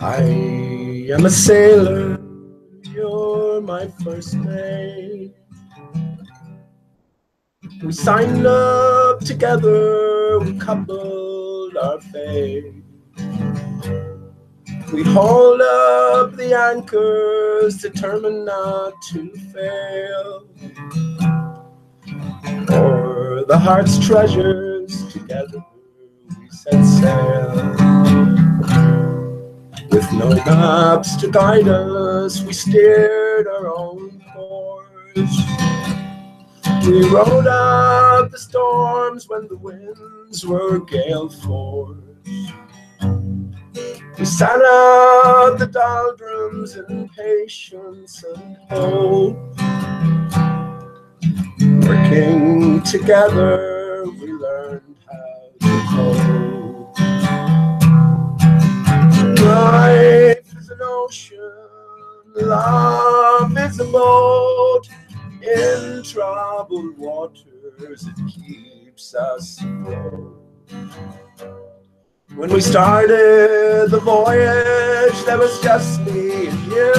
I am a sailor, you're my first mate. We signed up together, we coupled our fate. We hauled up the anchors, determined not to fail. For the heart's treasures, together we set sail. With no maps to guide us, we steered our own course. We rode out the storms when the winds were gale force. We sat out the doldrums in patience and hope. Working together, we learned how to cope. Life is an ocean, love is a boat. In troubled waters, it keeps us afloat. When we started the voyage, there was just me and you.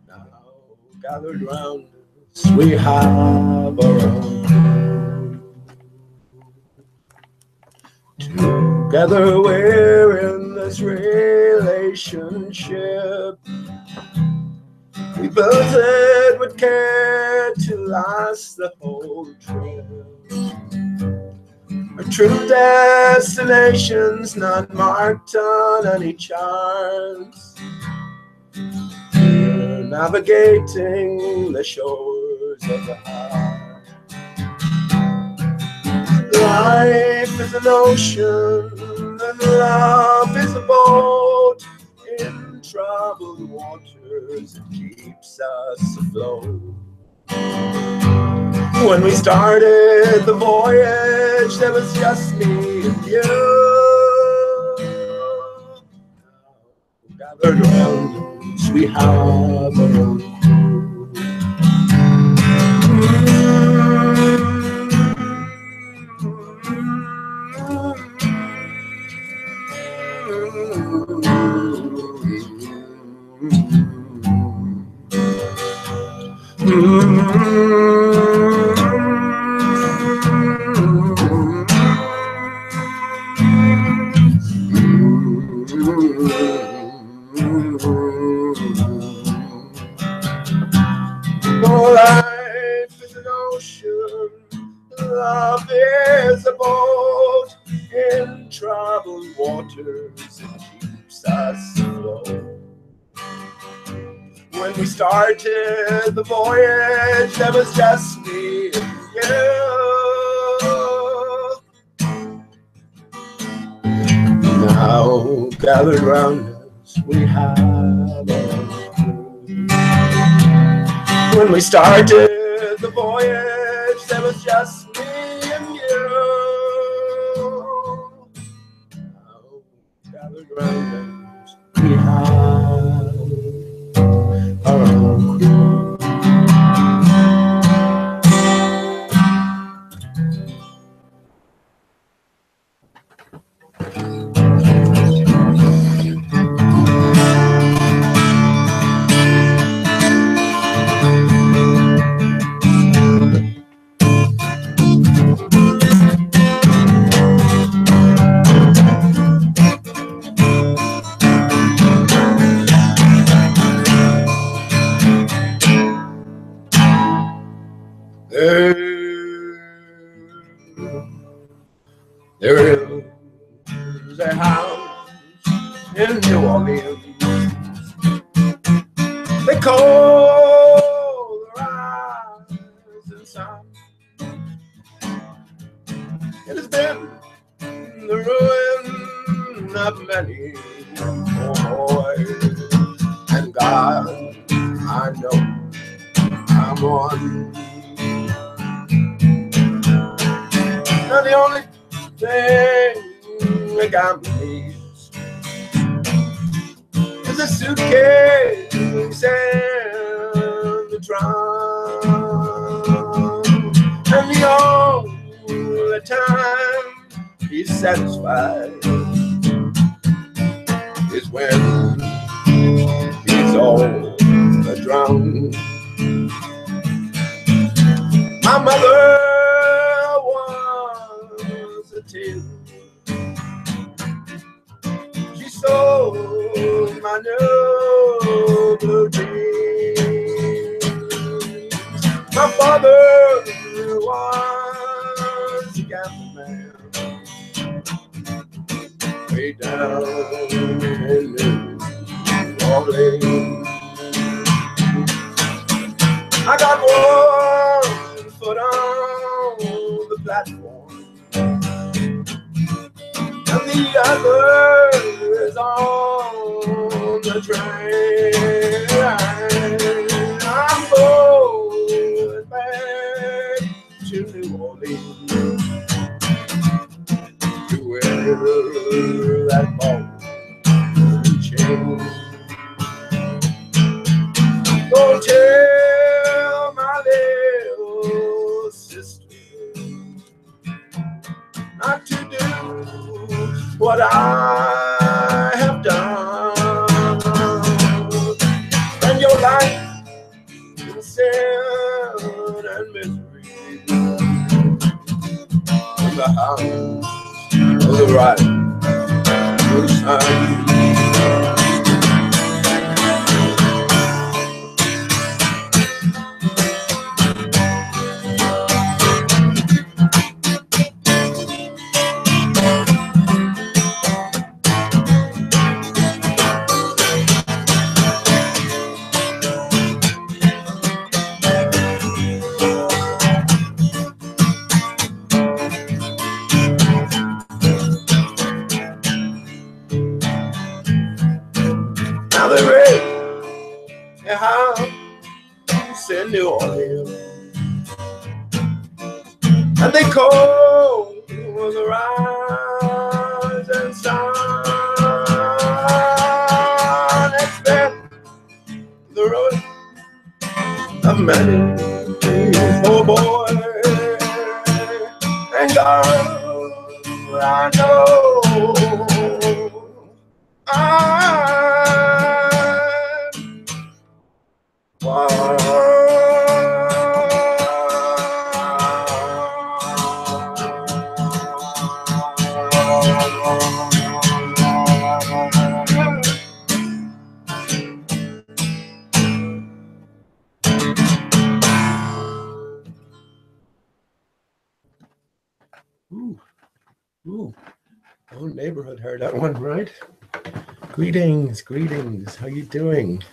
Now, gathered round us, we have our own crew. Together we're in this relationship. We built it with care to last the whole trip. Our true destination's not marked on any charts. We're navigating the shores of the heart. Life is an ocean and love is a boat. In troubled waters, it keeps us afloat. When we started the voyage, there was just me and you. Now, gathered around us, we have our own Life is an ocean, love is a boat. In troubled waters, it keeps us afloat. When we started the voyage, there was just me and you. Now, gathered round us, we have our crew. When we started the voyage, there was just me and you. Now, gathered round us, we have our own crew. There is a house in New Orleans. They call the rising sun. It has been the ruin of many boys, and God, I know I'm one. And the only thing that got me is a suitcase and the trunk. And the only time he's satisfied when he's all drowned. My mother was a tailor. She sewed my new blue jeans. My father was a gambling man, way down in New Orleans. I got one foot on the platform, and the other is on the train. I'm going back to New Orleans to wear that ball and chain. Go tell my little sister not to do what I have done. Spend your life in sin and misery in the house of the righteous son. Now there is a house in New Orleans, and they call the rising sun. It's been the road of many poor boys, and God, I know Ooh, whole neighborhood heard that one, right? Greetings, greetings. How you doing?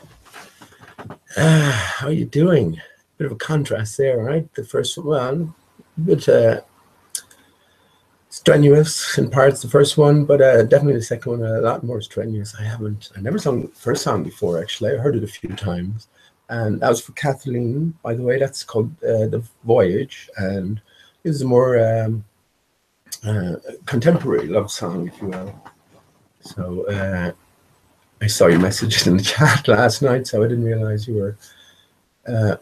How you doing? Bit of a contrast there, right? The first one, a bit strenuous in parts, the first one, but definitely the second one a lot more strenuous. I never sung the first song before, actually. I heard it a few times, and that was for Kathleen, by the way. That's called The Voyage, and this is a more contemporary love song, if you will. So I saw your messages in the chat last night, so I didn't realize you were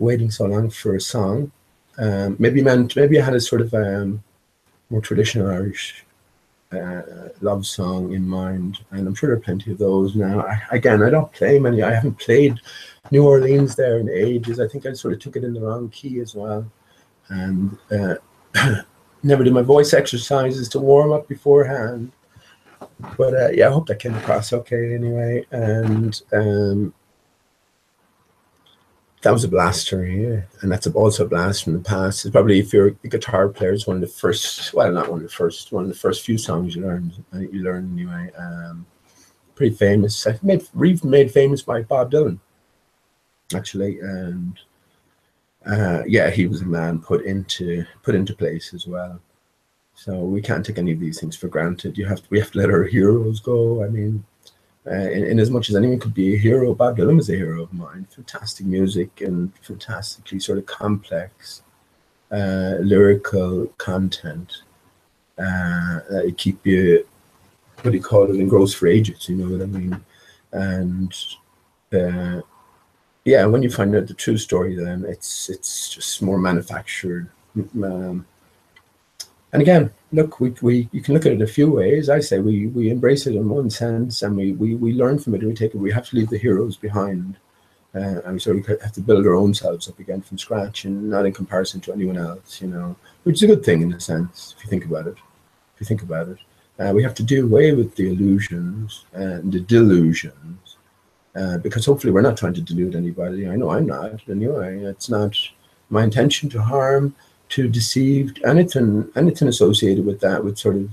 waiting so long for a song. Maybe I had a sort of more traditional Irish love song in mind, and I'm sure there are plenty of those now. I don't play many. I haven't played New Orleans there in ages. I think I sort of took it in the wrong key as well, and never did my voice exercises to warm up beforehand. But yeah, I hope that came across okay anyway. And that was a blaster, yeah. And that's also a blast from the past. It's probably, if you're a guitar player, it's one of the first, well, not one of the first, one of the first few songs you learn anyway. Pretty famous. I think made famous by Bob Dylan, actually. And yeah, he was a man put into place as well. So we can't take any of these things for granted. We have to let our heroes go. I mean, in as much as anyone could be a hero, Bob Dylan was a hero of mine. Fantastic music and fantastically sort of complex lyrical content that keep you, what do you call it, engrossed for ages, you know what I mean? And yeah, when you find out the true story, then it's just more manufactured And again, look, you can look at it a few ways. I say we embrace it in one sense, and we learn from it, and we take it. We have to leave the heroes behind, and we sort of have to build our own selves up again from scratch, and not in comparison to anyone else, you know, which is a good thing in a sense, if you think about it. If you think about it, we have to do away with the illusions and the delusions, because hopefully we're not trying to delude anybody. I know I'm not. Anyway, it's not my intention to harm, to deceive, anything associated with that, with sort of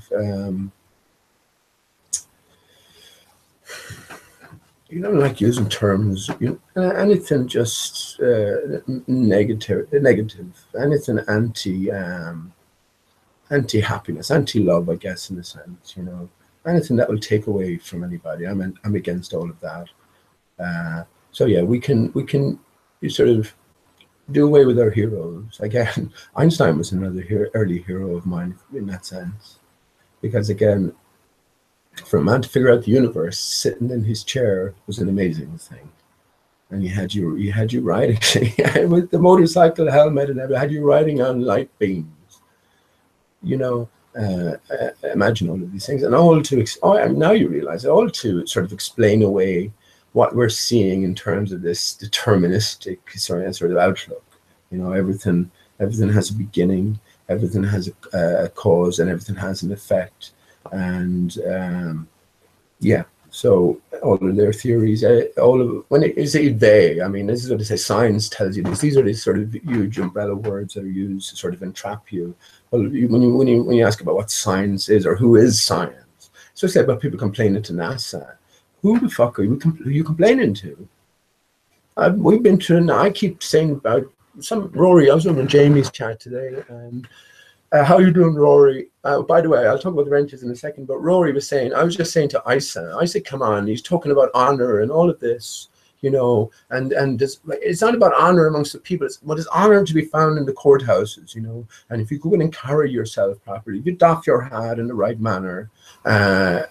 you don't like using terms, you know, anything just negative, anything anti-happiness, anti-love, I guess, in a sense, you know, anything that will take away from anybody. I'm against all of that. So yeah, we can you sort of do away with our heroes. Again, Einstein was another early hero of mine in that sense, because again, for a man to figure out the universe sitting in his chair was an amazing thing. And he had you riding with the motorcycle helmet and everything, had you riding on light beams. You know, imagine all of these things, and all to now you realize, all to sort of explain away what we're seeing in terms of this deterministic sort of outlook. You know, everything has a beginning, everything has a cause, and everything has an effect. And yeah, so all of their theories, when you say they, I mean, this is what they say, science tells you this. These are these sort of huge umbrella words that are used to sort of entrap you. Well, when you ask about what science is or who is science, so say about people complaining to NASA. Who the fuck are you complaining to? We've been to, I keep saying about Rory, I was over in Jamie's chat today, and how are you doing, Rory? By the way, I'll talk about the wrenches in a second, but Rory was saying, I was just saying to Isa, I said, come on, he's talking about honor and all of this, you know, and it's not about honor amongst the people, but it's honor to be found in the courthouses, you know, and if you go in and carry yourself properly, if you doff your hat in the right manner,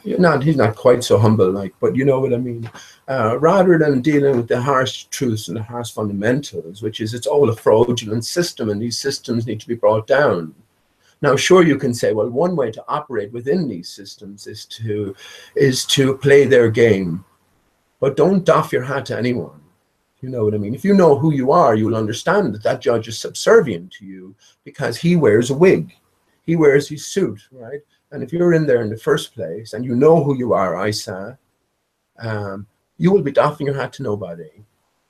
he's not quite so humble, like, but you know what I mean, rather than dealing with the harsh truths and the harsh fundamentals, which is it's all a fraudulent system, and these systems need to be brought down. Now, sure, you can say, well, one way to operate within these systems is to play their game, but don't doff your hat to anyone. You know what I mean? If you know who you are, you will understand that that judge is subservient to you because he wears a wig, he wears his suit, right? And if you're in there in the first place and you know who you are, Isa, you will be doffing your hat to nobody.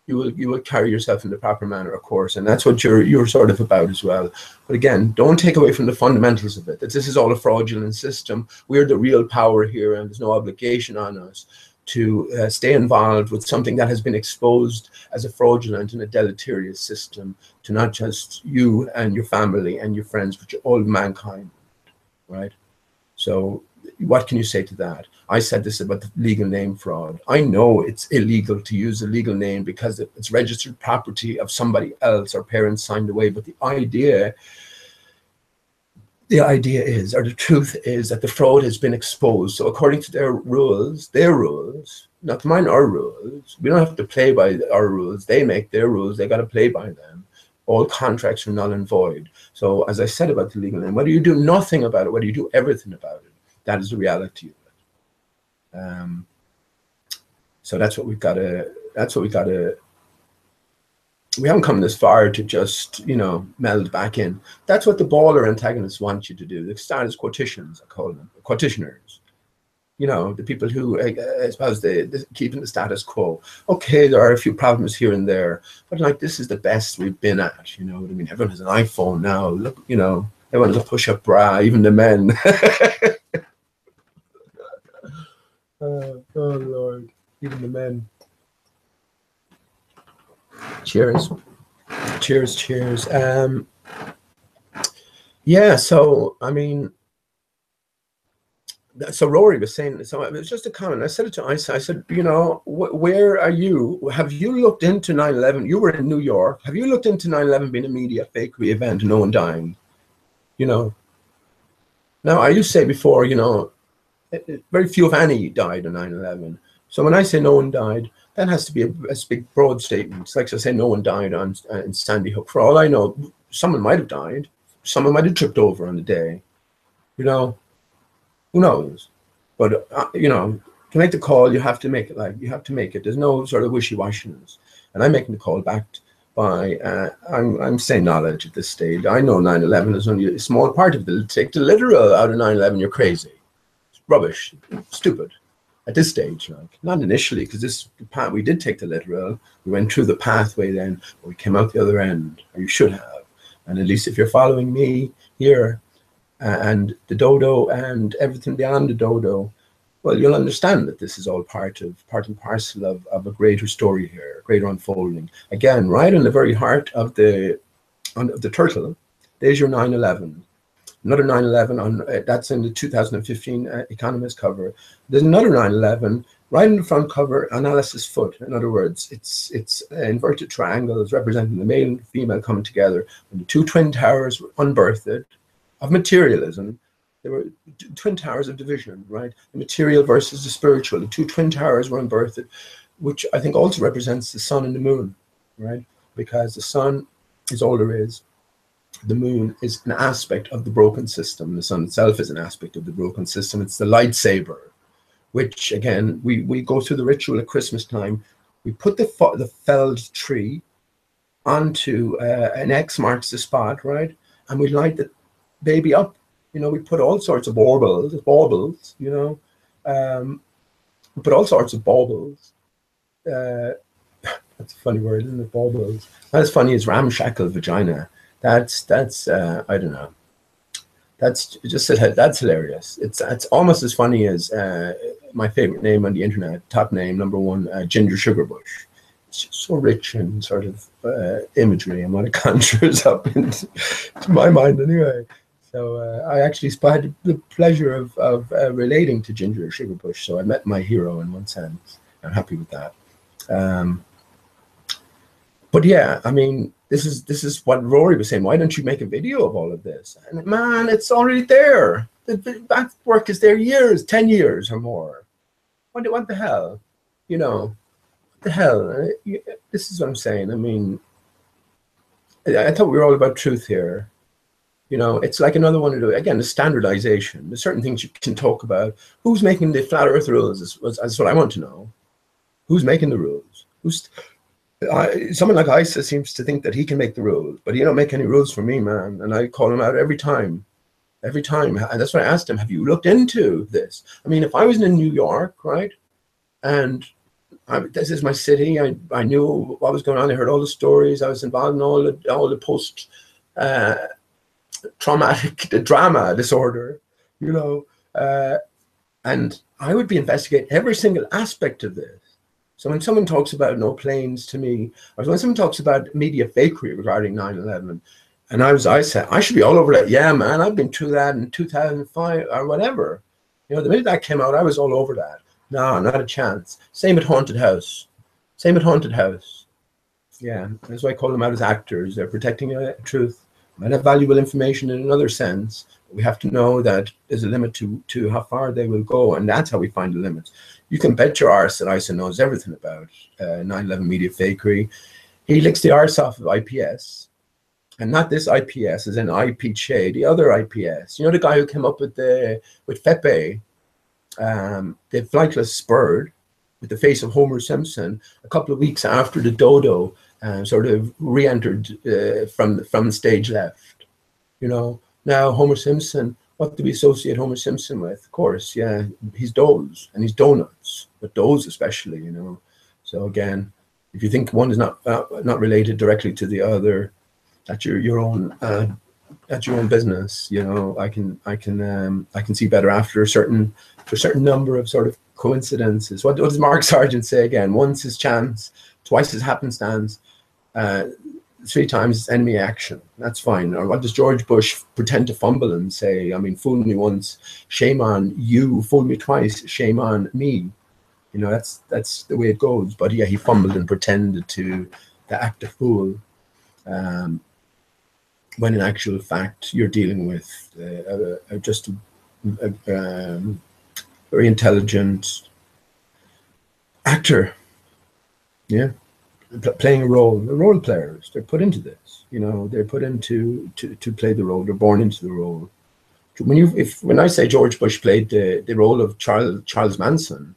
You will carry yourself in the proper manner, of course, and that's what you're sort of about as well. But again, don't take away from the fundamentals of it, that this is all a fraudulent system. We're the real power here, and there's no obligation on us to stay involved with something that has been exposed as a fraudulent and a deleterious system to not just you and your family and your friends, but all mankind, right? So what can you say to that? I said this about the legal name fraud. I know it's illegal to use a legal name because it's registered property of somebody else, or parents signed away. But the idea is, or the truth is, that the fraud has been exposed. So according to their rules, not mine, our rules, we don't have to play by our rules. They make their rules. They got to play by them. All contracts are null and void. So as I said about the legal name, whether you do nothing about it, whether you do everything about it, that is the reality of it. So that's what we've got to, we haven't come this far to just, you know, meld back in. That's what the baller antagonists want you to do. They start as quotitions, I call them, quotitioners. You know, the people who, I suppose, they're keeping the status quo. Okay, there are a few problems here and there, but like, this is the best we've been at, you know what I mean? Everyone has an iPhone now. Look, you know, everyone has a push-up bra, even the men. Oh Lord, even the men. Cheers. Yeah, so I mean, so Rory was saying, so it was just a comment. I said it to Isa. I said, you know, where are you? Have you looked into 9/11? You were in New York. Have you looked into 9/11 being a media fakery event and no one dying? You know. Now, I used to say before, you know, very few, if any, died on 9/11. So when I say no one died, that has to be a big, broad statement. It's like I say no one died in Sandy Hook. For all I know, someone might have died. Someone might have tripped over on the day. You know, who knows? But you know, to make the call, you have to make it. Like you have to make it. There's no sort of wishy-washiness. And I'm making the call backed by. I'm saying knowledge at this stage. I know 9/11 is only a small part of the. Take the literal out of 9/11, you're crazy. It's rubbish, stupid. At this stage, like not initially, because this path we did take the literal. We went through the pathway, then but we came out the other end, or you should have. And at least if you're following me here, and the dodo and everything beyond the dodo, well, you'll understand that this is all part and parcel of a greater story here, a greater unfolding. Again, right in the very heart of the turtle, there's your 9/11. Another 9/11 on that's in the 2015 Economist cover. There's another 9/11 right in the front cover, analysis foot. In other words, it's inverted triangles representing the male and female coming together when the two twin towers were unbirthed of materialism. There were twin towers of division, right? The material versus the spiritual. The two twin towers were unbirthed, which I think also represents the sun and the moon, right? Because the sun is all there is. The moon is an aspect of the broken system. The sun itself is an aspect of the broken system. It's the lightsaber, which again, we go through the ritual at Christmas time. We put the felled tree onto an X marks the spot, right? And we light the baby up. You know, we put all sorts of baubles, you know, we put all sorts of baubles. That's a funny word, isn't it? Baubles. Not as funny as ramshackle vagina. That's I don't know. That's just that's hilarious. It's almost as funny as my favorite name on the internet, top name #1, Ginger Sugar Bush. It's just so rich and sort of imagery and what it conjures up into my mind anyway. So I actually had the pleasure of relating to Ginger Sugar Bush. So I met my hero in one sense. I'm happy with that. But yeah, I mean, this is what Rory was saying. Why don't you make a video of all of this? And man, it's already there. That work is there years, 10 years or more. What the hell? You know, what the hell? This is what I'm saying. I mean, I thought we were all about truth here. You know, it's like another one of the, again, the standardization. There's certain things you can talk about. Who's making the flat earth rules is what I want to know. Who's making the rules? Someone like Isa seems to think that he can make the rules, but he don't make any rules for me, man. And I call him out every time. And that's why I asked him, have you looked into this? I mean, if I was in New York, right, and this is my city, I knew what was going on. I heard all the stories. I was involved in all the post traumatic drama disorder, you know, and I would be investigating every single aspect of this. So when someone talks about no planes to me, or when someone talks about media fakery regarding 9/11, and I said, I should be all over that. Yeah, man, I've been through that in 2005 or whatever. You know, the minute that came out, I was all over that. No, not a chance. Same at Haunted House. Yeah, that's why I call them out as actors. They're protecting truth. Might have valuable information in another sense. We have to know that there's a limit to how far they will go, and that's how we find the limits. You can bet your arse that Isa knows everything about 9/11 media fakery. He licks the arse off of IPS, and not this IPS, as in IP Che, the other IPS. You know, the guy who came up with Fepe, the flightless bird with the face of Homer Simpson, a couple of weeks after the dodo sort of re-entered from stage left. You know, now Homer Simpson, what do we associate Homer Simpson with? Of course, yeah, he's doughs and he's donuts, but doughs especially, you know. So again, if you think one is not related directly to the other, that's your own business. You know, I can see better after a certain number of sort of coincidences. What does Mark Sargent say again? Once is chance, twice is happenstance, 3 times is enemy action. That's fine. Or what does George Bush pretend to fumble and say? I mean, fool me once, shame on you. Fool me twice, shame on me. You know, that's the way it goes. But yeah, he fumbled and pretended to act a fool. When in actual fact, you're dealing with just a very intelligent actor. Yeah. Playing a role. The role players, they're put into this, you know, they're put into to play the role. They're born into the role. when I say George Bush played the role of Charles Manson,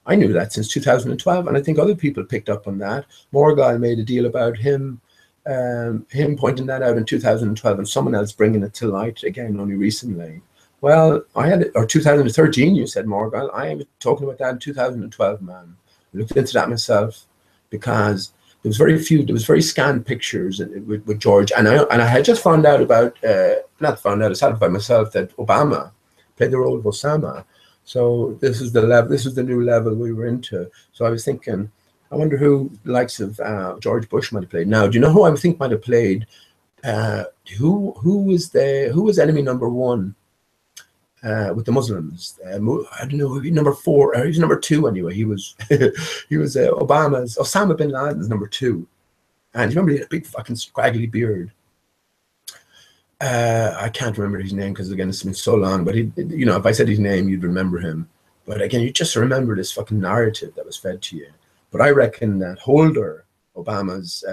I knew that since 2012, and I think other people picked up on that. Morgall made a deal about him pointing that out in 2012, and someone else bringing it to light again only recently. Well, or 2013, you said, Morgall. I was talking about that in 2012, man. I looked into that myself because there was very scant pictures with George, and I had just found out about, not found out, I saw it by myself, that Obama played the role of Osama. So this is the level. This is the new level we were into. So I was thinking, I wonder who the likes of George Bush might have played. Now, do you know who I think might have played? Who was enemy number one with the Muslims? I don't know. Number 4. He was number 2 anyway. He was Osama bin Laden's number 2. And you remember he had a big fucking scraggly beard. I can't remember his name because again it's been so long. But if I said his name, you'd remember him. But again, you just remember this fucking narrative that was fed to you. But I reckon that Holder, Obama's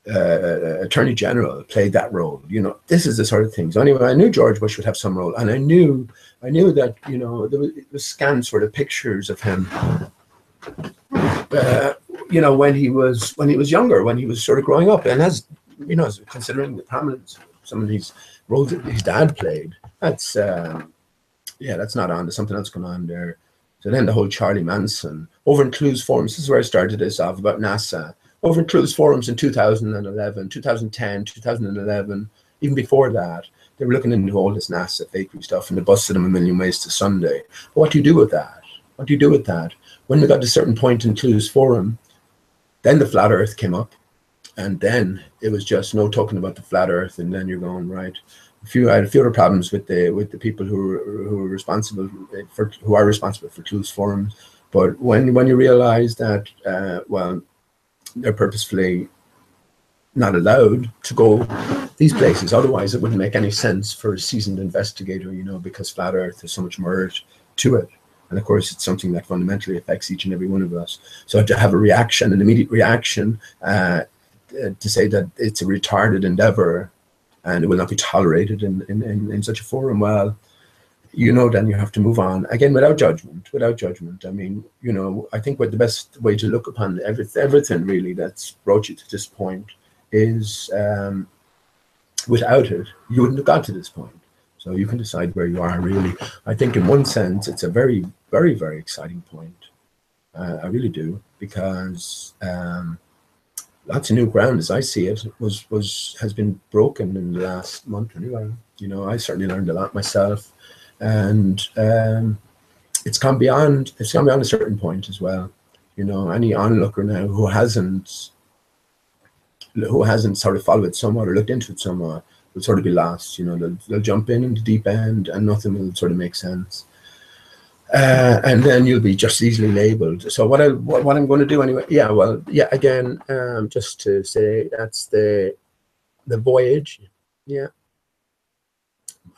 Attorney General, played that role. This is the sort of thing. So anyway, I knew George Bush would have some role, and I knew that there was scant sort of pictures of him. When he was younger, when he was sort of growing up, and as considering the prominence of some of these roles that his dad played, that's not on. There's something else going on there. So then the whole Charlie Manson over in Clues Forums. This is where I started this off about NASA. Over in Clues Forums in 2011, 2010, 2011, even before that, they were looking into all this NASA fakery stuff, and they busted them a million ways to Sunday. But what do you do with that? What do you do with that? When we got to a certain point in Clues Forum, then the flat Earth came up, and then it was just no talking about the flat Earth, and then you're going, right. I had a few other problems with the people who are responsible for Clues Forums, but when you realize that they're purposefully not allowed to go these places, otherwise it wouldn't make any sense for a seasoned investigator, because flat Earth has so much more to it, and of course it's something that fundamentally affects each and every one of us. So to have an immediate reaction to say that it's a retarded endeavor and it will not be tolerated in such a forum, well, then you have to move on again without judgment. I mean, I think what the best way to look upon everything really that's brought you to this point is without it, you wouldn't have got to this point. So you can decide where you are really. I think in one sense, it's a very, very, very exciting point. I really do, because lots of new ground, as I see it, has been broken in the last month anyway. I certainly learned a lot myself, and it's gone beyond a certain point as well. Any onlooker now who hasn't sort of followed it somewhat or looked into it somewhat will sort of be lost. They'll jump in the deep end and nothing will sort of make sense. And then you'll be just easily labeled. So what I'm going to do anyway, again, just to say, that's the voyage. Yeah.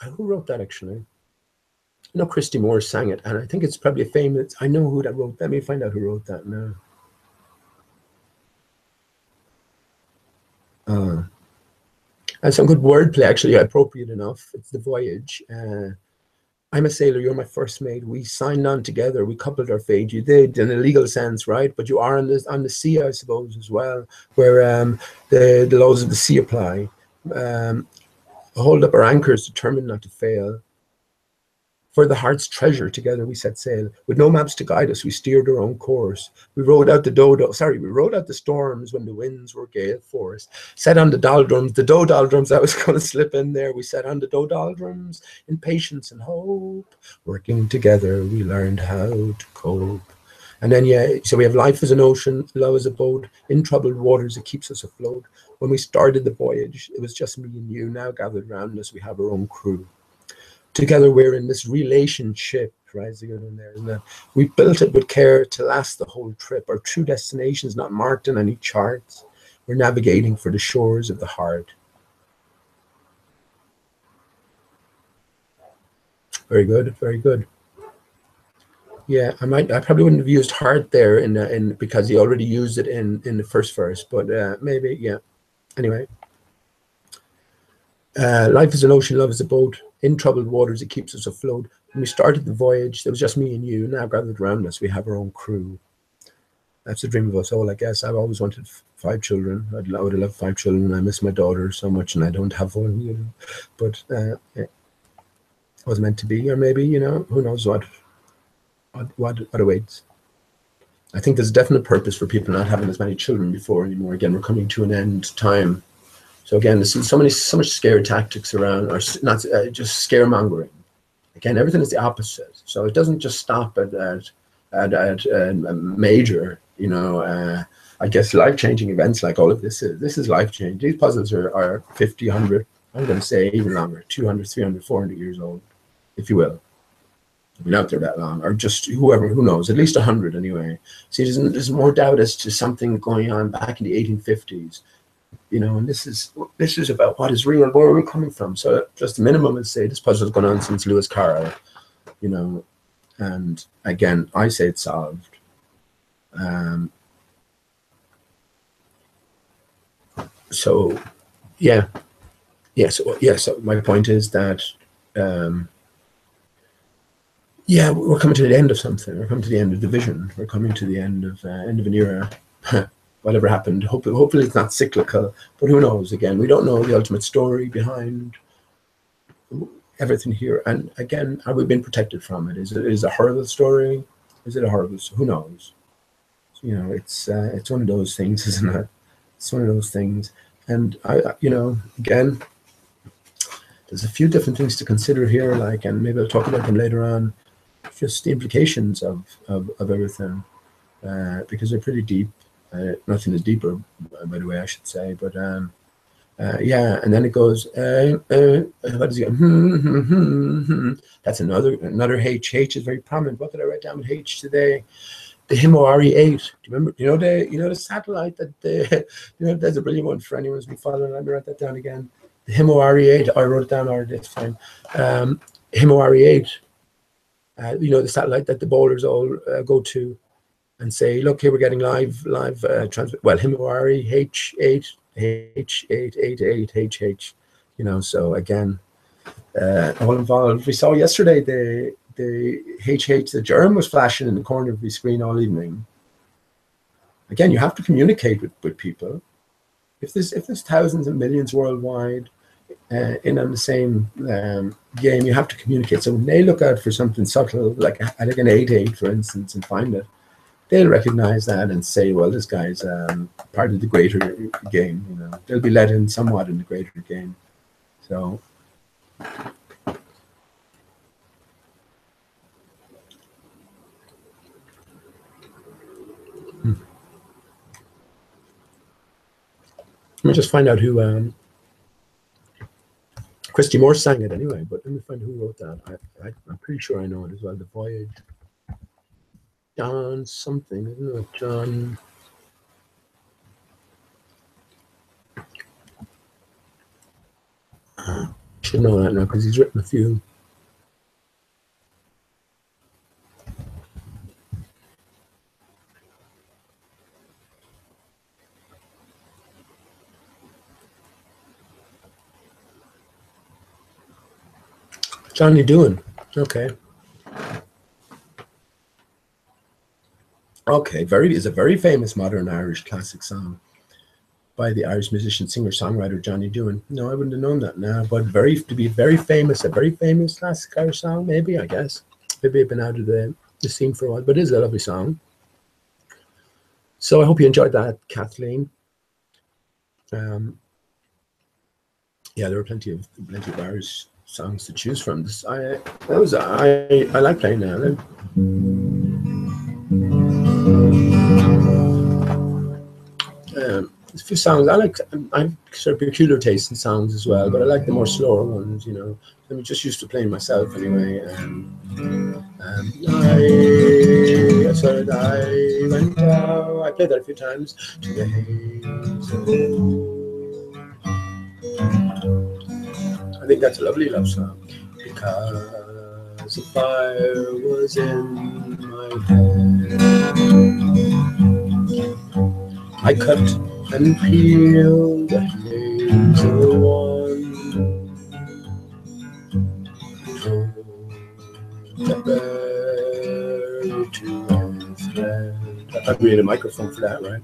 Who wrote that actually? Christy Moore sang it, and I think it's probably a famous. I know who that wrote. Let me find out who wrote that now. And some good wordplay, actually, appropriate enough. It's the voyage. I'm a sailor, you're my first mate. We signed on together, we coupled our fate. You did in a legal sense, right? But you are on the sea, I suppose, as well, where the laws of the sea apply. Hold up our anchors, determined not to fail. For the heart's treasure, together we set sail. With no maps to guide us, we steered our own course. We rode out the storms when the winds were gale force. Set on the doldrums, I was going to slip in there. We set on the doldrums in patience and hope. Working together, we learned how to cope. And then, so we have life as an ocean, love as a boat. In troubled waters, it keeps us afloat. When we started the voyage, it was just me and you. Now gathered round us, we have our own crew. Together we're in this relationship, right? We built it with care to last the whole trip. Our true destination is not marked in any charts. We're navigating for the shores of the heart. Very good, very good. Yeah, I probably wouldn't have used heart there because he already used it in the first verse, but maybe, yeah. Anyway. Life is an ocean, love is a boat. In troubled waters, it keeps us afloat. When we started the voyage, there was just me and you. Now gathered around us, we have our own crew. That's the dream of us all, I guess. I've always wanted 5 children. I would have loved 5 children. I miss my daughter so much, and I don't have one, you know. But it was meant to be, or maybe, you know, who knows what awaits. I think there's a definite purpose for people not having as many children before anymore. Again, we're coming to an end time. So again, there's so much scare tactics around, or not just scaremongering. Again, everything is the opposite. So it doesn't just stop at major, you know, I guess life-changing events like all of this is. This is life-changing. These puzzles are 50, 100, I'm going to say even longer, 200, 300, 400 years old, if you will. I've been out there that long, or just whoever, who knows, at least 100 anyway. See, there's more doubt as to something going on back in the 1850s. You know, and this is about what is real, where are we coming from? So just the minimum is say this puzzle's gone on since Lewis Carroll, you know, and again, I say it's solved. So so my point is that we're coming to the end of something. We're coming to the end of the vision. We're coming to the end of an era. Whatever happened, hopefully it's not cyclical, but who knows? Again, we don't know the ultimate story behind everything here. And again, have we been protected from it? Is it a horrible story? Is it a horrible? Who knows? So, you know, it's one of those things, isn't it? It's one of those things. And you know, again, there's a few different things to consider here. Like, and maybe I'll talk about them later on. Just the implications of everything, because they're pretty deep. Nothing is deeper, by the way, I should say. But yeah, and then it goes. What does it go? That's another H. H is very prominent. What did I write down with H today? The Himawari 8. Do you remember? You know the satellite that there's a brilliant one for anyone who's been following. Let me write that down again. The Himawari 8. I wrote it down already. It's fine. Himawari 8. You know, the satellite that the bowlers all go to and say, look, here we're getting live transmit. Well, Himawari H8, H888, HH, you know, so again, all involved. We saw yesterday the HH, the germ was flashing in the corner of the screen all evening. Again, you have to communicate with people. If there's thousands and millions worldwide in on the same game, you have to communicate. So when they look out for something subtle, like an 8-8, for instance, and find it, they'll recognize that and say, well, this guy's part of the greater game. You know, they'll be let in somewhat in the greater game. So let me just find out who Christy Moore sang it anyway, but let me find who wrote that. I'm pretty sure I know it as well. The Voyage. John something, isn't it? John. Should know that now because he's written a few. Johnny Doing. Okay. Okay, is a very famous modern Irish classic song by the Irish musician, singer, songwriter Johnny Doing. No, I wouldn't have known that now, but to be very famous classic Irish song, maybe, I guess. Maybe I've been out of the scene for a while, but it is a lovely song. So I hope you enjoyed that, Kathleen. Yeah, there were plenty of Irish songs to choose from. I like playing now. There's a few songs I like. I have sort of peculiar taste in songs as well, but I like the more slower ones. You know, I'm just used to playing myself anyway. I went out. I played that a few times. To the haze. I think that's a lovely love song because the fire was in my head. I cut and peeled that hazel one. buried to his thread. I thought we had a microphone for that, right?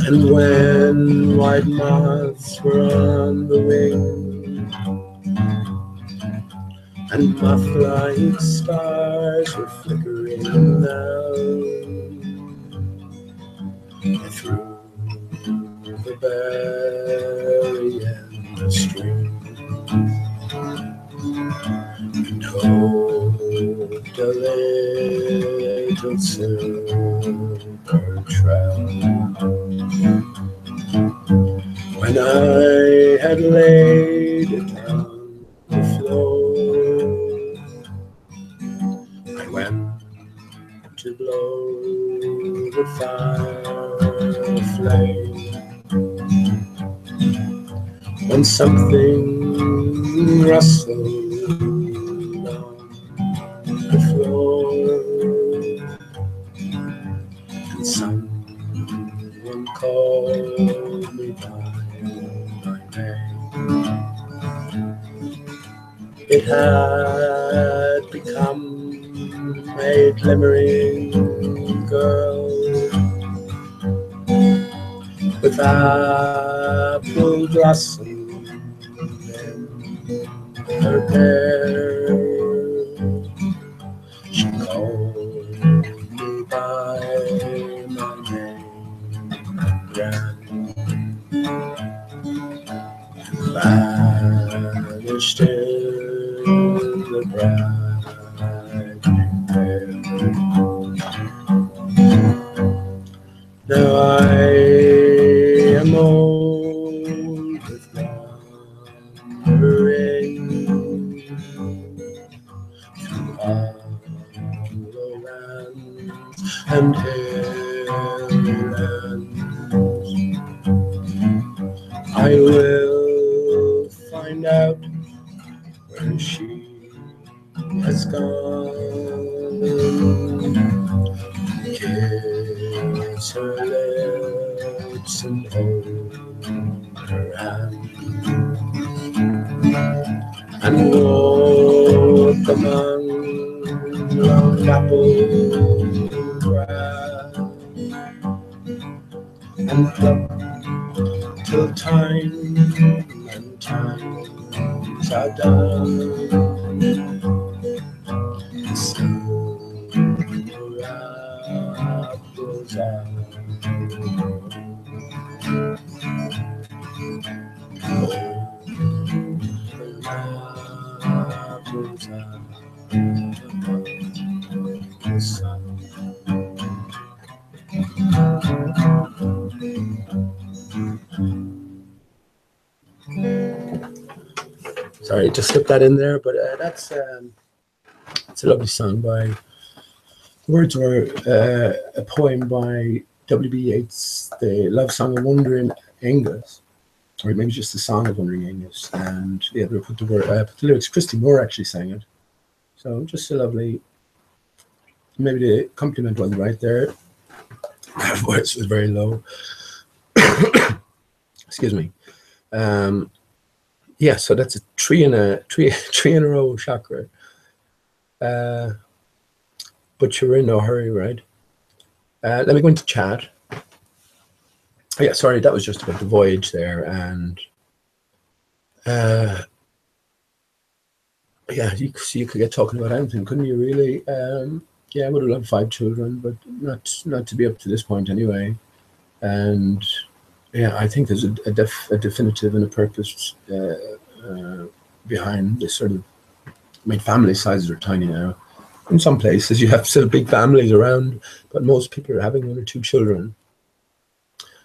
And when white moths were on the wing, and my flying stars were flickering out, I threw the berry in the stream and hoped a little silver trout. When I had laid it on the floor, I went to blow the fire flame, when something rustled on the floor, and someone called me by my name. It had become a glimmering girl with apple blossom in her hair. She called me by my name and vanished in the brightening air. Now I am old with wandering through hollow lands and hilly lands. I will find out where she has gone, kiss her lips and hold her hand, and walk among long apple grass, and pluck till time and times are done. Silver apples are apples are the sun. Sorry, just slipped that in there, but it's a lovely song by, the words were a poem by W.B. Yeats, the love song of Wandering Aengus, or maybe just the song of Wandering Aengus, and yeah, they put the lyrics, Christy Moore actually sang it, so just a lovely, maybe the compliment wasn't right there, my voice was very low, excuse me. Yeah, so that's a three in a row chakra. But you're in no hurry, right? Let me go into chat. Oh, yeah, sorry, that was just about the voyage there, and yeah, you could get talking about anything, couldn't you? Really? Yeah, I would have loved 5 children, but not to be up to this point anyway. And yeah, I think there's a definitive and a purpose behind this sort of. I mean, family sizes are tiny now. In some places, you have still big families around, but most people are having 1 or 2 children.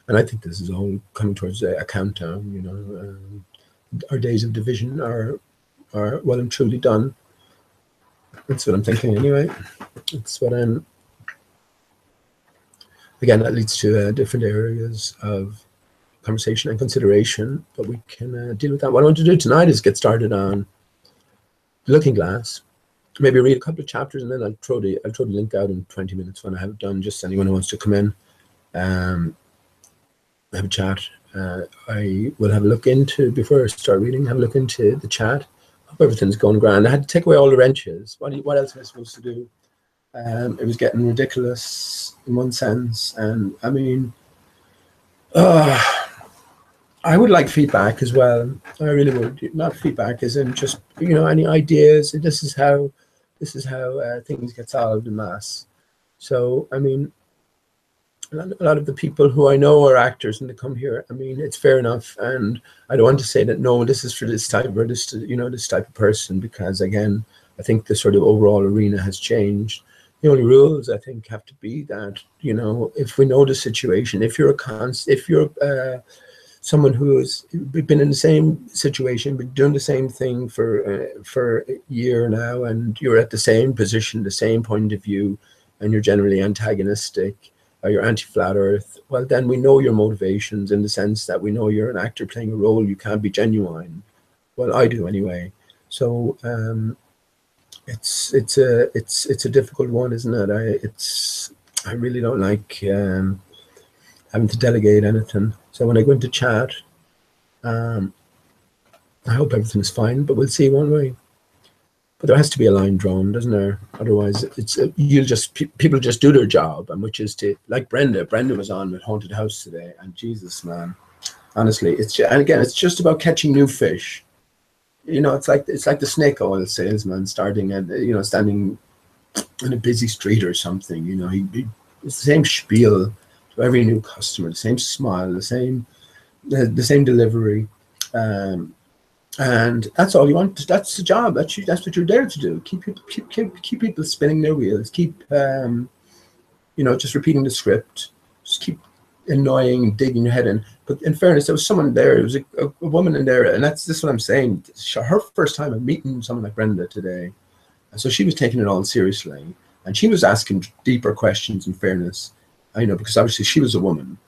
And I think this is all coming towards a countdown. You know, our days of division are well and truly done. That's what I'm thinking, anyway. That's what I'm. Again, that leads to different areas of conversation and consideration, but we can deal with that. What I want to do tonight is get started on Looking Glass. Maybe read a couple of chapters, and then I'll throw the link out in 20 minutes when I have it done. Just anyone who wants to come in, have a chat. I will have a look into, before I start reading, have a look into the chat everything's going grand. I had to take away all the wrenches. What else am I supposed to do? It was getting ridiculous in one sense, and I mean, I would like feedback as well. I really would. Not feedback as in just, you know, any ideas. This is how things get solved in mass. So I mean, a lot of the people who I know are actors and they come here. I mean, it's fair enough, and I don't want to say that no, this is for this type or this, you know, this type of person, because again, I think the sort of overall arena has changed. The only rules I think have to be that, you know, if we know the situation, if you're someone who has been in the same situation, been doing the same thing for a year now, and you're at the same position, the same point of view, and you're generally antagonistic, or you're anti-flat earth, well, then we know your motivations in the sense that we know you're an actor playing a role. You can't be genuine. Well, I do anyway. So it's a difficult one, isn't it? I really don't like having to delegate anything. So when I go into chat, I hope everything's fine, but we'll see, won't we? But there has to be a line drawn, doesn't there? Otherwise, people just do their job, and which is to, like Brenda. Brenda was on with Haunted House today, and Jesus, man, honestly, and again, it's just about catching new fish. You know, it's like the snake oil salesman standing in a busy street or something. You know, it's the same spiel to every new customer, the same smile, the same delivery. And that's all you want. That's the job. That's what you're there to do. Keep people spinning their wheels. Keep just repeating the script. Just keep annoying and digging your head in. But in fairness, there was someone there. There was a woman in there, and that's what I'm saying. Her first time of meeting someone like Brenda today, and so she was taking it all seriously, and she was asking deeper questions. In fairness, I know, because obviously she was a woman.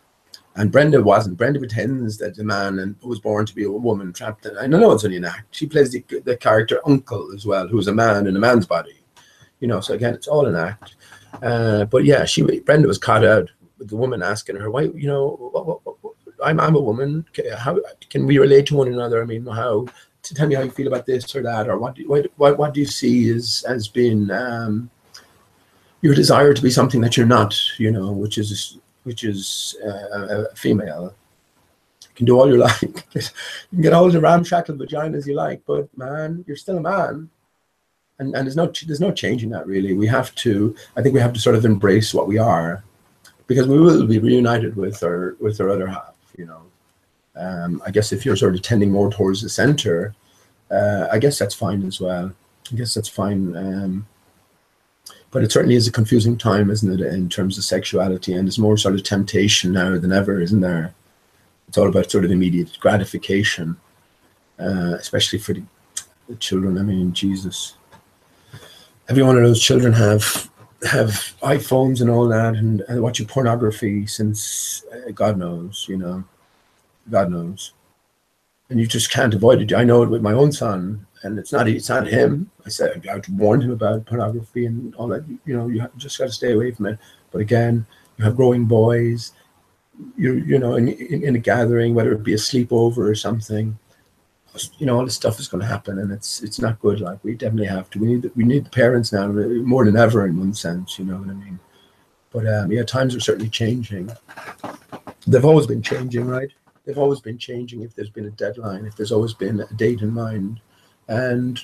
And Brenda wasn't. Brenda pretends that the man and was born to be a woman trapped in. I know it's only an act. She plays the character Uncle as well, who is a man in a man's body. You know, so again, it's all an act. But yeah, Brenda was caught out with the woman asking her, why, you know, I'm a woman. How can we relate to one another? I mean, to tell me how you feel about this or that, or what do you see as being your desire to be something that you're not, you know, which is a female. You can do all you like. You can get all the ramshackle vaginas you like, but man, you're still a man. And there's no changing that, really. I think we have to sort of embrace what we are, because we will be reunited with our other half, you know. I guess if you're sort of tending more towards the center, I guess that's fine as well. I guess that's fine. But it certainly is a confusing time, isn't it, in terms of sexuality, and there's more sort of temptation now than ever, isn't there? It's all about sort of immediate gratification, especially for the children. I mean, Jesus. Every one of those children have iPhones and all that, and watching pornography since God knows, you know, God knows. And you just can't avoid it. I know it with my own son. And it's not him. I warned him about pornography and all that. You know, you just got to stay away from it. But again, you have growing boys. You know, in a gathering, whether it be a sleepover or something, you know, all this stuff is going to happen, and it's not good. Like, we definitely have to. We need the parents now more than ever, in one sense. You know what I mean? But yeah, times are certainly changing. They've always been changing, right? They've always been changing. If there's been a deadline, if there's always been a date in mind. And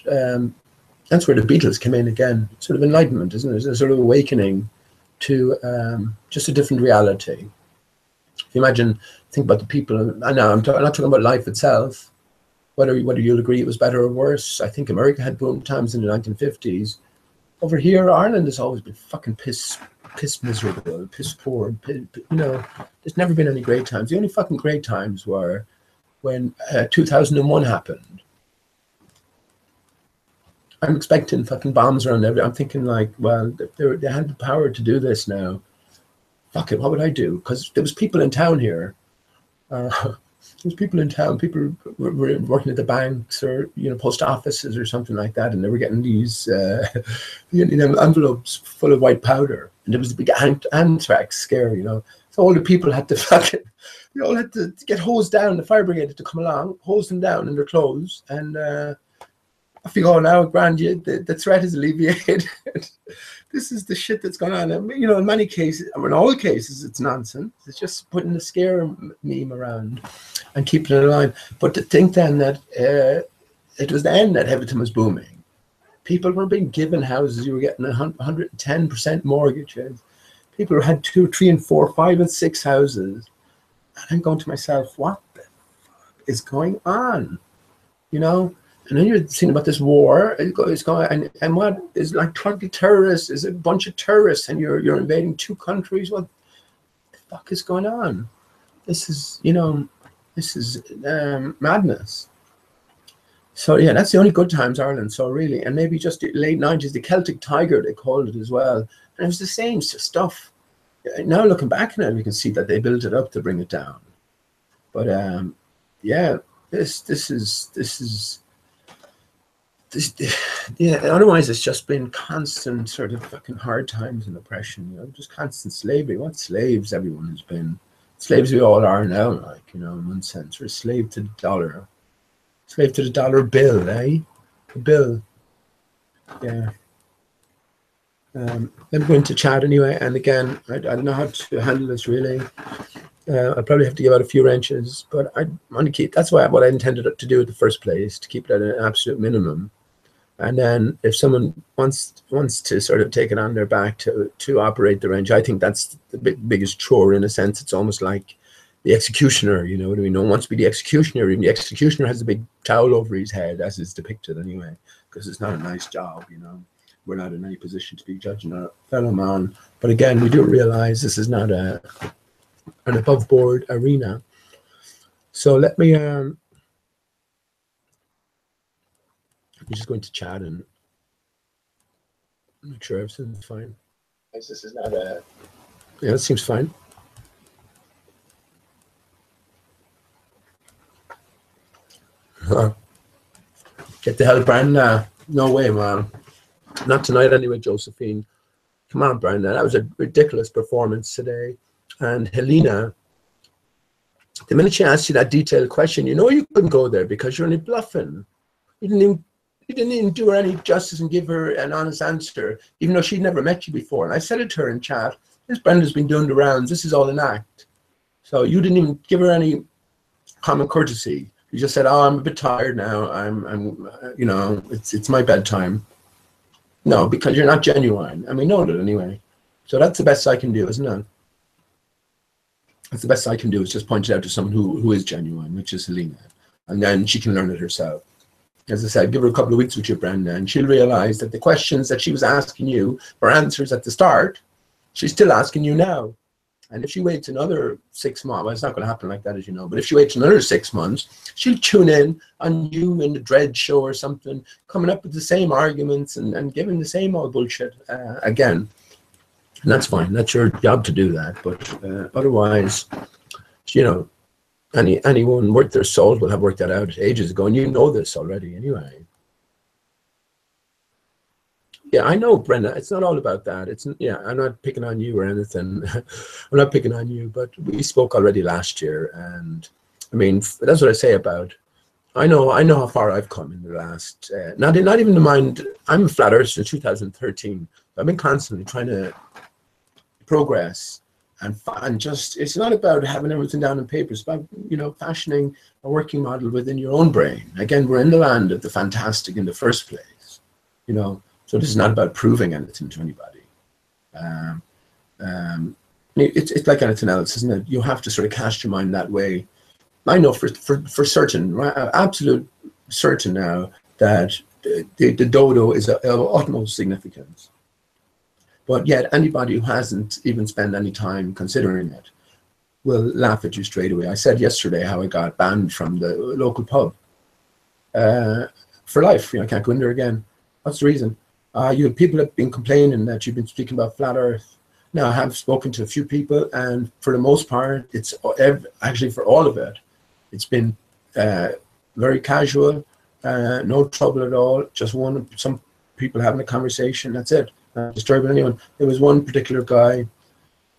that's where the Beatles came in again. Sort of enlightenment, isn't it? It's a sort of awakening to just a different reality. If you think about the people, and now I'm not talking about life itself, whether you'll agree it was better or worse. I think America had boom times in the 1950s. Over here, Ireland has always been fucking piss miserable, piss poor. You know, there's never been any great times. The only fucking great times were when 2001 happened. I'm expecting fucking bombs around everywhere. I'm thinking, like, well, they had the power to do this now. Fuck it, what would I do? Because there was people in town here. There was people in town. People were working at the banks or, you know, post offices or something like that, and they were getting these envelopes full of white powder. And there was a big anthrax scare, you know. So all the people had to we all had to get hosed down. The fire brigade had to come along, hose them down in their clothes, and I feel, oh, now, grand, the threat is alleviated. This is the shit that's going on. And, you know, in many cases, in all cases, it's nonsense. It's just putting the scare meme around and keeping it alive. But to think then that it was then that Everton was booming. People were being given houses. You were getting 110% mortgages. People had 2, 3, and 4, 5, and 6 houses. And I'm going to myself, what the fuck is going on? You know? And then you're thinking about this war. It's going, and what is like 20 terrorists? Is a bunch of terrorists, and you're invading 2 countries? What the fuck is going on? This is, you know, this is madness. So yeah, that's the only good times Ireland. So really, and maybe just the late 90s, the Celtic Tiger they called it as well, and it was the same stuff. Now looking back on it, we can see that they built it up to bring it down. But yeah, yeah, otherwise it's just been constant sort of fucking hard times and oppression, you know, just constant slavery. What slaves everyone has been. Slaves we all are now, like, you know, in one sense. We're a slave to the dollar. Slave to the dollar bill, eh? The bill. Yeah. Let me go into chat anyway, and again, I don't know how to handle this really. I'll probably have to give out a few wrenches, but I want to keep, that's what I intended to do in the first place, to keep it at an absolute minimum. And then if someone wants to sort of take it on their back to operate the wrench, I think that's the biggest chore in a sense. It's almost like the executioner, you know what I mean? No one wants to be the executioner. Even the executioner has a big towel over his head, as is depicted anyway, because it's not a nice job, you know. We're not in any position to be judging our fellow man. But again, we do realize this is not an above board arena. So let me I'm just going to chat and make sure everything's fine. This is not a, yeah, that seems fine. Get the hell, Brandon. No way, man. Not tonight anyway, Josephine. Come on, Brandon. That was a ridiculous performance today. And Helena, the minute she asked you that detailed question, you know you couldn't go there because you're only bluffing. You didn't even do her any justice and give her an honest answer, even though she'd never met you before. And I said it to her in chat, this Brenda's been doing the rounds. This is all an act. So you didn't even give her any common courtesy. You just said, oh, I'm a bit tired now. I'm you know, it's my bedtime. No, because you're not genuine. And we know that anyway. So that's the best I can do, isn't it? That's the best I can do, is just point it out to someone who is genuine, which is Helena. And then she can learn it herself. As I said, give her a couple of weeks with you, Brenda, and she'll realize that the questions that she was asking you for answers at the start, she's still asking you now. And if she waits another 6 months, well, it's not going to happen like that, as you know, but if she waits another 6 months, she'll tune in on you in the Dread show or something, coming up with the same arguments and giving the same old bullshit again. And that's fine. That's your job to do that. But otherwise, you know, anyone worth their salt will have worked that out ages ago, and you know this already anyway. Yeah, I know, Brenda. It's not all about that. It's, yeah, I'm not picking on you or anything. I'm not picking on you, but we spoke already last year, and I mean, that's what I say about. I know how far I've come in the last. Not even to mind. I'm a flat earth since 2013. I've been constantly trying to progress. And just, it's not about having everything down on paper. It's about, you know, fashioning a working model within your own brain. Again, we're in the land of the fantastic in the first place, you know. So this is not about proving anything to anybody. It's like anything else, isn't it? You have to sort of cast your mind that way. I know for certain, right, absolute certain now, that the dodo is of utmost significance. But yet anybody who hasn't even spent any time considering it will laugh at you straight away. I said yesterday how I got banned from the local pub for life. You know, I can't go in there again. What's the reason? People have been complaining that you've been speaking about flat Earth. Now, I have spoken to a few people, and for the most part, it's actually for all of it, it's been very casual, no trouble at all. Just some people having a conversation. That's it. Not disturbing anyone. There was one particular guy,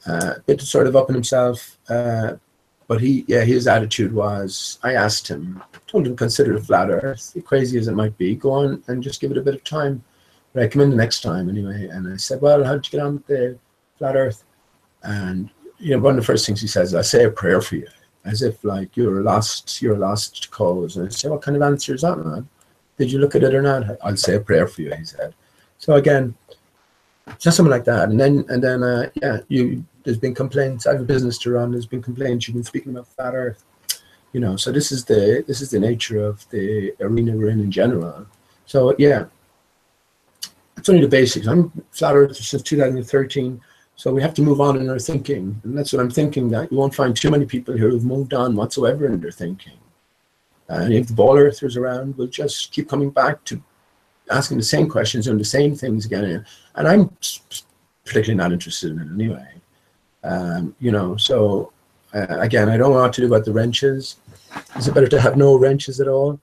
a bit sort of up in himself, but his attitude was, I asked him, told him, consider the flat earth, crazy as it might be, go on and just give it a bit of time. But I come in the next time anyway, and I said, well, how'd you get on with the flat earth? And, you know, one of the first things he says, I say a prayer for you, as if like you're a lost cause. And I say, what kind of answer is that, man? Did you look at it or not? I'll say a prayer for you, he said. So again, just something like that. And then there's been complaints. I have a business to run. There's been complaints. You've been speaking about flat earth, you know. So this is the nature of the arena we're in general. So yeah, it's only the basics. I'm flat earth since 2013. So we have to move on in our thinking, and that's what I'm thinking. That you won't find too many people here who've moved on whatsoever in their thinking. And if the ball earthers around, we'll just keep coming back to asking the same questions and the same things again. And I'm particularly not interested in it anyway. You know, so again, I don't know what to do about the wrenches. Is it better to have no wrenches at all?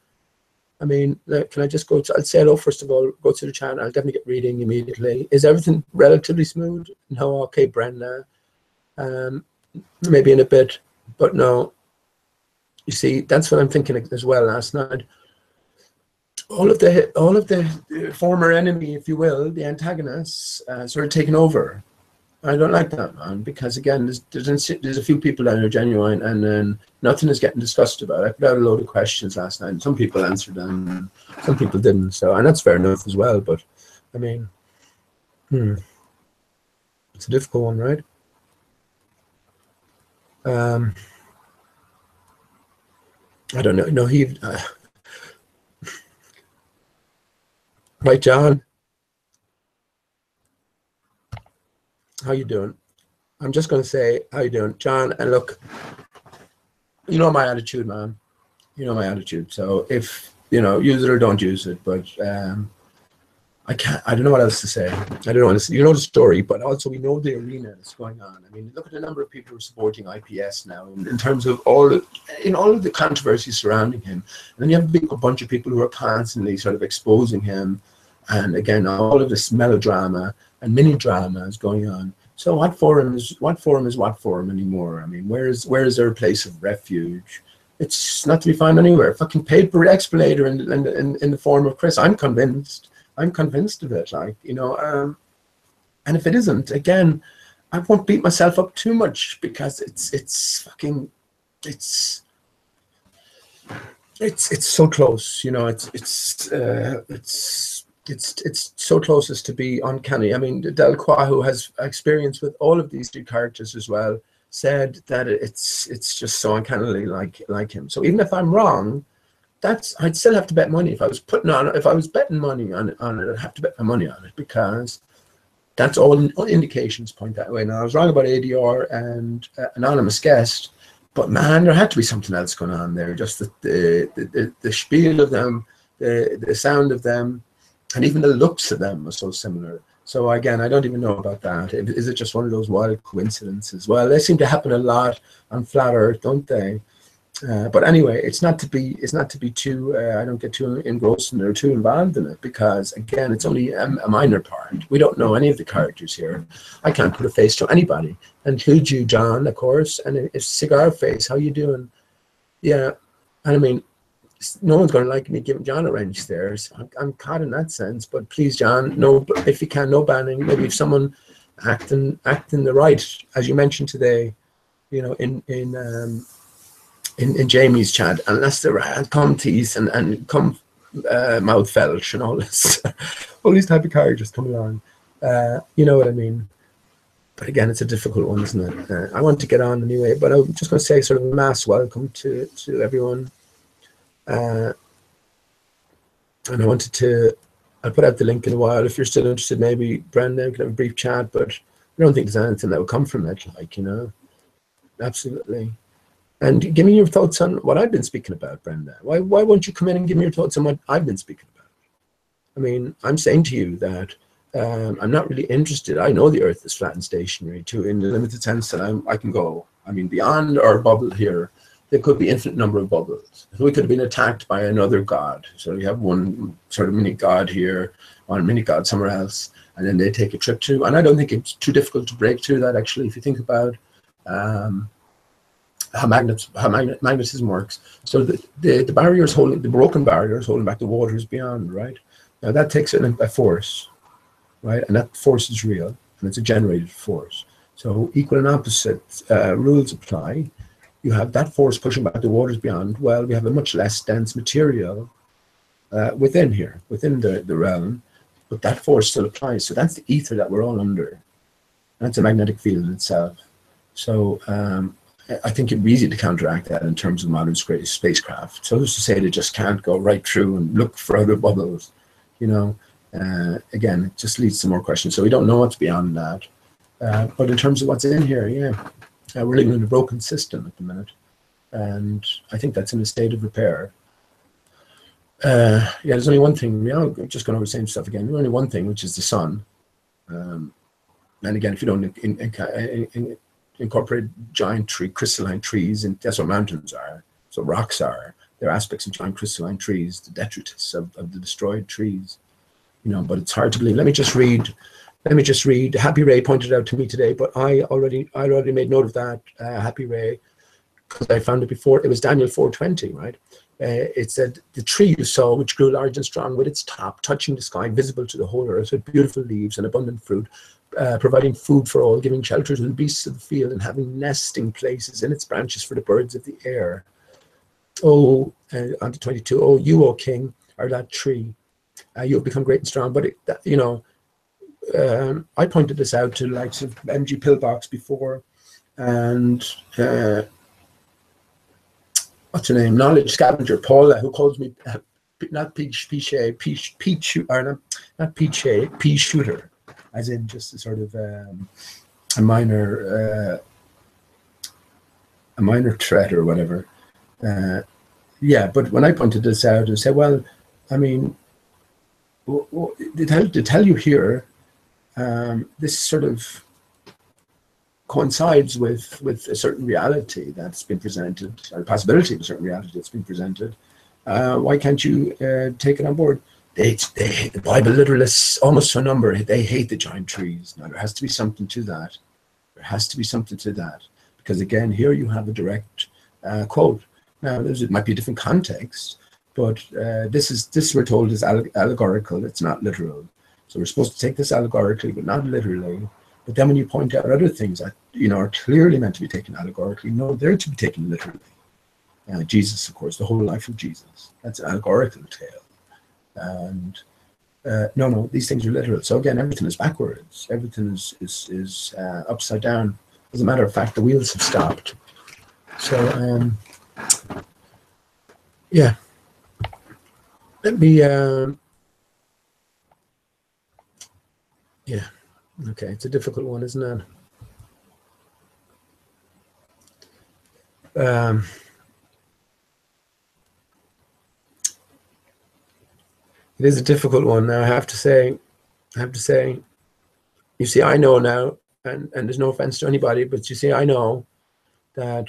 I mean, can I just go to, I'll say hello first of all, go to the channel, I'll definitely get reading immediately. Is everything relatively smooth? No, okay, Brenda. Maybe in a bit, but no. You see, that's what I'm thinking as well last night. All of the former enemy, if you will, the antagonists, sort of taken over. I don't like that, man, because again, there's a few people that are genuine, and then nothing is getting discussed about. I put out a load of questions last night, and some people answered them, and some people didn't. So, and that's fair enough as well. But I mean, it's a difficult one, right? I don't know. No, right, John. How you doing? I'm just going to say, how you doing, John? And look, you know my attitude, man. You know my attitude. So if, you know, use it or don't use it, but I don't know what else to say. I don't know what to say. You know the story, but also we know the arena that's going on. I mean, look at the number of people who are supporting IPS now in terms of all of the controversy surrounding him. And then you have a bunch of people who are constantly sort of exposing him. And again, all of this melodrama and mini drama is going on. So what forum is what forum anymore? I mean, where is their place of refuge? It's not to be found anywhere. Fucking paper explanator in the form of Chris. I'm convinced of it, like, you know, and if it isn't, again, I won't beat myself up too much, because it's so close, you know. It's so close as to be uncanny. I mean, Delacroix, who has experience with all of these three characters as well, said that it's just so uncannily like him. So even if I'm wrong, I'd still have to bet money. If I was betting money on it, I'd have to bet my money on it, because that's all indications point that way. Now, I was wrong about ADR and Anonymous Guest, but man, there had to be something else going on there. Just the spiel of them, the sound of them, and even the looks of them were so similar. So again, I don't even know about that. Is it just one of those wild coincidences? Well, they seem to happen a lot on Flat Earth, don't they? But anyway, it's not to be too. I don't get too engrossed in it or too involved in it, because again, it's only a minor part. We don't know any of the characters here. I can't put a face to anybody, include you, John, of course, and it's Cigar Face. How you doing? Yeah, and I mean, no one's going to like me giving John a wrench there. So I'm caught in that sense. But please, John, no. If you can, no banning. Maybe if someone acting the right, as you mentioned today, you know, in Jamie's chat, unless there are come teeth and come mouth felch and all this, all these type of characters come along. You know what I mean? But again, it's a difficult one, isn't it? I want to get on anyway, but I'm just going to say sort of a mass welcome to everyone. And I wanted to, I'll put out the link in a while. If you're still interested, maybe Brenda, we can have a brief chat, but I don't think there's anything that will come from it, like, you know, absolutely. And give me your thoughts on what I've been speaking about, Brenda. Why won't you come in and give me your thoughts on what I've been speaking about? I mean, I'm saying to you that I'm not really interested. I know the Earth is flat and stationary, too, in the limited sense that I can go, I mean, beyond our bubble here. There could be infinite number of bubbles. We could have been attacked by another god. So you have one sort of mini god here, one mini god somewhere else, and then they take a trip to. And I don't think it's too difficult to break through that, actually, if you think about how magnetism works. So the barrier is holding, the broken barrier is holding back the waters beyond, right? Now that takes a force, right? And that force is real, and it's a generated force. So equal and opposite rules apply. You have that force pushing back the waters beyond. Well, we have a much less dense material within here, within the realm, but that force still applies. So that's the ether that we're all under. That's a magnetic field in itself. So I think it'd be easy to counteract that in terms of modern spacecraft. So who's to say they just can't go right through and look for other bubbles, you know? Again, it just leads to more questions. So we don't know what's beyond that. But in terms of what's in here, yeah, we're living in a broken system at the minute. And I think that's in a state of repair. Yeah, there's only one thing. I'm just going over the same stuff again. There's only one thing, which is the sun. And again, if you don't incorporate giant crystalline trees, and that's what mountains are. So rocks are. They're aspects of giant crystalline trees, the detritus of the destroyed trees. You know, but it's hard to believe. Let me just read. Happy Ray pointed it out to me today, but I already made note of that. Happy Ray, because I found it before. It was Daniel 4:20, right? It said, the tree you saw, which grew large and strong with its top touching the sky, visible to the whole earth, with beautiful leaves and abundant fruit, providing food for all, giving shelter to the beasts of the field, and having nesting places in its branches for the birds of the air. Oh, on to 22. Oh, you, O king, are that tree. You have become great and strong. But, you know, I pointed this out to the likes of MG Pillbox before, and what's her name? Knowledge Scavenger, Paula, who calls me not pea shooter, as in just a sort of a minor threat or whatever. Yeah, but when I pointed this out and said, well, I mean, to tell you here, this sort of coincides with a certain reality that's been presented, or the possibility of a certain reality that's been presented. Why can't you take it on board? The Bible literalists, almost to a number, they hate the giant trees. Now, there has to be something to that. There has to be something to that. Because again, here you have a direct quote. Now, it might be a different context, but this we're told is allegorical. It's not literal. So we're supposed to take this allegorically, but not literally. But then when you point out other things that, you know, are clearly meant to be taken allegorically, no, they're to be taken literally. Jesus, of course, the whole life of Jesus. That's an allegorical tale. And no, these things are literal. So again, everything is backwards. Everything is upside down. As a matter of fact, the wheels have stopped. So yeah. Let me yeah. Okay, it's a difficult one, isn't it? It is a difficult one. Now, I have to say, you see, I know now, and there's no offense to anybody, but you see, I know that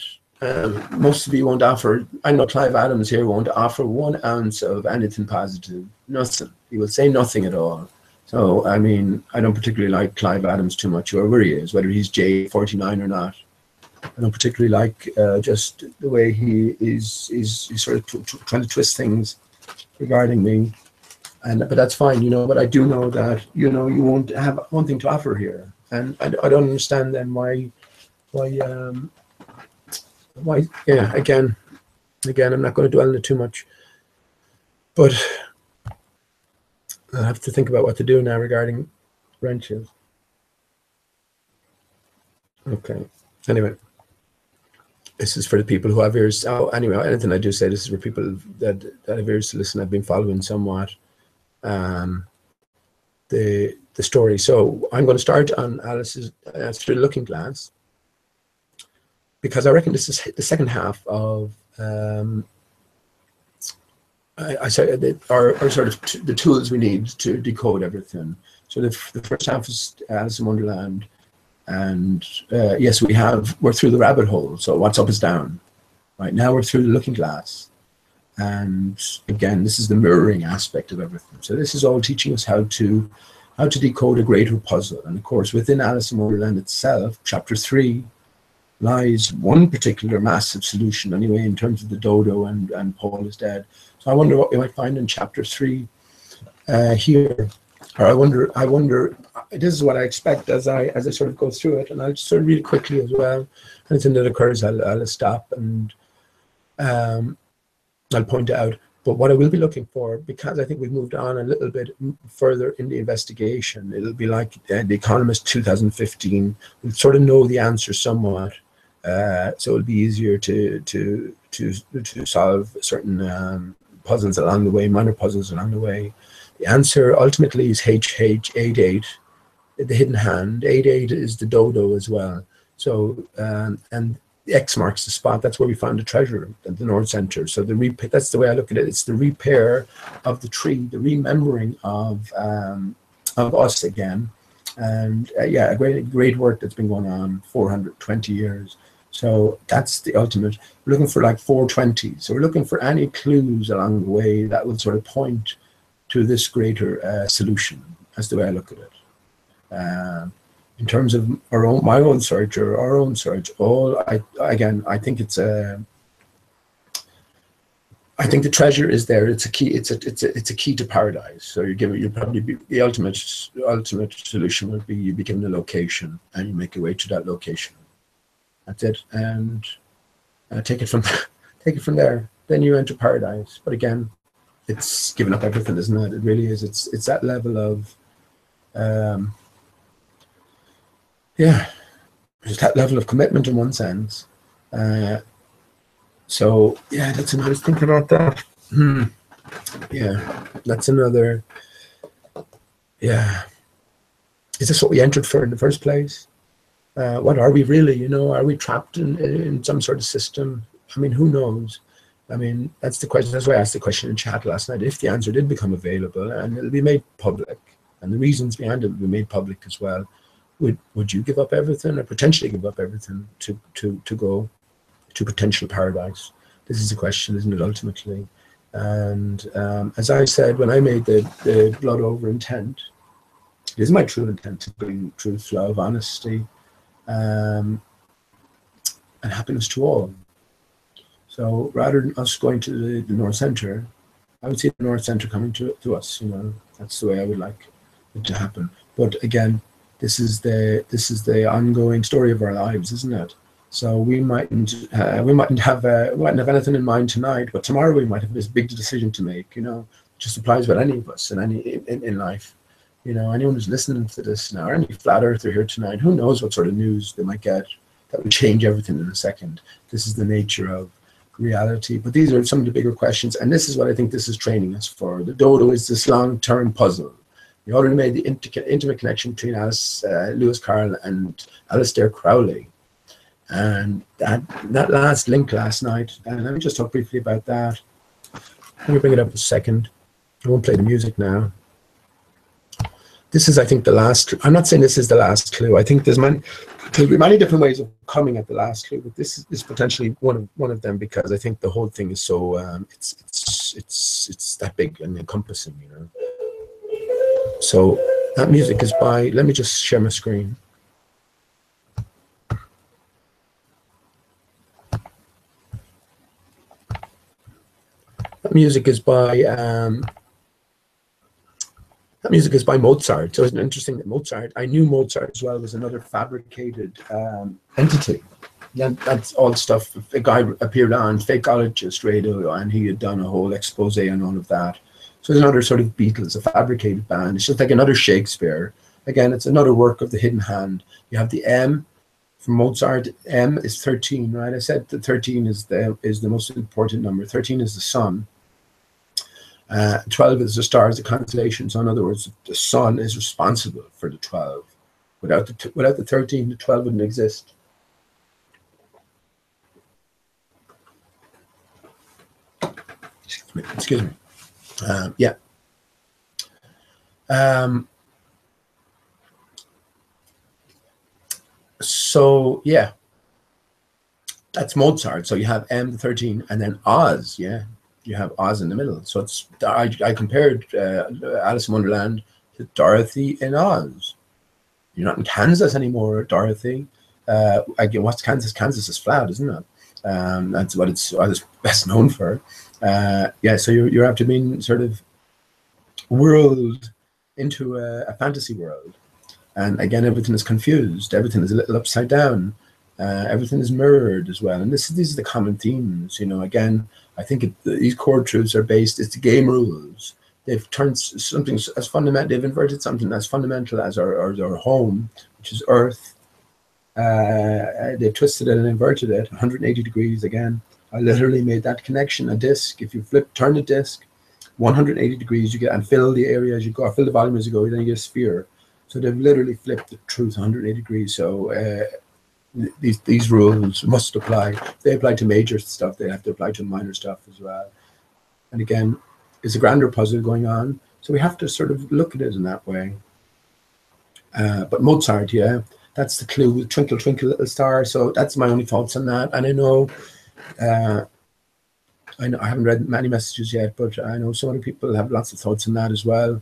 most of you won't offer, I know Clive Adams here won't offer 1 ounce of anything positive, nothing. He will say nothing at all. So, I mean, I don't particularly like Clive Adams too much, whoever he is, whether he's J49 or not. I don't particularly like just the way he is sort of trying to twist things regarding me. But that's fine, you know, but I do know that, you know, you won't have one thing to offer here. And I don't understand then why, yeah, again, I'm not going to dwell on it too much. But I have to think about what to do now regarding wrenches. Okay. Anyway, this is for the people who have ears. Oh, anyway, anything I do say, this is for people that have ears to listen. I've been following somewhat the story. So I'm going to start on Alice's Through the Looking Glass, because I reckon this is the second half of I say are sort of the tools we need to decode everything. So the first half is Alice in Wonderland, and yes, we're through the rabbit hole. So what's up is down. Right now we're through the looking glass, and again, this is the mirroring aspect of everything. So this is all teaching us how to decode a greater puzzle. And of course, within Alice in Wonderland itself, chapter 3 lies one particular massive solution anyway, in terms of the dodo and Paul is dead. So I wonder what we might find in chapter 3 here. Or I wonder, this is what I expect as I sort of go through it, and I'll just sort of read it quickly as well. Anything that occurs, I'll stop and I'll point out. But what I will be looking for, because I think we've moved on a little bit further in the investigation, it'll be like The Economist 2015. We'll sort of know the answer somewhat, so it'll be easier to solve certain puzzles along the way, minor puzzles along the way. The answer ultimately is HH88, the hidden hand. 88 is the dodo as well. So and the X marks the spot. That's where we found the treasure at the North Center. So that's the way I look at it. It's the repair of the tree, the remembering of us again. And yeah, a great work that's been going on 420 years. So that's the ultimate. We're looking for like 420. So we're looking for any clues along the way that will sort of point to this greater solution. That's the way I look at it. In terms of my own search or our own search, I think it's I think the treasure is there. It's a key. It's a key to paradise. So you'll probably be the ultimate solution would be you be given a location and you make your way to that location. That's it, and take it from there. Then you enter paradise. But again, it's giving up everything, isn't it? It really is. It's that level of there's that level of commitment in one sense. So yeah, that's another. Thinking about that. Yeah, that's another. Yeah, is this what we entered for in the first place? What are we really? You know, are we trapped in some sort of system? I mean, who knows? I mean, that's the question. That's why I asked the question in chat last night. If the answer did become available and it'll be made public, and the reasons behind it will be made public as well, would you give up everything, or potentially give up everything to go to potential paradise? This is the question, isn't it? Ultimately, and as I said when I made the blood over intent, it is my true intent to bring truth, love, honesty, and happiness to all. So rather than us going to the North Center, I would see the North Center coming to us. You know, that's the way I would like it to happen. But again, this is the ongoing story of our lives, isn't it? So we mightn't have anything in mind tonight, but tomorrow we might have this big decision to make. You know, it just applies with any of us in life. You know, anyone who's listening to this now, or any flat earther here tonight, who knows what sort of news they might get that would change everything in a second. This is the nature of reality. But these are some of the bigger questions, and this is what I think this is training us for. The dodo is this long-term puzzle. We already made the intimate connection between Lewis Carroll and Aleister Crowley. And that last link last night, and let me just talk briefly about that. Let me bring it up a second. I won't play the music now. This is, I think, the last. I'm not saying this is the last clue. I think there'll be many different ways of coming at the last clue, but this is potentially one of them, because I think the whole thing is so it's that big and encompassing, you know. So that music is by. Let me just share my screen. That music is by. That music is by Mozart. So it's interesting that Mozart, I knew Mozart as well was another fabricated entity. That's all stuff. A guy appeared on Fakeologist Radio, and he had done a whole expose on all of that. So it's another sort of Beatles, a fabricated band. It's just like another Shakespeare. Again, it's another work of the hidden hand. You have the M from Mozart. M is 13, right? I said that 13 is the most important number. 13 is the sun. 12 is the stars, the constellation. So in other words, the sun is responsible for the 12. Without the 13, the 12 wouldn't exist. Excuse me. Yeah. So yeah, that's Mozart. So you have M, the 13, and then Oz. Yeah. You have Oz in the middle. So it's I compared Alice in Wonderland to Dorothy in Oz. You're not in Kansas anymore, Dorothy. Again, what's Kansas? Kansas is flat, isn't it? That's what it's best known for. Yeah, so you're after being sort of whirled into a fantasy world, and again, everything is confused. Everything is a little upside down. Everything is mirrored as well, and these are the common themes. Again, I think these core truths are based. It's the game rules. They've turned something as fundamental. They've inverted something as fundamental as our home, which is Earth. They've twisted it and inverted it 180 degrees again. I literally made that connection. A disc. If you turn the disc 180 degrees, you get and fill the area as you go, fill the volume as you go. Then you get a sphere. So they've literally flipped the truth 180 degrees. So these rules must apply. They apply to major stuff. They have to apply to minor stuff as well. And again, it's a grander puzzle going on. So we have to sort of look at it in that way. But Mozart, yeah, that's the clue. Twinkle, twinkle, little star. So that's my only thoughts on that. And I know I haven't read many messages yet, but I know so many people have lots of thoughts on that as well.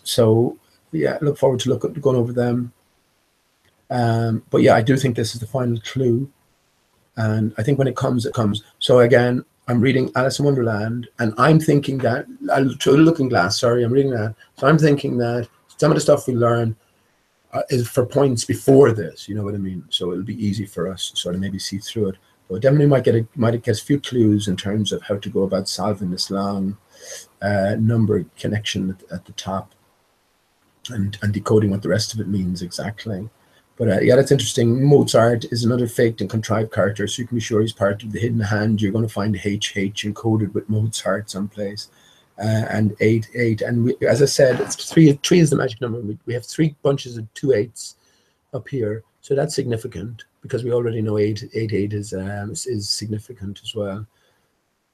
So yeah, look forward to going over them. But yeah, I do think this is the final clue, and I think when it comes, it comes. So again, I'm reading Alice in Wonderland, and I'm thinking that through the Looking Glass. Sorry, I'm reading that. So I'm thinking that some of the stuff we learn is for points before this. You know what I mean? So it'll be easy for us to sort of maybe see through it. But definitely might get a few clues in terms of how to go about solving this long number connection at the top, and decoding what the rest of it means exactly. But yeah, that's interesting. Mozart is another faked and contrived character, so you can be sure he's part of the hidden hand. You're going to find HH encoded with Mozart someplace. And 8, 8. And as I said, it's 3 is the magic number. We have 3 bunches of 2 8s up here. So that's significant because we already know 8 is significant as well.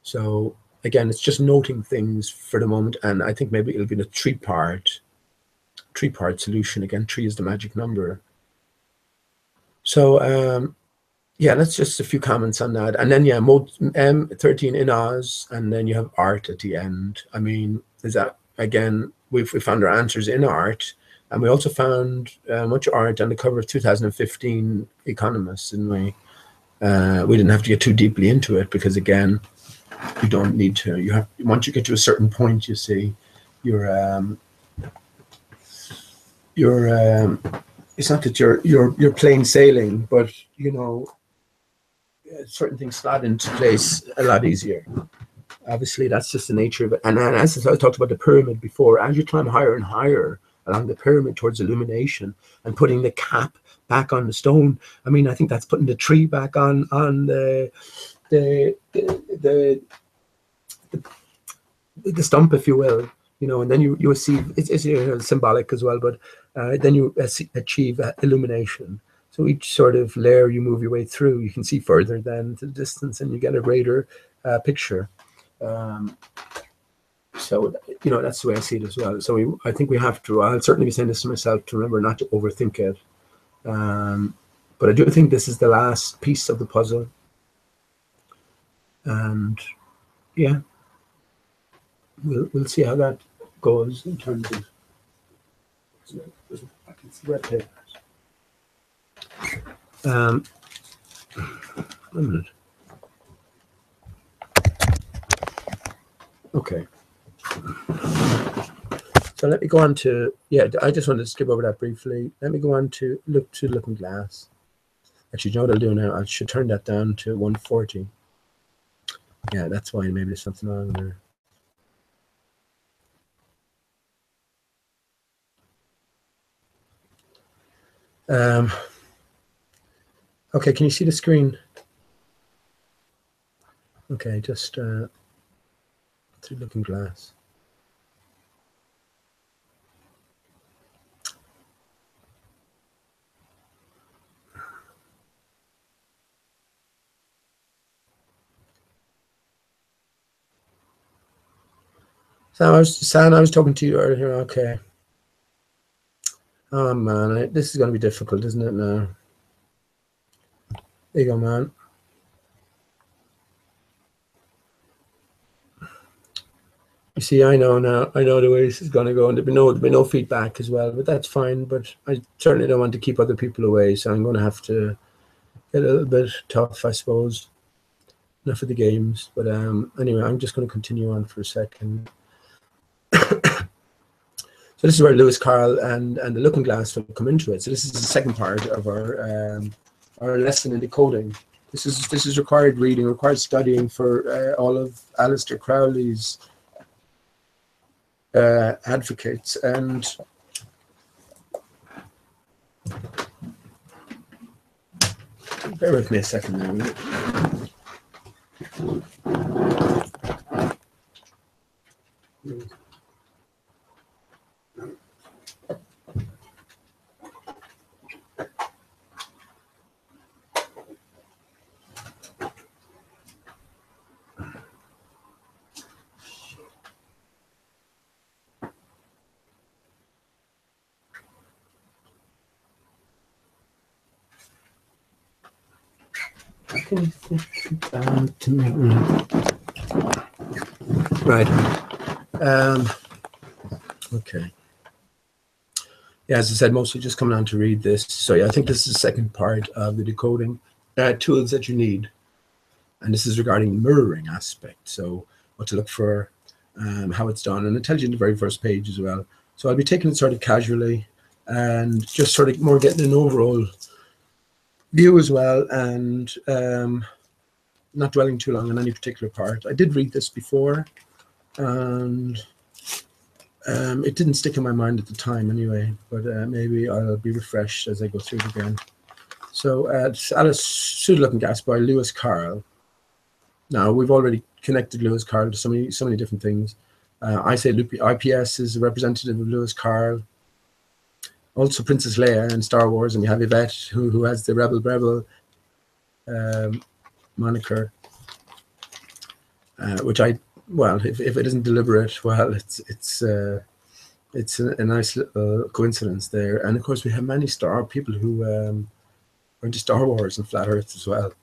So again, it's just noting things for the moment. And I think maybe it'll be the 3-part solution. Again, 3 is the magic number. So yeah, that's just a few comments on that. And then yeah, M13 in Oz, and then you have art at the end. I mean, is that again, we found our answers in art, and we also found much art on the cover of 2015 Economist, didn't we? We didn't have to get too deeply into it because again, you don't need to. You have, once you get to a certain point, you see, it's not that you're plain sailing, but you know, certain things slot into place a lot easier. Obviously, that's just the nature of it. And as I talked about the pyramid before, as you climb higher and higher along the pyramid towards illumination and putting the cap back on the stone, I mean, I think that's putting the tree back on the stump, if you will. You know, and then you receive, it's symbolic as well, but then you achieve illumination. So each sort of layer you move your way through, you can see further than the distance, and you get a greater picture. So, you know, that's the way I see it as well. So I think we have to, I'll certainly be saying this to myself, to remember not to overthink it. But I do think this is the last piece of the puzzle. And yeah, we'll see how that goes in terms of, I can see red papers. One minute. Okay. So let me go on to, yeah, I just wanted to skip over that briefly. Let me go on to Looking Glass. Actually, you know what I'll do now? I should turn that down to 140. Yeah, that's why maybe there's something wrong there. Okay, can you see the screen? Okay, just through Looking Glass. Sam, I was talking to you earlier. Okay. Oh man, this is going to be difficult, isn't it now? There you go, man. You see, I know now. I know the way this is going to go, and there'll be no feedback as well. But that's fine. But I certainly don't want to keep other people away, so I'm going to have to get a little bit tough, I suppose. Enough of the games. But anyway, I'm just going to continue on for a second. So this is where Lewis Carroll and the Looking Glass will come into it. So this is the second part of our lesson in decoding. This is required reading, required studying for all of Aleister Crowley's advocates. And bear with me a second now. Right. Okay. Yeah, as I said, mostly just coming on to read this. So yeah, I think this is the second part of the decoding tools that you need. And this is regarding mirroring aspect. So what to look for, how it's done. And it tells you in the very first page as well. So I'll be taking it sort of casually and just sort of more getting an overall view as well, and not dwelling too long on any particular part. I did read this before, and it didn't stick in my mind at the time anyway, but maybe I'll be refreshed as I go through it again. So Alice Pseudo-Looking Gas by Lewis Carroll. Now, we've already connected Lewis Carroll to so many different things. I say IPS is a representative of Lewis Carroll. Also Princess Leia in Star Wars, and we have Yvette, who has the Rebel moniker, which well, if it isn't deliberate, well, it's a nice little coincidence there. And of course, we have many people who are into Star Wars and Flat Earth as well,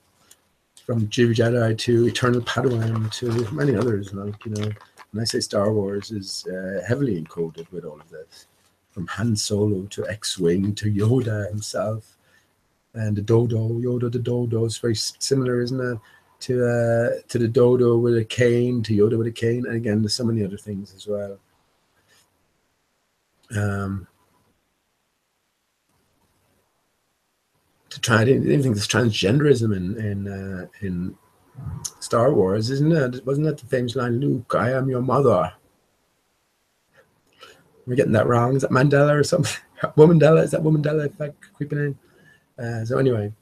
from Jedi to Eternal Padawan to many others. Like, you know, when I say Star Wars is heavily encoded with all of this, from Han Solo to X-Wing to Yoda himself, and the dodo. Yoda the dodo is very similar, isn't it, to the dodo with a cane, to Yoda with a cane, and again, there's so many other things as well. To try, I didn't think there's transgenderism in Star Wars, isn't it? Wasn't that the famous line, "Luke, I am your mother"? Am I getting that wrong? Is that Mandela or something? Womandela? Is that Womandela effect creeping in? So anyway,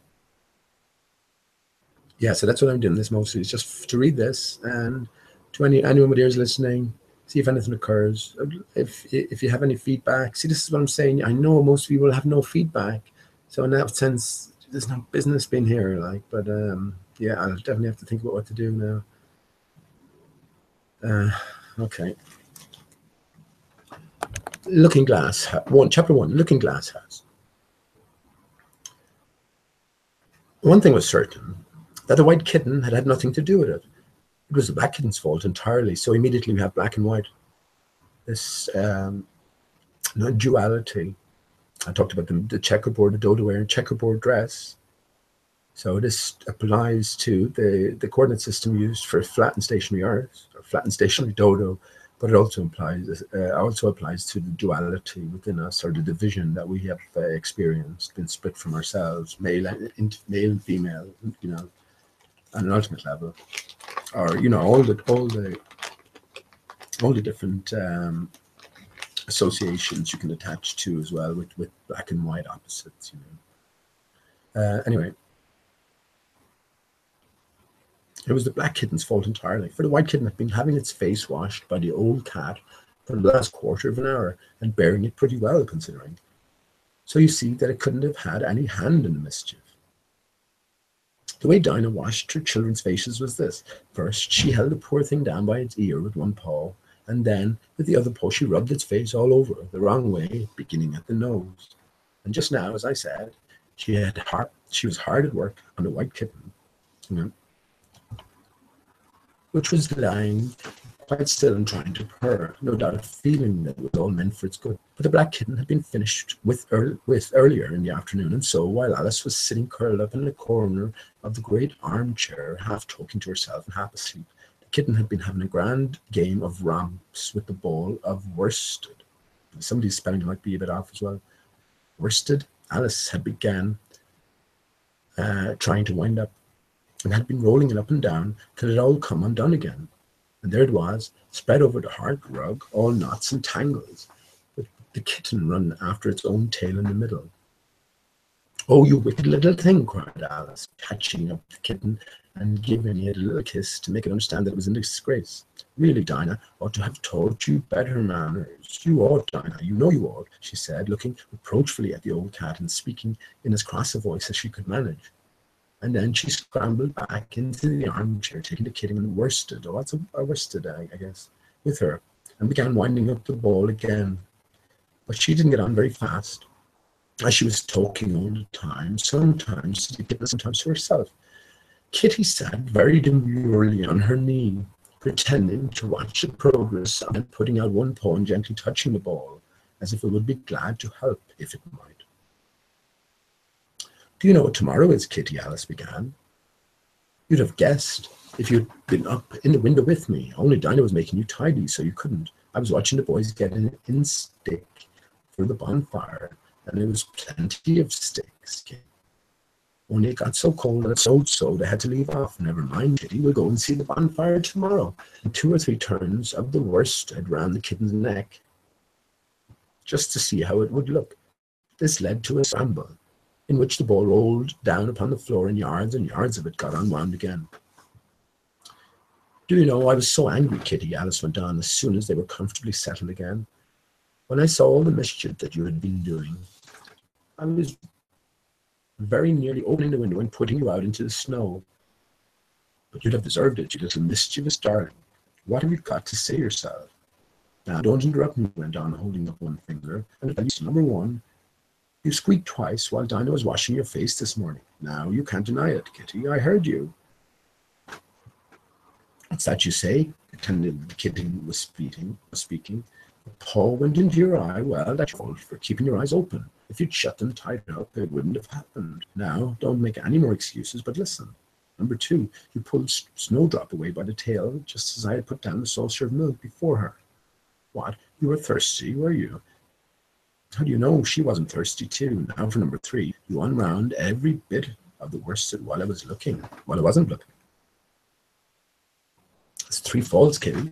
yeah, so that's what I'm doing this mostly. It's just to read this, and to anyone with ears listening, see if anything occurs. If you have any feedback, see, this is what I'm saying. I know most people have no feedback, so in that sense, there's no business being here. Like, but yeah, I'll definitely have to think about what to do now. Okay. Looking Glass, chapter 1, Looking Glass House. One thing was certain, that the white kitten had nothing to do with it. It was the black kitten's fault entirely. So immediately we have black and white. This duality. I talked about the checkerboard, the dodo wearing checkerboard dress. So this applies to the coordinate system used for flat and stationary Earth, or flat and stationary dodo. But it also applies to the duality within us, or the division that we have experienced, been split from ourselves, male and female, you know, on an ultimate level, or you know, all the different associations you can attach to as well with black and white opposites, you know. Anyway. It was the black kitten's fault entirely, for the white kitten had been having its face washed by the old cat for the last quarter of an hour, and bearing it pretty well, considering. So you see that it couldn't have had any hand in the mischief. The way Dinah washed her children's faces was this. First, she held the poor thing down by its ear with one paw, and then, with the other paw, she rubbed its face all over, the wrong way, beginning at the nose. And just now, as I said, she was hard at work on the white kitten, you know, which was lying quite still and trying to purr, no doubt feeling that it was all meant for its good. But the black kitten had been finished with earlier in the afternoon, and so while Alice was sitting curled up in the corner of the great armchair, half talking to herself and half asleep, the kitten had been having a grand game of romps with the ball of worsted. Somebody's spelling might be a bit off as well. Worsted. Alice had began trying to wind up, and had been rolling it up and down till it all come undone again. And there it was, spread over the hearth rug, all knots and tangles, with the kitten run after its own tail in the middle. "Oh, you wicked little thing," cried Alice, catching up the kitten and giving it a little kiss to make it understand that it was in disgrace. "Really, Dinah ought to have taught you better manners. You ought, Dinah, you know you ought," she said, looking reproachfully at the old cat and speaking in as cross a voice as she could manage. And then she scrambled back into the armchair, taking the kitten and worsted, that's a worsted, I guess, with her, and began winding up the ball again. But she didn't get on very fast, as she was talking all the time, sometimes to the kitten, sometimes to herself. Kitty sat very demurely on her knee, pretending to watch the progress and putting out one paw and gently touching the ball, as if it would be glad to help if it might. "Do you know what tomorrow is, Kitty?" Alice began. "You'd have guessed if you'd been up in the window with me, only Dinah was making you tidy, so you couldn't. I was watching the boys get in stick for the bonfire, and there was plenty of sticks, Kitty. Only it got so cold and it snowed so they had to leave off. Never mind, Kitty, we'll go and see the bonfire tomorrow." And 2 or 3 turns of the worsted round the kitten's neck, just to see how it would look. This led to a scramble, in which the ball rolled down upon the floor, and yards of it got unwound again. "Do you know, I was so angry, Kitty," Alice went on, as soon as they were comfortably settled again, "when I saw all the mischief that you had been doing. I was very nearly opening the window and putting you out into the snow. But you'd have deserved it, you little mischievous darling. What have you got to say yourself? Now, don't interrupt me," went on, holding up one finger. "And at least, number one, you squeaked twice while Dinah was washing your face this morning. Now, you can't deny it, Kitty. I heard you." "What's that you say?" pretended the kitten was speaking. "A paw went into your eye. Well, that's your fault for keeping your eyes open. If you'd shut them tight up, it wouldn't have happened. Now, don't make any more excuses, but listen. Number two, you pulled Snowdrop away by the tail just as I had put down the saucer of milk before her. What? You were thirsty, were you? How do you know she wasn't thirsty too? Now for number three, you unwound every bit of the worsted while I wasn't looking. It's 3 faults, Kitty,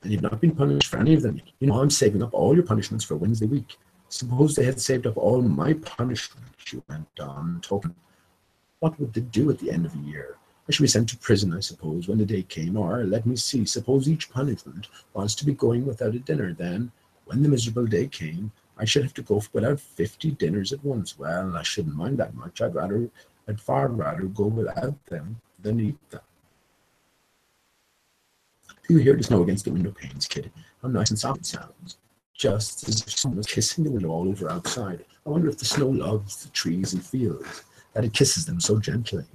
and you've not been punished for any of them. You know I'm saving up all your punishments for Wednesday week. Suppose they had saved up all my punishments," she went on, talking. "What would they do at the end of the year? I should be sent to prison, I suppose, when the day came, or, let me see, suppose each punishment was to be going without a dinner, then, when the miserable day came, I should have to go without 50 dinners at once. Well, I shouldn't mind that much. I'd far rather go without them than eat them. Do you hear the snow against the window panes, Kitty? How nice and soft it sounds. Just as if someone was kissing the window all over outside. I wonder if the snow loves the trees and fields, that it kisses them so gently.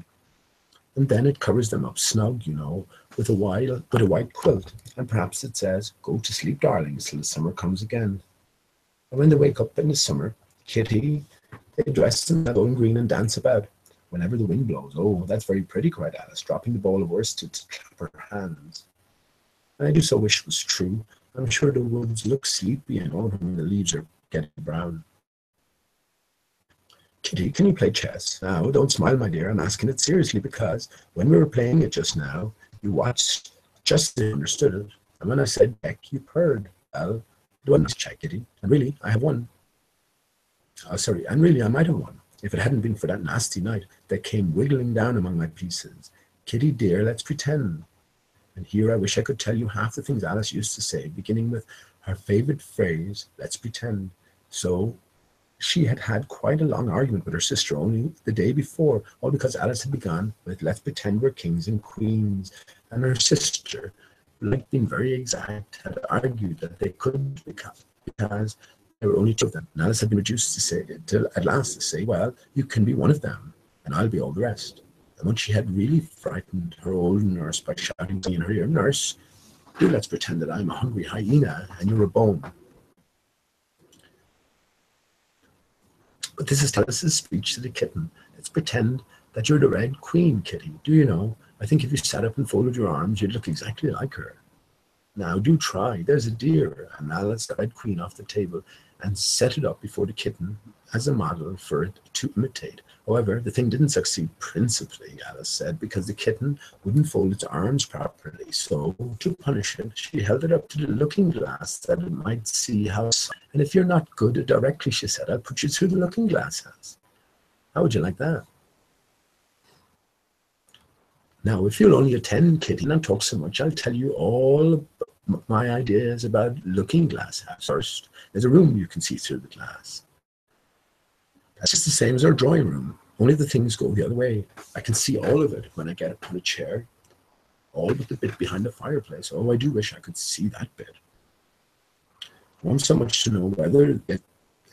And then it covers them up snug, you know, with a white quilt. And perhaps it says, 'Go to sleep, darlings, till the summer comes again.' And when they wake up in the summer, Kitty, they dress in yellow and green and dance about whenever the wind blows." "Oh, that's very pretty," cried Alice, dropping the ball of worsted to clap her hands. "And I do so wish it was true. I'm sure the woods look sleepy in autumn when the leaves are getting brown." "Kitty, can you play chess? Now, don't smile, my dear. I'm asking it seriously, because when we were playing it just now, you watched just as you understood it. And when I said check, you purred. Well, it wasn't a check, Kitty. And really, I have won. And really, I might have won, if it hadn't been for that nasty knight that came wiggling down among my pieces. Kitty, dear, let's pretend." And here I wish I could tell you half the things Alice used to say, beginning with her favorite phrase, "Let's pretend." So she had had quite a long argument with her sister only the day before, all because Alice had begun with, "Let's pretend we're kings and queens." And her sister, like being very exact, had argued that they couldn't because there were only 2 of them. And Alice had been reduced at last to say, "Well, you can be one of them, and I'll be all the rest." And when she had really frightened her old nurse by shouting in her ear, "Nurse, Do let's pretend that I'm a hungry hyena and you're a bone. But this is Alice's speech to the kitten. Let's pretend that you're the Red Queen, Kitty. Do you know, I think if you sat up and folded your arms, you'd look exactly like her. Now do try. There's a dear. And Alice got Red Queen off the table and set it up before the kitten as a model for it to imitate. However, the thing didn't succeed principally, Alice said, because the kitten wouldn't fold its arms properly. So, to punish it, she held it up to the looking glass that it might see how. And if you're not good directly, she said, I'll put you through the looking glass house. How would you like that? Now, if you'll only attend, Kitty, and not talk so much, I'll tell you all my ideas about looking glass house. First, there's a room you can see through the glass. That's just the same as our drawing room, only the things go the other way. I can see all of it when I get up on the chair, all but the bit behind the fireplace. Oh, I do wish I could see that bit. I want so much to know whether they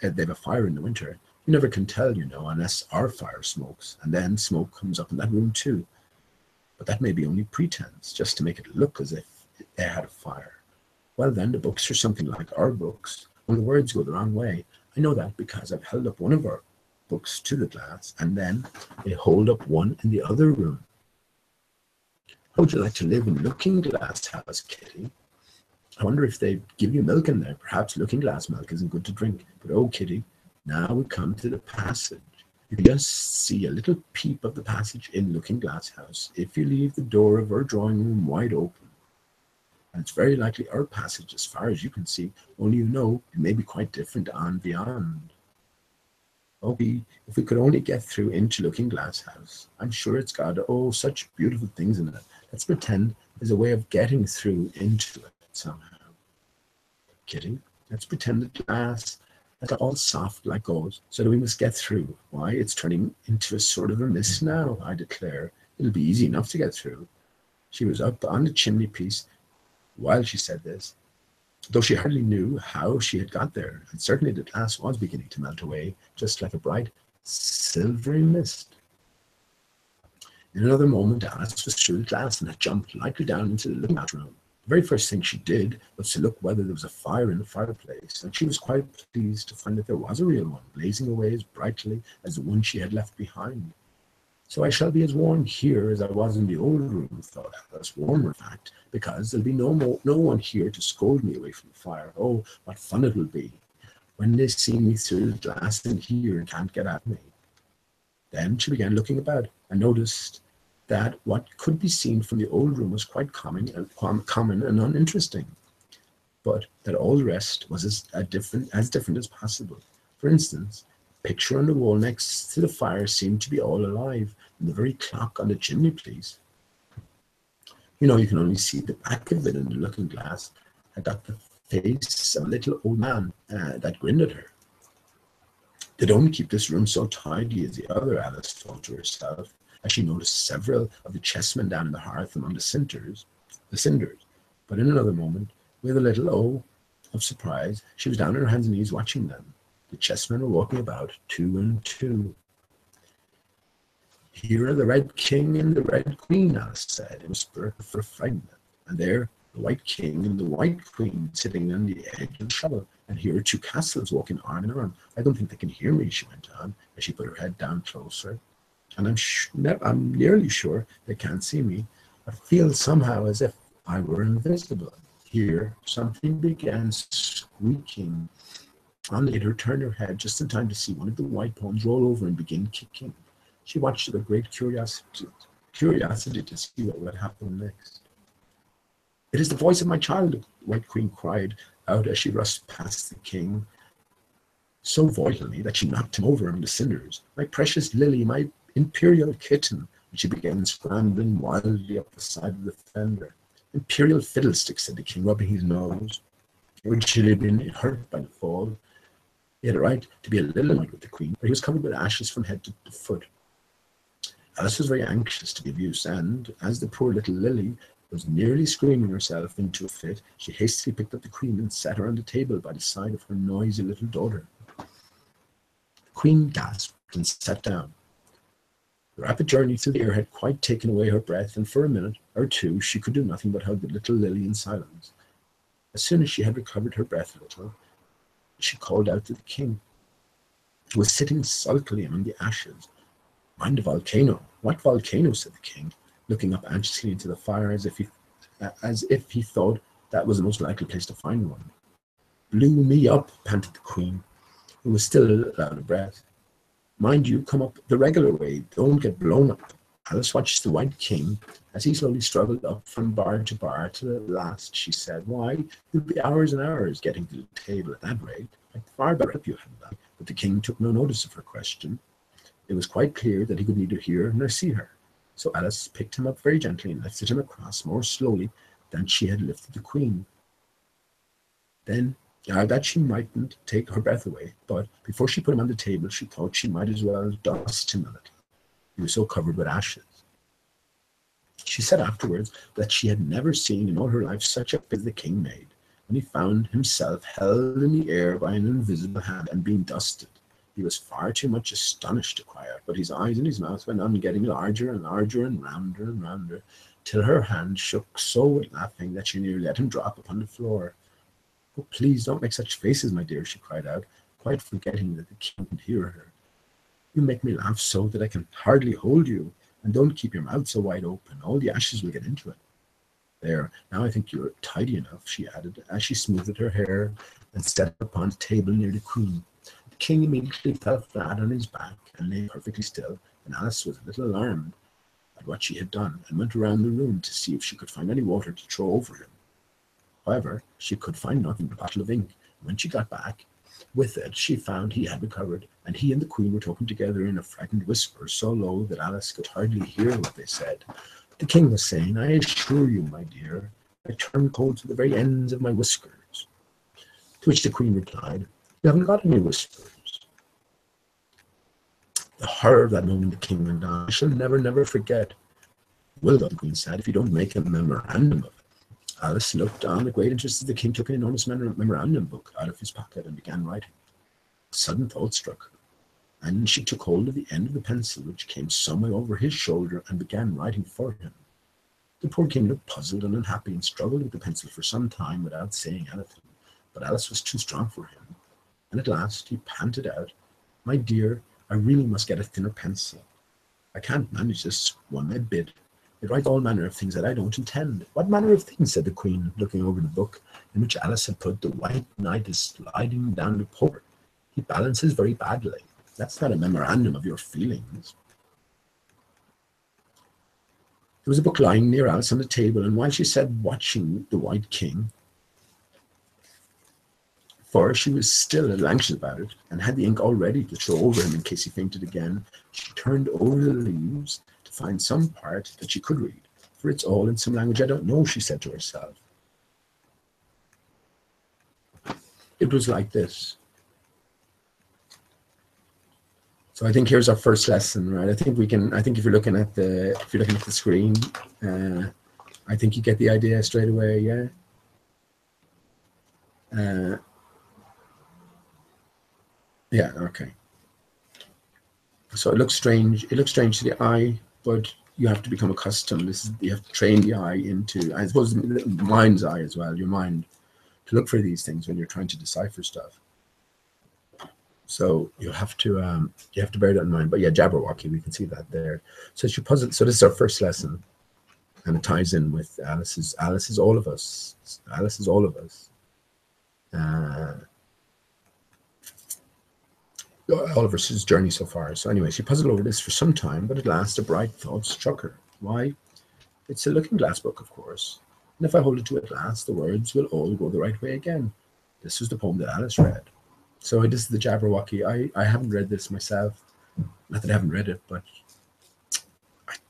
have a fire in the winter. You never can tell, you know, unless our fire smokes, and then smoke comes up in that room too. But that may be only pretense, just to make it look as if they had a fire. Well then, the books are something like our books, when the words go the wrong way. I know that because I've held up one of our books to the glass, and then they hold up one in the other room. How would you like to live in Looking Glass House, Kitty? I wonder if they give you milk in there. Perhaps looking glass milk isn't good to drink. But oh, Kitty, now we come to the passage. You can just see a little peep of the passage in Looking Glass House if you leave the door of our drawing room wide open. And it's very likely our passage, as far as you can see, only you know it may be quite different on beyond. Okay, if we could only get through into Looking Glass House. I'm sure it's got, oh, such beautiful things in it. Let's pretend there's a way of getting through into it somehow. Kitty, let's pretend the glass is all soft like gauze, so that we must get through. Why, it's turning into a sort of a mist now, I declare. It'll be easy enough to get through. She was up on the chimney piece while she said this, though she hardly knew how she had got there, and certainly the glass was beginning to melt away, just like a bright, silvery mist. In another moment, Alice was through the glass and had jumped lightly down into the looking glass room. The very first thing she did was to look whether there was a fire in the fireplace, and she was quite pleased to find that there was a real one, blazing away as brightly as the one she had left behind. So I shall be as warm here as I was in the old room, thought Alice, warmer in fact, because there'll be no one here to scold me away from the fire. Oh, what fun it will be when they see me through the glass in here and can't get at me. Then she began looking about and noticed that what could be seen from the old room was quite common and uninteresting, but that all the rest was as different as possible. For instance, the picture on the wall next to the fire seemed to be all alive, and the very clock on the chimney-piece. You know, you can only see the back of it in the looking glass. I got the face of a little old man that grinned at her. They don't keep this room so tidy as the other, Alice thought to herself, as she noticed several of the chessmen down in the hearth among the cinders. But in another moment, with a little of surprise, she was down on her hands and knees watching them. The chessmen were walking about 2 and 2. Here are the Red King and the Red Queen, Alice said in a whisper for frightened them. And there, the White King and the White Queen sitting on the edge of the shovel. And here are 2 castles walking arm in arm. I don't think they can hear me, she went on, as she put her head down closer. And I'm nearly sure they can't see me. I feel somehow as if I were invisible. Here, something began squeaking. Anne later turned her head just in time to see one of the white pawns roll over and begin kicking. She watched it with great curiosity to see what would happen next. It is the voice of my child, the White Queen cried out as she rushed past the king, so violently that she knocked him over in the cinders. My precious Lily, my imperial kitten, and she began scrambling wildly up the side of the fender. Imperial fiddlestick, said the king, rubbing his nose. Would she have been hurt by the fall? He had a right to be a little annoyed with the queen, for he was covered with ashes from head to foot. Alice was very anxious to give use, and as the poor little Lily was nearly screaming herself into a fit, she hastily picked up the queen and sat her on the table by the side of her noisy little daughter. The queen gasped and sat down. The rapid journey through the air had quite taken away her breath, and for a minute or two she could do nothing but hug the little lily in silence. As soon as she had recovered her breath a little, she called out to the king, who was sitting sulkily among the ashes. "Mind the volcano." "What volcano?" said the king, looking up anxiously into the fire as if he thought that was the most likely place to find one. "Blew me up," panted the queen, who was still a little out of breath. "Mind you come up the regular way. Don't get blown up." Alice watched the White King as he slowly struggled up from bar to bar. To the last she said, "Why, you'll be hours and hours getting to the table at that rate. I'd far better help you have that." But the king took no notice of her question. It was quite clear that he could neither hear nor see her. So Alice picked him up very gently and lifted him across more slowly than she had lifted the queen. Then, that she mightn't take her breath away, but before she put him on the table, she thought she might as well dust him a little. He was so covered with ashes. She said afterwards that she had never seen in all her life such a face as the king made when he found himself held in the air by an invisible hand and being dusted. He was far too much astonished to cry out, but his eyes and his mouth went on getting larger and larger and rounder, till her hand shook so with laughing that she nearly let him drop upon the floor. "Oh, please don't make such faces, my dear," she cried out, quite forgetting that the king could hear her. "You make me laugh so that I can hardly hold you, and don't keep your mouth so wide open. All the ashes will get into it. There, now I think you're tidy enough," she added, as she smoothed her hair and set it upon the table near the queen. The king immediately fell flat on his back and lay perfectly still, and Alice was a little alarmed at what she had done, and went around the room to see if she could find any water to throw over him. However, she could find nothing but a bottle of ink, and when she got back with it, she found he had recovered, and he and the queen were talking together in a frightened whisper, so low that Alice could hardly hear what they said. The king was saying, "I assure you, my dear, I turn cold to the very ends of my whiskers." To which the queen replied, "You haven't got any whiskers." The horror of that moment, the king went on, "I shall never forget." "Well, the queen said, "if you don't make a memorandum of it." Alice looked on with great interest as the king took an enormous memorandum book out of his pocket and began writing. A sudden thought struck her, and she took hold of the end of the pencil, which came some way over his shoulder, and began writing for him. The poor king looked puzzled and unhappy, and struggled with the pencil for some time without saying anything, but Alice was too strong for him, and at last he panted out, "My dear, I really must get a thinner pencil. I can't manage this one a bit. It writes all manner of things that I don't intend." "What manner of things?" said the queen, looking over the book in which Alice had put "The White Knight is sliding down the port. He balances very badly. That's not a memorandum of your feelings." There was a book lying near Alice on the table, and while she sat watching the White King, for she was still a little anxious about it, and had the ink all ready to throw over him in case he fainted again, she turned over the leaves to find some part that she could read, "for it's all in some language I don't know," she said to herself. It was like this. So I think here's our first lesson, right? I think if you're looking at the screen, I think you get the idea straight away, yeah. Yeah, okay. So it looks strange. It looks strange to the eye, but you have to become accustomed. You have to train the eye into, I suppose, the mind's eye as well, your mind, to look for these things when you're trying to decipher stuff. So you have to bear that in mind. But yeah, Jabberwocky, we can see that there. So it's your puzzle. So this is our first lesson, and it ties in with Alice is all of us. Alice is all of us. Oliver's journey so far. So anyway, she puzzled over this for some time, but at last a bright thought struck her. Why? It's a looking glass book, of course. And if I hold it to a glass, the words will all go the right way again. This was the poem that Alice read. So this is the Jabberwocky. I haven't read this myself. Not that I haven't read it, but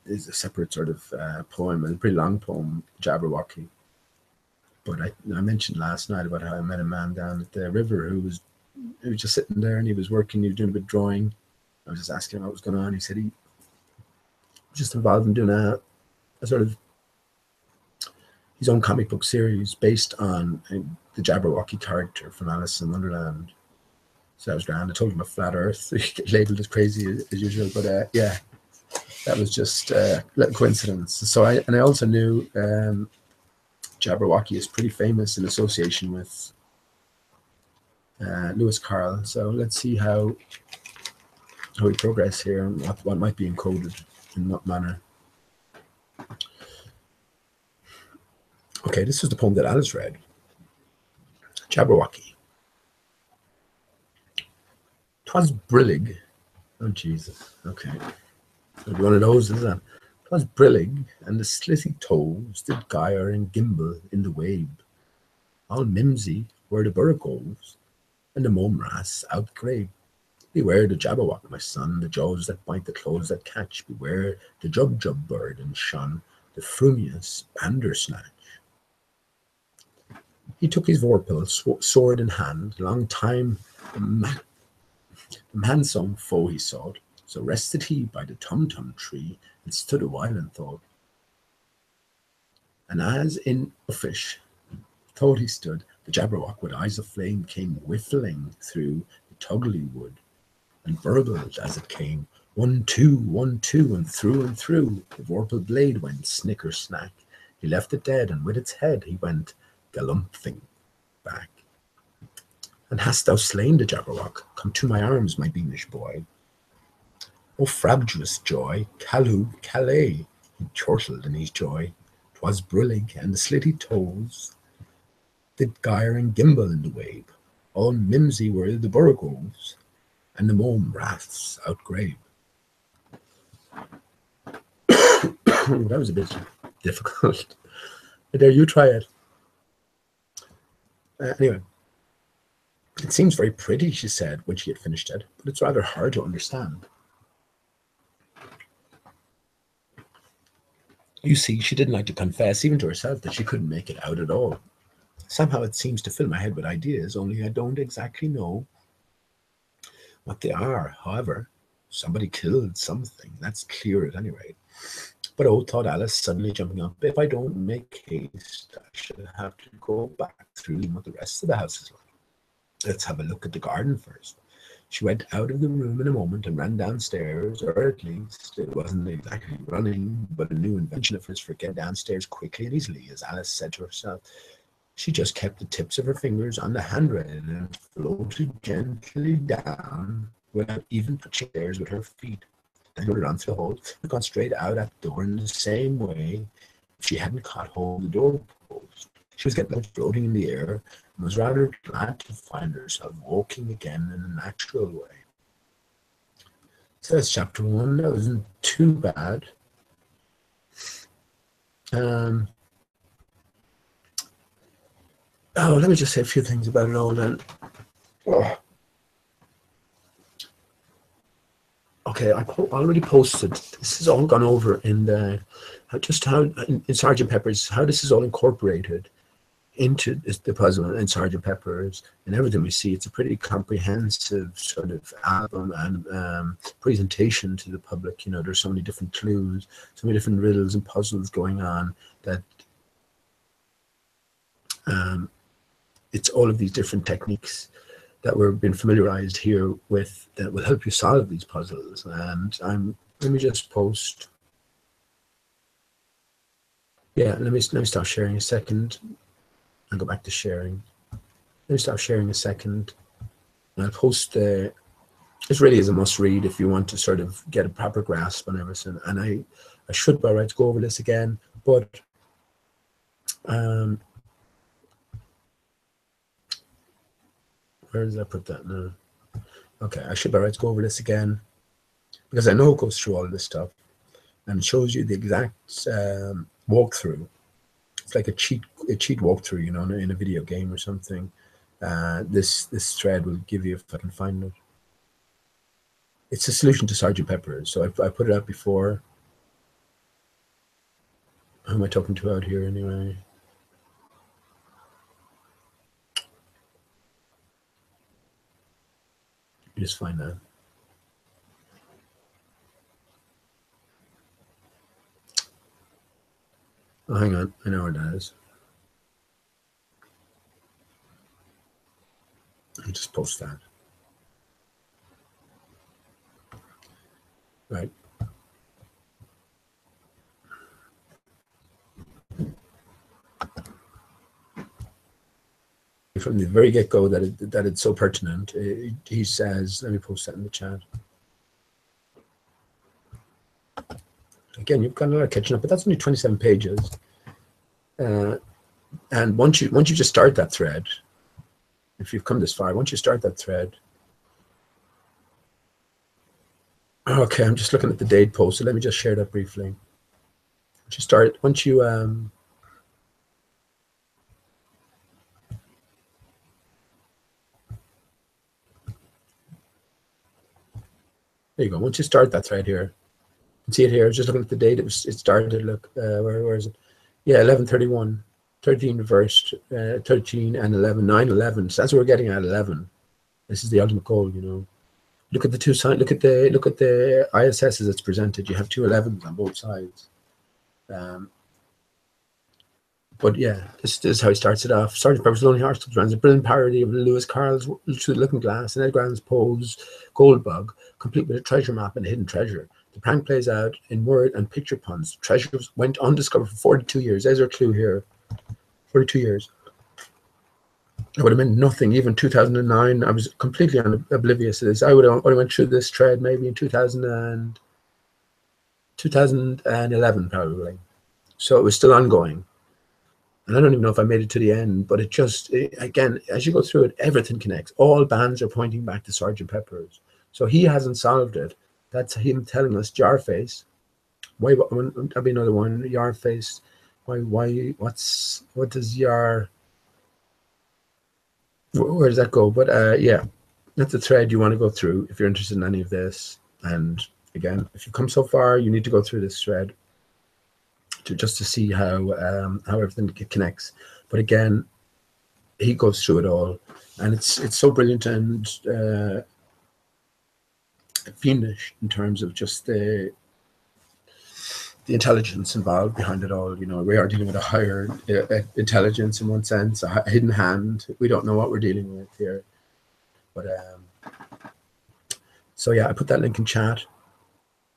it's a separate sort of poem, a pretty long poem, Jabberwocky. But I mentioned last night about how I met a man down at the river who was just sitting there, and he was working, he was doing a bit of drawing. I was just asking him what was going on. He said he was just involved in doing a sort of his own comic book series based on the Jabberwocky character from Alice in Wonderland. So that was grand. I told him about Flat Earth. So he get labeled as crazy as usual, but yeah. That was just a little coincidence. So I also knew Jabberwocky is pretty famous in association with Lewis Carroll. So let's see how we progress here and what might be encoded in what manner. Okay, this is the poem that Alice read. Jabberwocky. 'Twas brillig. Oh, Jesus. Okay. It'll be one of those, isn't it? 'Twas brillig, and the slithy toves did gyre and gimble in the wabe. All mimsy were the borogoves, and the mome-wrasse outgrabe. Beware the Jabberwock, my son, the jaws that bite, the claws that catch. Beware the jub-jub bird, and shun the frumious bandersnatch. He took his vorpal, sword in hand, long time handsome foe he sought. So rested he by the tum-tum tree, and stood a while and thought. And as in a fish thought he stood, the Jabberwock with eyes of flame came whiffling through the tuggly wood, and burbled as it came, 1, 2, 1, 2, and through. The vorpal blade went snicker-snack. He left it dead, and with its head he went galumphing back. And hast thou slain the Jabberwock? Come to my arms, my beamish boy. O frabjous joy, Calhoub, Calais, he chortled in his joy. 'Twas brillig, and the slitty toes did gyre and gimble in the wabe. All mimsy were the borogoves, and the mome-wrasse outgrabe. That was a bit difficult. There, you try it. Anyway, it seems very pretty, she said when she had finished it, but it's rather hard to understand. You see, she didn't like to confess, even to herself, that she couldn't make it out at all. Somehow it seems to fill my head with ideas, only I don't exactly know what they are. However, somebody killed something. That's clear at any rate. But oh, thought Alice, suddenly jumping up, if I don't make haste, I shall have to go back through what the rest of the house is like. Let's have a look at the garden first. She went out of the room in a moment and ran downstairs, or at least it wasn't exactly running, but a new invention of hers for getting downstairs quickly and easily, as Alice said to herself. She just kept the tips of her fingers on the handrail and floated gently down without even touching stairs with her feet. Then rode on through the hall and gone straight out at the door in the same way if she hadn't caught hold of the doorpost. She was getting floating in the air and was rather glad to find herself walking again in a natural way. So that's chapter 1. That wasn't too bad. Let me just say a few things about it all then. Oh. Okay, I already posted. This is all gone over in the in Sgt. Pepper's, how this is all incorporated into the puzzle in Sgt. Pepper's and everything we see. It's a pretty comprehensive sort of album and presentation to the public. You know, there's so many different clues, so many different riddles and puzzles going on that it's all of these different techniques that we're being familiarized here with that will help you solve these puzzles. And let me just post. Yeah, let me stop sharing a second. I'll go back to sharing. Let me stop sharing a second. I'll post this really is a must read if you want to sort of get a proper grasp on everything. And I should by rights go over this again, but where did I put that now? Okay, I should by rights go over this again because I know it goes through all of this stuff and it shows you the exact walkthrough. It's like a cheat walkthrough, you know, in a video game or something. This thread will give you, if I can find it. It's a solution to Sgt. Pepper. So I put it out before. Who am I talking to out here anyway? You just find that. Oh, hang on. I know where that is. I'll just post that. Right. from the very get-go that it's so pertinent. He says, let me post that in the chat. Again, you've got a lot of catching up, but that's only 27 pages. And once you just start that thread, if you've come this far, once you start that thread, okay, I'm just looking at the date post, so let me just share that briefly. Once you there you go. Once you start that thread here, you can see it here. I was just looking at the date. It started. Look, where is it? Yeah, 11:31, 13 verse 13 and 11, 9/11. So that's what we're getting at. 11. This is the ultimate goal, you know. Look at the two sides. Look at the ISSs that's presented. You have two 11s on both sides. But yeah, this is how he starts it off. Sergeant Pepper's Lonely Hearts Club Band, a brilliant parody of Lewis Carroll's Through the Looking Glass and Ed Grant's Poe's Goldbug, complete with a treasure map and a hidden treasure. The prank plays out in word and picture puns. Treasures went undiscovered for 42 years. There's our clue here. 42 years. It would have meant nothing. Even 2009, I was completely oblivious to this. I would have only went through this thread maybe in 2011 probably. So it was still ongoing. And I don't even know if I made it to the end, but again, as you go through it, everything connects. All bands are pointing back to Sergeant Pepper's. So he hasn't solved it. That's him telling us, Jarface. Why? That'll be another one. Jarface. Why? What does Yar? Where does that go? But yeah, that's a thread you want to go through if you're interested in any of this. And again, if you've come so far, you need to go through this thread just to see how everything connects. But again, he goes through it all, and it's so brilliant and fiendish in terms of just the intelligence involved behind it all. You know, we are dealing with a higher intelligence in one sense, a hidden hand. We don't know what we're dealing with here. But so yeah, I put that link in chat.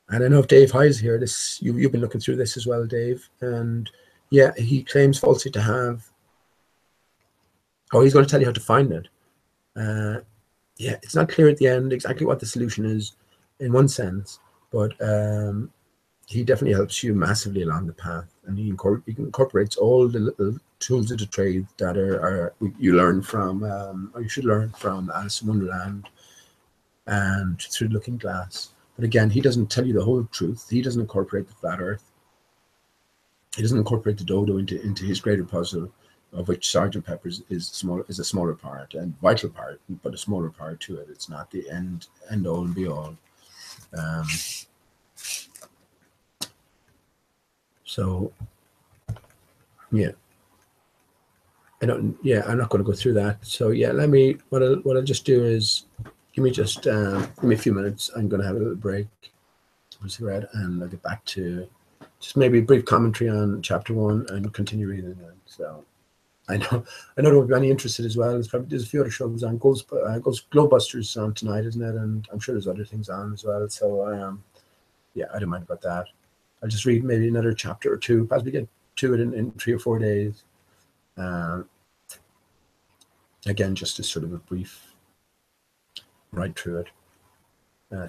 And I know if Dave High's here, you've been looking through this as well, Dave. And yeah, he claims falsely to have. Oh, he's going to tell you how to find it. Yeah, it's not clear at the end exactly what the solution is, in one sense, but he definitely helps you massively along the path, and he incorporates all the little tools of the trade that you learn from, or you should learn from Alice in Wonderland and Through the Looking Glass. But again, he doesn't tell you the whole truth. He doesn't incorporate the flat Earth. He doesn't incorporate the dodo into his greater puzzle, of which Sergeant Pepper's is a smaller part and vital part, but a smaller part to it. It's not the end all and be all. So yeah, I'm not going to go through that. So yeah, what I'll just do is give me a few minutes. I'm going to have a little break, a cigarette, and I'll get back to just maybe a brief commentary on chapter 1 and continue reading it. So I know there will be many interested as well. There's a few other shows on. Globebusters on tonight, isn't it? And I'm sure there's other things on as well. So yeah, I don't mind about that. I'll just read maybe another chapter or two, possibly get to it in 3 or 4 days. Again, just as sort of a brief ride through it.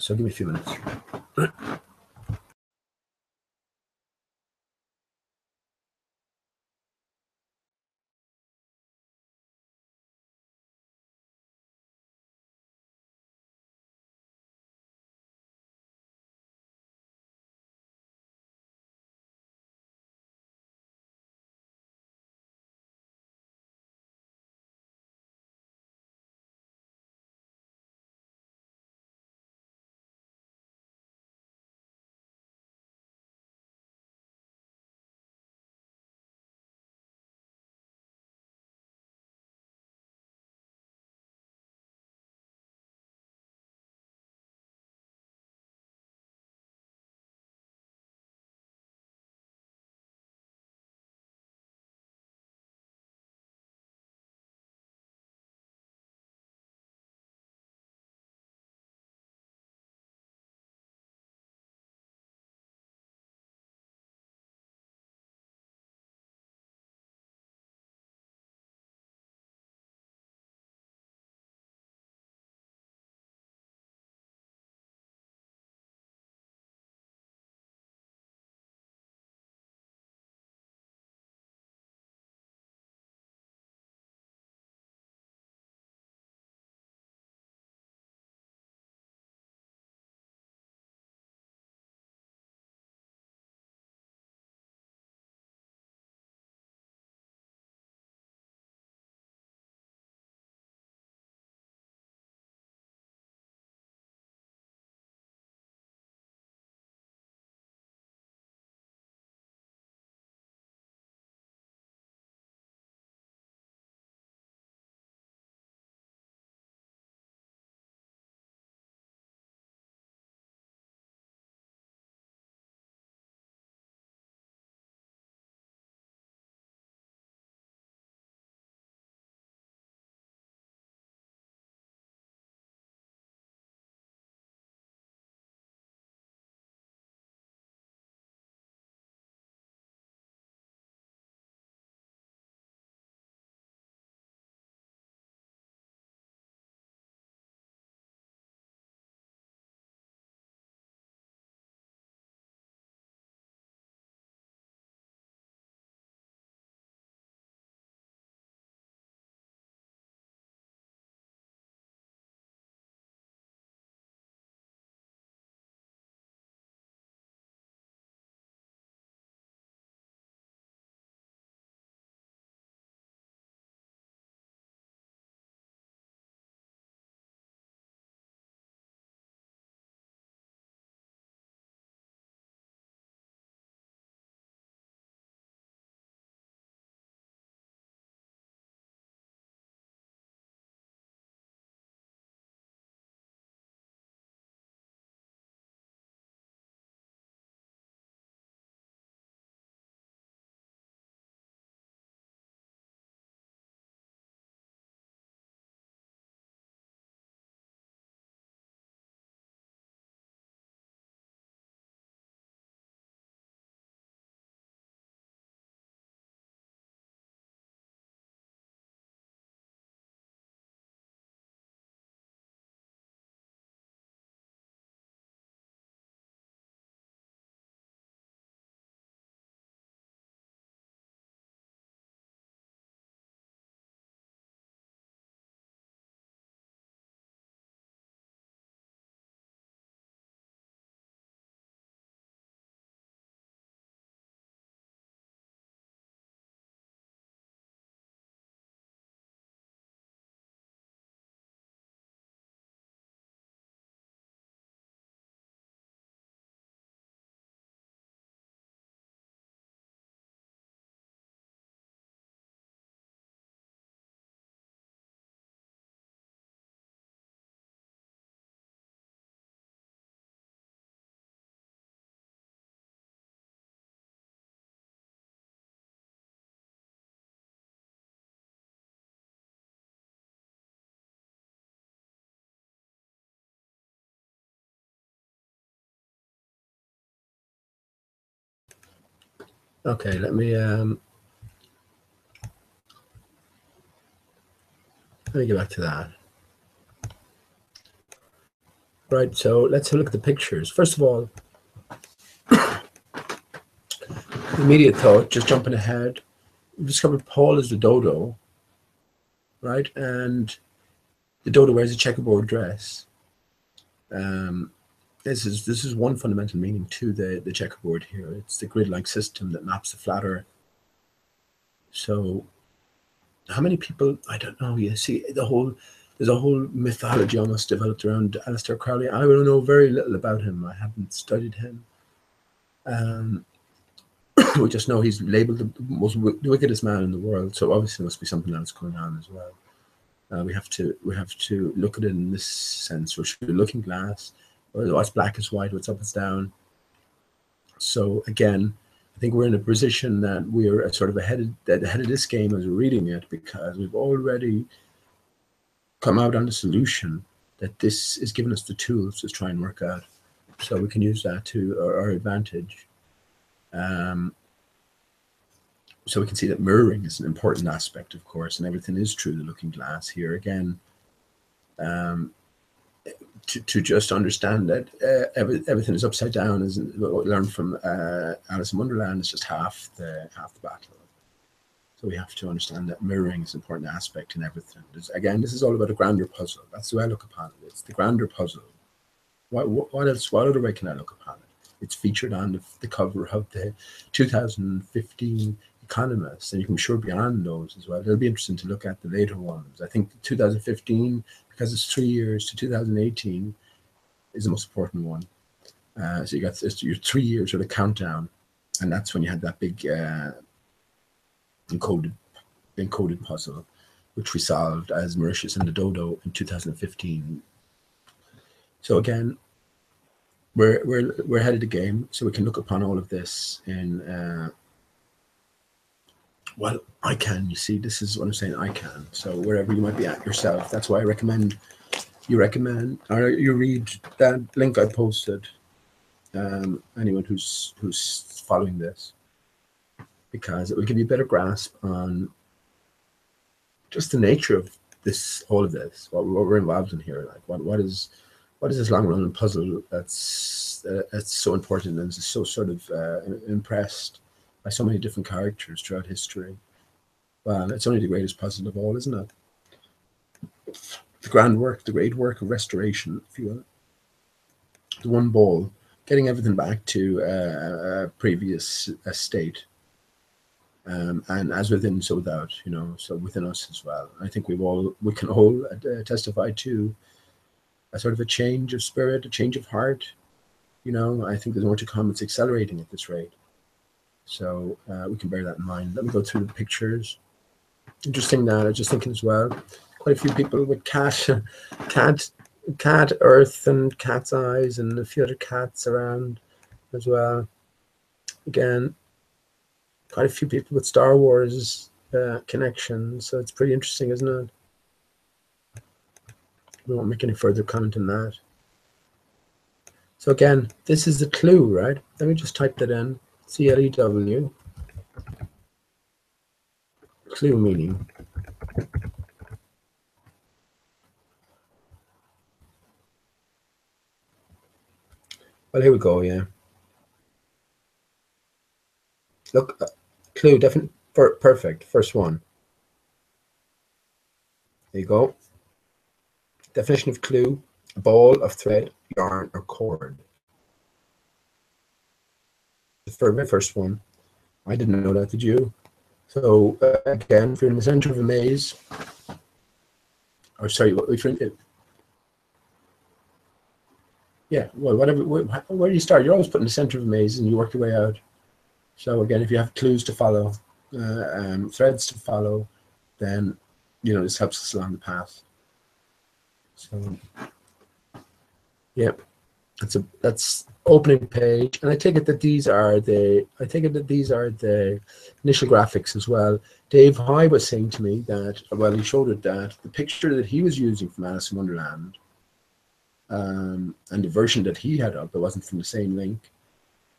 So give me a few minutes. Okay, let me get back to that. Right, so let's have a look at the pictures. First of all, immediate thought, just jumping ahead, we discovered Paul is the dodo, right? And the dodo wears a checkerboard dress. This is one fundamental meaning to the checkerboard here. It's the grid-like system that maps the flat Earth. So how many people, I don't know, you see there's a whole mythology almost developed around Aleister Crowley. I don't know very little about him. I haven't studied him. We just know he's labeled the most wickedest man in the world. So obviously there must be something else going on as well. We have to look at it in this sense. We're through the looking glass. What's black is white, what's up is down. So again, I think we're in a position that we're sort of ahead of this game as we're reading it, because we've already come out on the solution that this is giving us the tools to try and work out. So we can use that to our advantage. So we can see that mirroring is an important aspect, of course, and everything is through the looking glass here. Again, to just understand that everything is upside down, is what we learned from Alice in Wonderland. It's just half the battle. So we have to understand that mirroring is an important aspect in everything. Again, this is all about a grander puzzle. That's the way I look upon it. It's the grander puzzle. What else? What other way can I look upon it? It's featured on the cover of the 2015 Economist, and you can be sure beyond those as well. It'll be interesting to look at the later ones. I think 2015, because it's 3 years to 2018, is the most important one. So you got your 3 years sort of countdown, and that's when you had that big encoded puzzle, which we solved as Mauritius and the Dodo in 2015. So again, we're ahead of the game, so we can look upon all of this in well, I can. You see, this is what I'm saying. I can. So wherever you might be at yourself, that's why I recommend you read that link I posted. Anyone who's following this, because it will give you a better grasp on just the nature of this, all of this, what we're involved in here. Like what is this long running puzzle that's so important and is so sort of impressed by so many different characters throughout history. Well, it's only the greatest puzzle of all, isn't it? The grand work, the great work of restoration, if you will. The one ball, getting everything back to a previous state. And as within, so without, so within us as well. I think we can all testify to a sort of a change of spirit, a change of heart. I think there's more to come. It's accelerating at this rate. So we can bear that in mind. Let me go through the pictures. Interesting that I was just thinking as well. Quite a few people with cat earth and cat's eyes, and a few other cats around as well. Again, quite a few people with Star Wars connections. So it's pretty interesting, isn't it? We won't make any further comment on that. So again, this is the clue, right? Let me just type that in. CLEW. Clue meaning. Well, here we go, yeah. Look, clue, definitely, perfect, first one. There you go. Definition of clue: a ball of thread, yarn, or cord. The very first one. I didn't know that, did you? So again, if you're in the center of a maze, or sorry, if you're in, yeah, well, whatever, where do you start? You're always put in the center of a maze and you work your way out. So again, if you have clues to follow, threads to follow, then, this helps us along the path. So, yeah, that's opening page, and I take it that these are the initial graphics as well. Dave High was saying to me that, well, he showed it that the picture that he was using from Alice in Wonderland, and the version that he had up, that wasn't from the same link,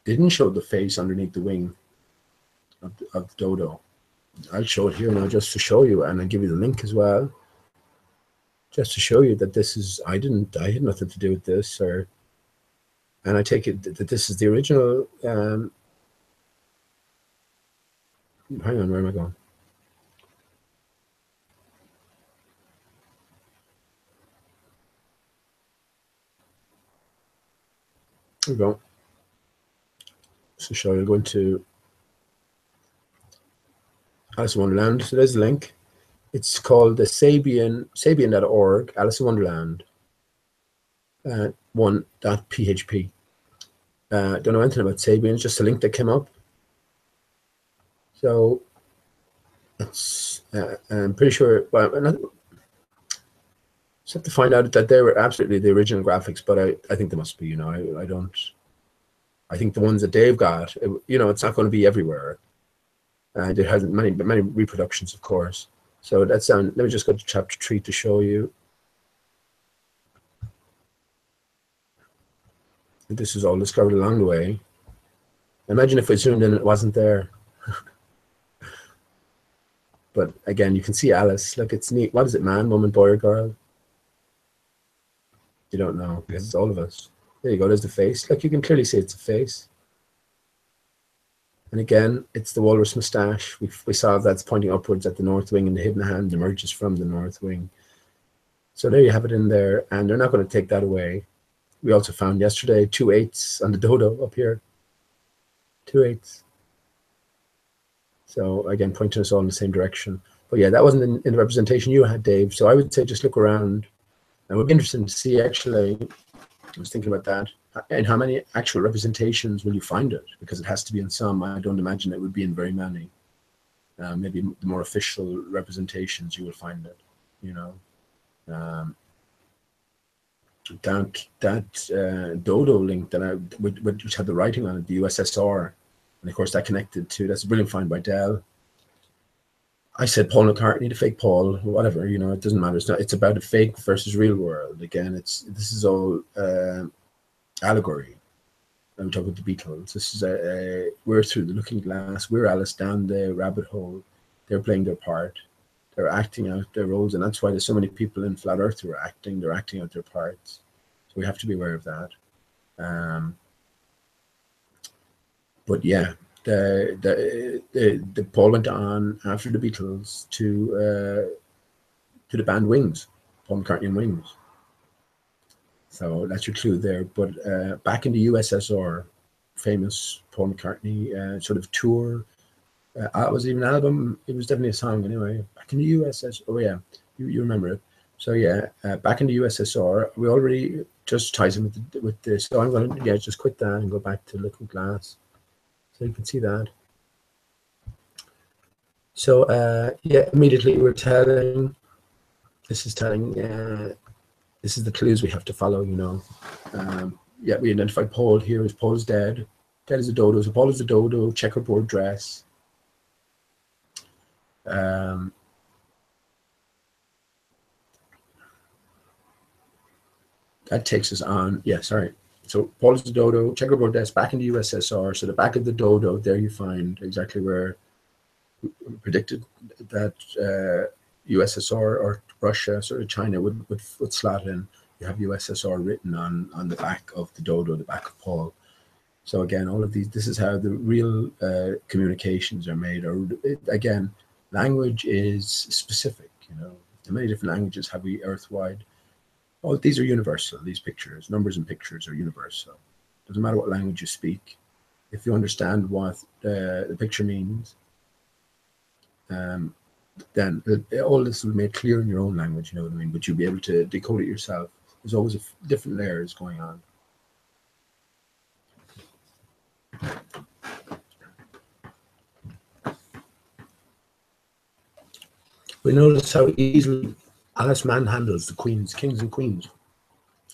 didn't show the face underneath the wing. of the dodo. I'll show it here now just to show you, and I'll give you the link as well, just to show you that this is, I had nothing to do with this, and I take it that this is the original. Hang on, where am I going? There we go. So show you, go into Alice in Wonderland. So there's the link. It's called the Sabian.org, Alice in Wonderland 1.php. Don't know anything about Sabian, it's just a link that came up. So it's, I'm pretty sure, well, just have to find out that they were absolutely the original graphics, but I think they must be, you know, I think the ones that they've got, you know, it's not going to be everywhere. There hasn't many reproductions, of course. So that's let me just go to chapter 3 to show you. This is all discovered along the way. Imagine if we zoomed in and it wasn't there. But again, you can see Alice. Look, it's neat. What is it, man, woman, boy, or girl? You don't know, because it's all of us. There you go, there's the face. Look, you can clearly see it's a face. And again, it's the walrus moustache. We saw that's pointing upwards at the north wing, and the hidden hand emerges from the north wing. So there you have it in there, and they're not going to take that away. We also found yesterday 2 8s on the dodo up here. 2 8s. So again, pointing us all in the same direction. But yeah, that wasn't in the representation you had, Dave. So I would say just look around. And it would be interesting to see, actually, I was thinking about that, and how many actual representations will you find it? Because it has to be in some. I don't imagine it would be in very many. Maybe the more official representations you will find it, you know. That dodo link that which had the writing on it, the USSR, and of course that connected to, that's a brilliant find by Dell. I said Paul McCartney, the fake Paul, whatever, you know, it doesn't matter. It's about a fake versus real world. Again, this is all allegory. I'm talking about the Beatles. This is we're through the looking glass. We're Alice down the rabbit hole. They're playing their part. They're acting out their roles, and that's why there's so many people in Flat Earth who are acting. They're acting out their parts. So we have to be aware of that. But yeah, the Paul went on after the Beatles to the band Wings, Paul McCartney and Wings. So that's your clue there. But back in the USSR, famous Paul McCartney sort of tour. It was even an album. It was definitely a song anyway. Back in the USSR. Oh yeah, you remember it. So yeah, back in the USSR, we already just ties in with this. So I'm going to just quit that and go back to Looking Glass. So you can see that. So yeah, immediately we're telling. This is telling. This is the clues we have to follow. You know. Yeah, we identified Paul here as Paul is dead. Dead is a dodo. So Paul is a dodo. Checkerboard dress. That takes us on. Yeah, sorry. So Paul is the dodo, checkerboard dress, back in the USSR. So the back of the dodo, there you find exactly where we predicted that USSR or Russia, sort of China would slot in. You have USSR written on the back of the dodo, the back of Paul. So again, all of these, this is how the real communications are made. Or again, language is specific, you know. Many different languages have we earthwide. Oh, these are universal, these pictures. Numbers and pictures are universal. Doesn't matter what language you speak. If you understand what the picture means, then all this will be made clear in your own language, you know what I mean? But you'll be able to decode it yourself. There's always different layers going on. We notice how easily Alice manhandles the queens, kings and queens.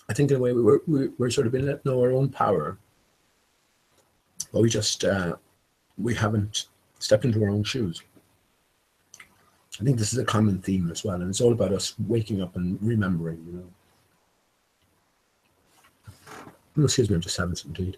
I think in a way we're sort of been let know our own power, but we haven't stepped into our own shoes. I think this is a common theme as well, and it's all about us waking up and remembering, you know. Oh, excuse me, I'm just having some tea.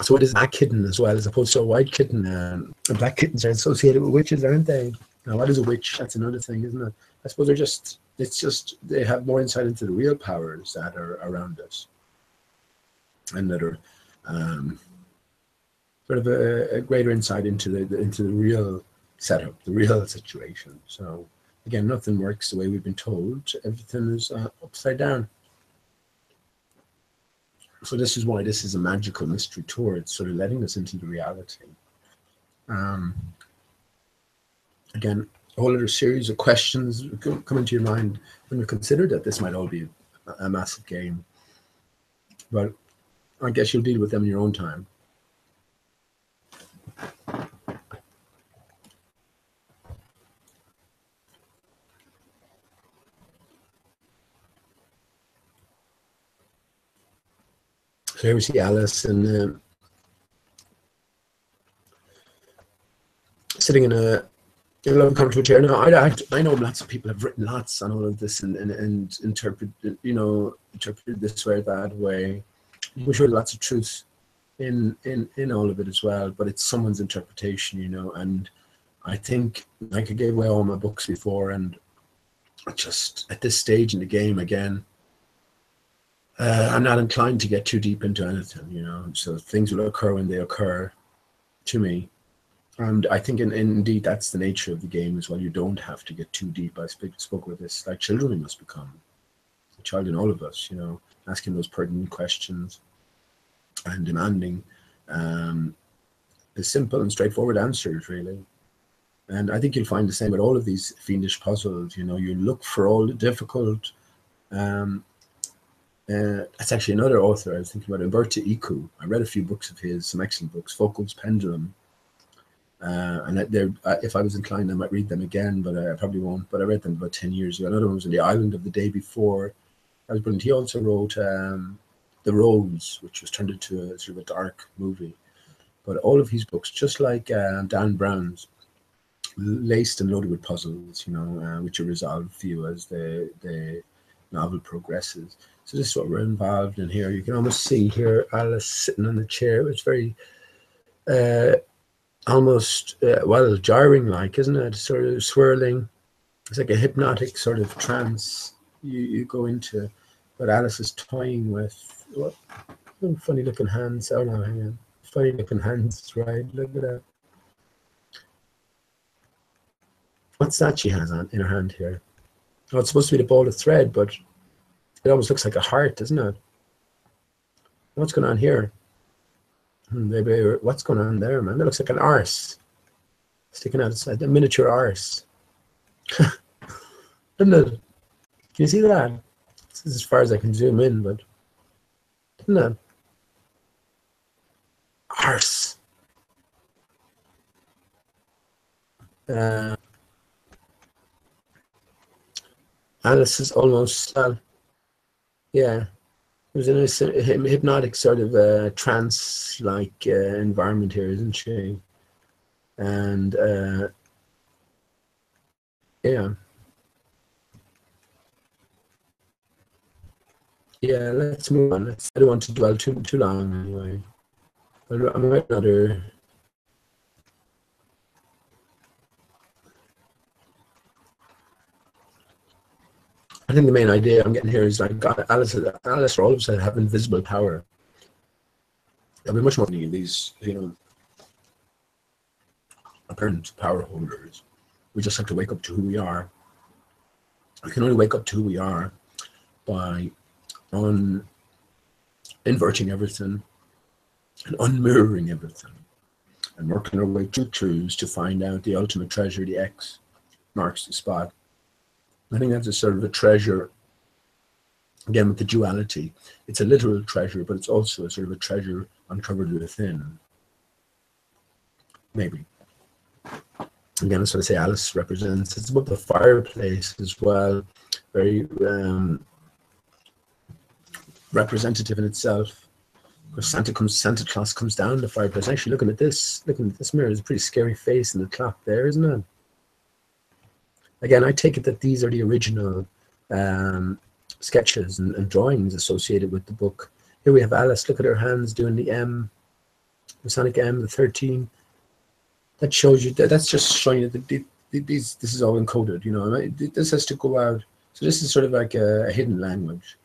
So it is a black kitten as well, as opposed to a white kitten. And black kittens are associated with witches, aren't they? Now, what is a witch? That's another thing, isn't it? I suppose they have more insight into the real powers that are around us, and that are sort of a greater insight into the real setup, the real situation. So again, nothing works the way we've been told. Everything is upside down. So this is why this is a magical mystery tour. It's sort of letting us into the reality. Again, a whole other series of questions come into your mind when you consider that this might all be a massive game. But I guess you'll deal with them in your own time. So here we see Alice and sitting in a comfortable chair. Now, I know lots of people have written lots on all of this and interpreted this way or that way. I'm sure lots of truth in all of it as well, but it's someone's interpretation, and I think, like I gave away all my books before, and just at this stage in the game again, I'm not inclined to get too deep into anything, so things will occur when they occur to me. And I think indeed that's the nature of the game as well. You don't have to get too deep. I spoke with this, like children we must become, a child in all of us, asking those pertinent questions and demanding the simple and straightforward answers, really. And I think you'll find the same with all of these fiendish puzzles. You look for all the difficult. That's actually another author I was thinking about, Umberto Eco. I read a few books of his, some excellent books, Foucault's Pendulum. And if I was inclined, I might read them again, but I probably won't. But I read them about 10 years ago. Another one was on the Island of the Day Before. That was brilliant. He also wrote The Rose, which was turned into a sort of a dark movie. But all of his books, just like Dan Brown's, laced and loaded with puzzles, which are resolved for you as the novel progresses. So this is what we're involved in here. You can almost see here Alice sitting on the chair. It's very almost jarring, like, isn't it? Sort of swirling. It's like a hypnotic sort of trance you go into. But Alice is toying with what funny looking hands. Oh no, hang on. Funny looking hands, right? Look at that. What's that she has in her hand here? Oh, it's supposed to be the ball of thread, but it almost looks like a heart, doesn't it? What's going on here? Maybe what's going on there, man? That looks like an arse sticking out outside, a miniature arse. Doesn't it? Can you see that? This is as far as I can zoom in, but isn't that arse? Alice is almost, yeah. It was in a hypnotic sort of trance-like environment here, isn't she? And yeah. Yeah, let's move on. I don't want to dwell too long anyway. I might another. I think the main idea I'm getting here is like Alice all of a sudden have invisible power. There'll be much more in these, apparent power holders. We just have to wake up to who we are. We can only wake up to who we are by inverting everything and unmirroring everything and working our way through truths to find out the ultimate treasure. The X marks the spot. I think that's a sort of a treasure, again, with the duality. It's a literal treasure, but it's also a sort of a treasure uncovered within. Maybe. Again, that's what I say Alice represents. It's about the fireplace as well. Very representative in itself. Because Santa Claus comes down the fireplace. Actually, looking at this mirror, there's a pretty scary face in the clock there, isn't it? Again, I take it that these are the original sketches and drawings associated with the book. Here we have Alice. Look at her hands doing the M. Masonic M, the 13. That shows you that that's just showing you that this is all encoded. You know, this has to go out. So this is sort of like a hidden language.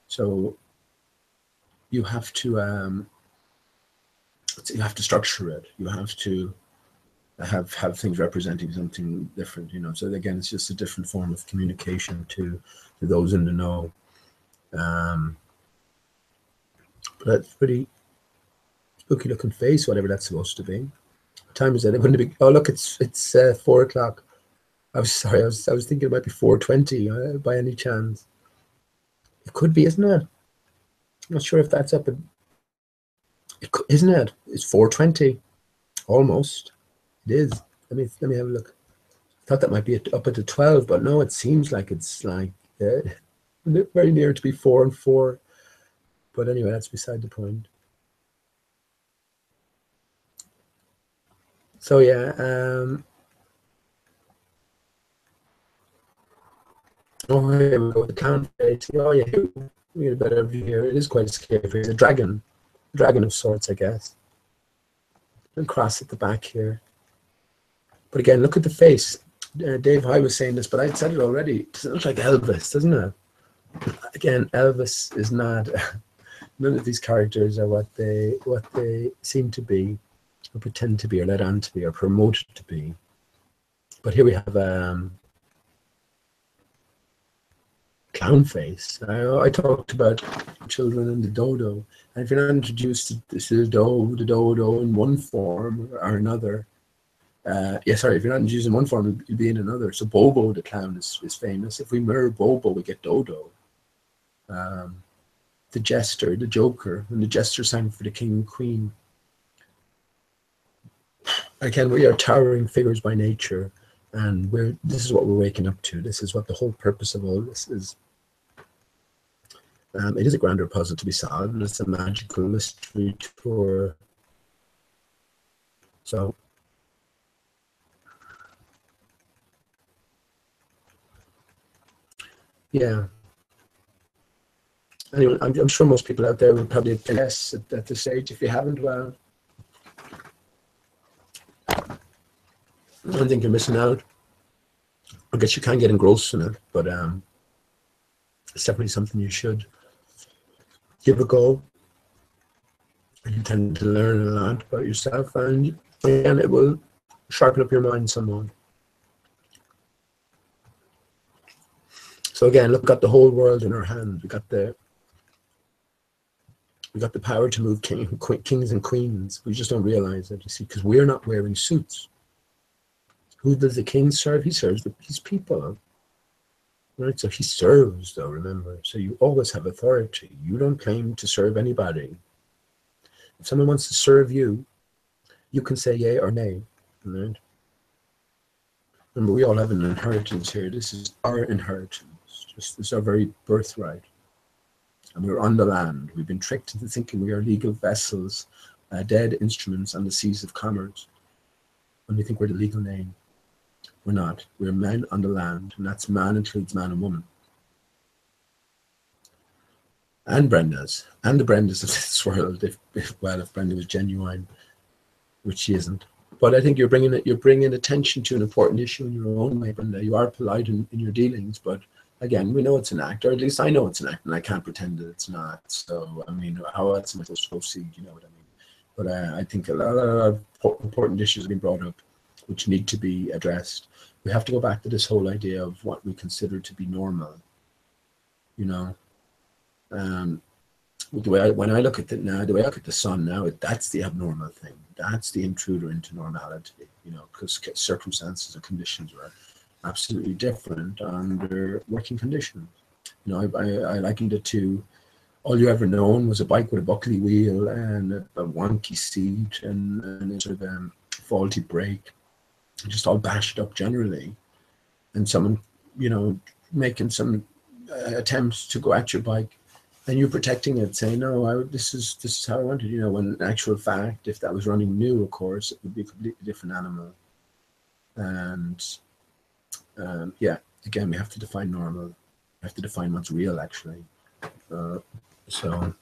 So you have to structure it. You have to have things representing something different. You know, so again, it's just a different form of communication to those in the know. But that's pretty spooky looking face, whatever that's supposed to be. What time is it? It wouldn't be. Oh, look, it's 4 o'clock. I was sorry. I was thinking it might be 4:20 by any chance. It could be, isn't it? I'm not sure if that's up. Isn't it? It's 4:20, almost. It is. Let me have a look. I thought that might be up at the 12, but no. It seems like it's like very near to be 4 and 4. But anyway, that's beside the point. So yeah. Oh, here we go. The clown face. Oh yeah, we get a better view here. It is quite scary. It's a dragon of sorts, I guess. And cross at the back here. But again, look at the face. Dave High was saying this, but I'd said it already. It looks like Elvis, doesn't it? Again, Elvis is not. None of these characters are what they seem to be, or pretend to be, or let on to be, or promoted to be. But here we have clown face. I talked about children and the dodo, and if you're not introduced to the dodo in one form or another, if you're not introduced in one form, you'll be in another. So Bobo the clown is famous. If we mirror Bobo, we get Dodo. The jester, the joker, and the jester sang for the king and queen. Again, we are towering figures by nature, and this is what we're waking up to. This is what the whole purpose of all this is. It is a grander puzzle to be solved, and it's a magical mystery tour. So, yeah. Anyway, I'm sure most people out there would probably guess at this stage. If you haven't, well, I think you're missing out. I guess you can get engrossed in it, but it's definitely something you should give a go. You tend to learn a lot about yourself, and again, it will sharpen up your mind somewhat. So again, look, got the whole world in our hand. We got the power to move kings and queens. We just don't realize it, you see, because we're not wearing suits. Who does the king serve? He serves his people. Right? So he serves, though, remember. So you always have authority. You don't claim to serve anybody. If someone wants to serve you, you can say yay or nay. Right? Remember, we all have an inheritance here. This is our inheritance. This is our very birthright. And we're on the land. We've been tricked into thinking we are legal vessels, dead instruments on the seas of commerce. When we think we're the legal name. We're not. We're men on the land, and that's man includes man and woman. And Brenda's. And the Brendas of this world, if Brenda was genuine, which she isn't. But I think you're bringing attention to an important issue in your own way, Brenda. You are polite in your dealings, but again, we know it's an act, or at least I know it's an act, and I can't pretend that it's not. So, I mean, how else am I supposed to proceed? You know what I mean? But I think a lot of important issues have been brought up, which need to be addressed. We have to go back to this whole idea of what we consider to be normal. You know, when I look at it now, the way I look at the sun now, that's the abnormal thing. That's the intruder into normality. You know, because circumstances and conditions were absolutely different under working conditions. You know, I likened it to all you ever known was a bike with a buckly wheel and a wonky seat and a sort of faulty brake, just all bashed up generally, and someone, you know, making some attempts to go at your bike, and you protecting it, saying, "No, this is how I wanted." You know, when in actual fact, if that was running new, of course, it would be a completely different animal. And yeah, again, we have to define normal. We have to define what's real, actually. So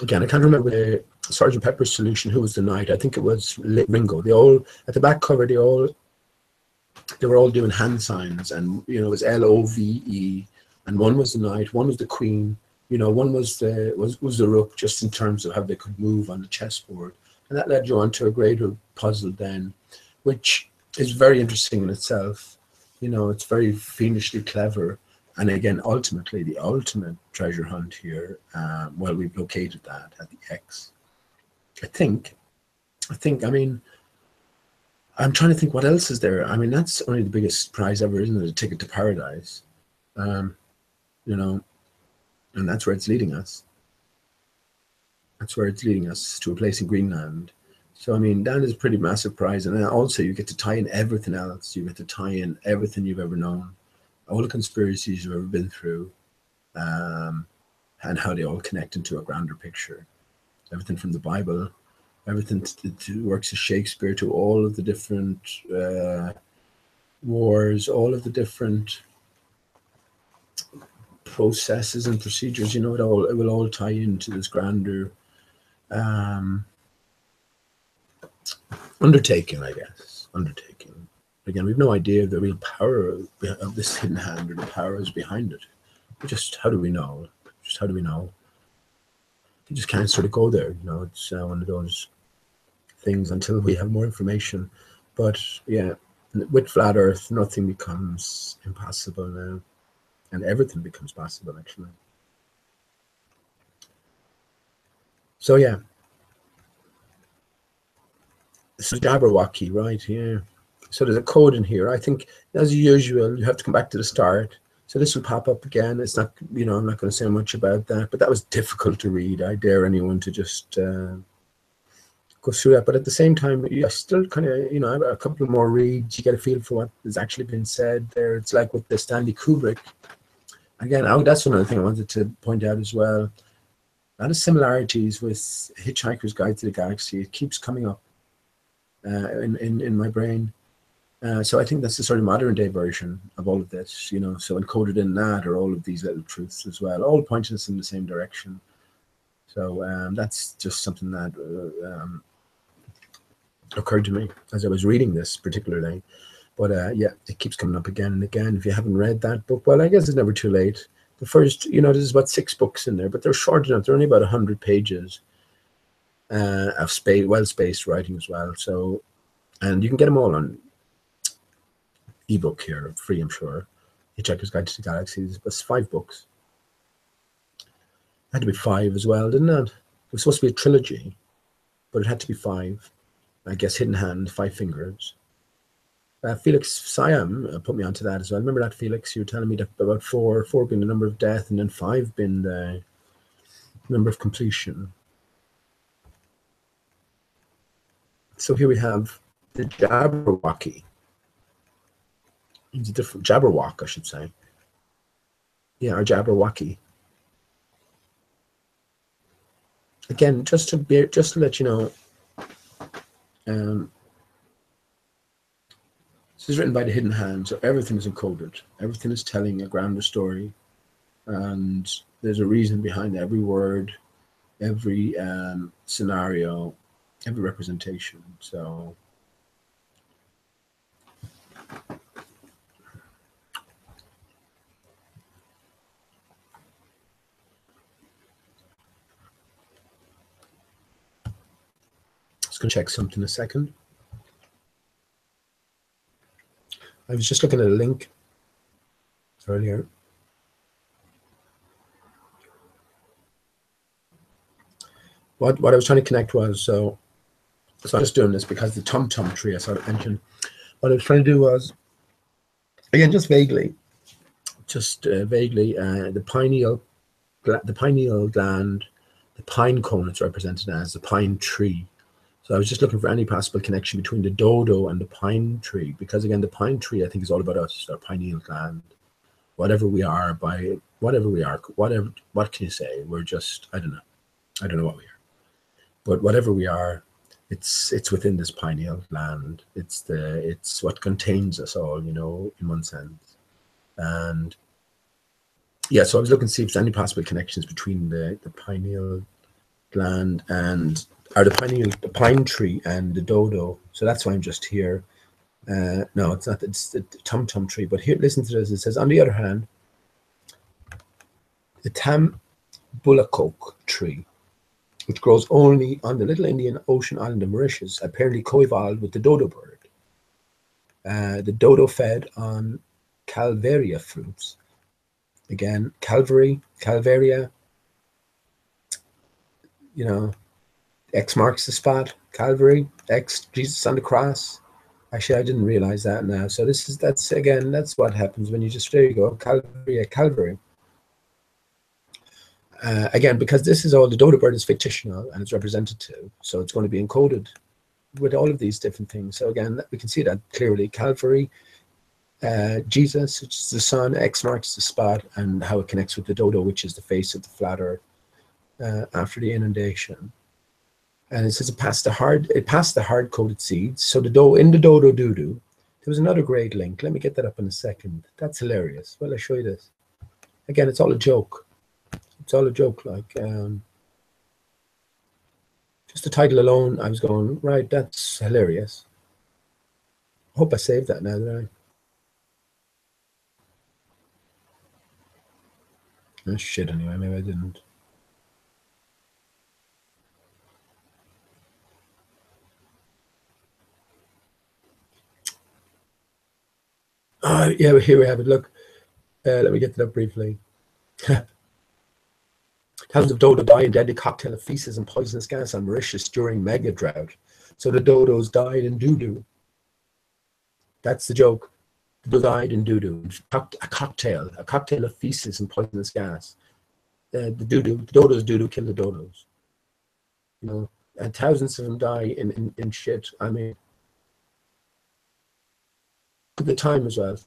Again, I can't remember the Sergeant Pepper's solution. Who was the knight? I think it was Ringo. They all, at the back cover, they were all doing hand signs, and you know, it was LOVE, and one was the knight, one was the queen, you know, one was the rook, just in terms of how they could move on the chessboard, and that led you on to a greater puzzle then, which is very interesting in itself. You know, it's very fiendishly clever, and again, ultimately, the ultimate treasure hunt here. Well, we've located that at the X. I think. I mean, I'm trying to think what else is there. I mean, that's only the biggest prize ever, isn't it? A ticket to paradise. You know, and that's where it's leading us. That's where it's leading us, to a place in Greenland. So, I mean, that is a pretty massive prize. And then also you get to tie in everything else. You get to tie in everything you've ever known, all the conspiracies you've ever been through, and how they all connect into a grander picture. Everything from the Bible, everything to works of Shakespeare, to all of the different wars, all of the different processes and procedures. You know, it will all tie into this grander undertaking, I guess. Undertaking. Again, we have no idea of the real power of this hidden hand, or the powers behind it. Just how do we know? Just how do we know? You just can't sort of go there. You know, it's one of those things until we have more information. But yeah, with flat Earth, nothing becomes impossible now, and everything becomes possible, actually. So yeah, so Jabberwocky, right? Yeah. So there's a code in here. I think, as usual, you have to come back to the start. So this will pop up again. It's not, you know, I'm not going to say much about that, but that was difficult to read. I dare anyone to just go through that. But at the same time, you still kind of, you know, a couple more reads, you get a feel for what has actually been said there. It's like with the Stanley Kubrick. Again, that's another thing I wanted to point out as well. A lot of similarities with Hitchhiker's Guide to the Galaxy. It keeps coming up in my brain. So I think that's the sort of modern day version of all of this, you know. So encoded in that are all of these little truths as well, all pointing us in the same direction. So that's just something that occurred to me as I was reading this particularly. But yeah, it keeps coming up again and again. If you haven't read that book, well, I guess it's never too late. The first, you know, there's about 6 books in there, but they're short enough. They're only about 100 pages of well-spaced writing as well. So, and you can get them all on ebook here, free, I'm sure. Hitchhiker's Guide to the Galaxy. It's 5 books. It had to be 5 as well, didn't it? It was supposed to be a trilogy, but it had to be 5. I guess Hidden Hand, 5 Fingers. Felix Siam put me onto that as well. Remember that, Felix? You were telling me that about 4 being the number of death, and then 5 being the number of completion. So here we have the Jabberwocky. It's a different Jabberwock, I should say. Yeah, or Jabberwocky. Again, just to let you know, this is written by the Hidden Hand, so everything is encoded. Everything is telling a grander story, and there's a reason behind every word, every scenario, every representation. So just going to check something a second. I was just looking at a link earlier. What I was trying to connect was, so I'm just doing this because the tum-tum tree I sort of mentioned. What I was trying to do was, again, just vaguely, the pineal gland, the pine cone it's represented as, the pine tree. So I was just looking for any possible connection between the dodo and the pine tree, because again, the pine tree, I think, is all about us, our pineal gland. Whatever we are, what can you say? We're just, I don't know what we are. But whatever we are, it's within this pineal gland. It's what contains us all, you know, in one sense. And yeah, so I was looking to see if there's any possible connections between the pineal gland and are the pine tree and the dodo. So that's why I'm just here. No, it's not. It's the tum-tum tree. But here, listen to this. It says, on the other hand, the tambulacoke tree, which grows only on the little Indian Ocean island of Mauritius, apparently co-evolved with the dodo bird. The dodo fed on calvaria fruits. Again, calvaria, you know, X marks the spot, Calvary, X, Jesus on the cross. Actually, I didn't realize that now. So that's what happens when you just, there you go, Calvary. Again, because this is all, the dodo bird is fictional and it's representative, so it's going to be encoded with all of these different things. So again, we can see that clearly. Calvary, Jesus, which is the sun, X marks the spot, and how it connects with the dodo, which is the face of the flat earth after the inundation. And it says it passed the hard-coded seeds. So in the dodo doo-doo, there was another great link. Let me get that up in a second. That's hilarious. Well, I'll show you this. Again, it's all a joke. It's all a joke, like just the title alone, I was going, right, that's hilarious. I hope I saved that now, did I? Oh, shit, anyway, maybe I didn't. Yeah, here we have it. Look, let me get that up briefly. Thousands of dodo died in deadly cocktail of feces and poisonous gas on Mauritius during mega drought. So the dodos died in doo-doo. That's the joke. The dodo died in doo-doo. A cocktail of feces and poisonous gas. The dodos doo-doo killed the dodos. You know, and thousands of them die in shit. I mean, at the time as well, I was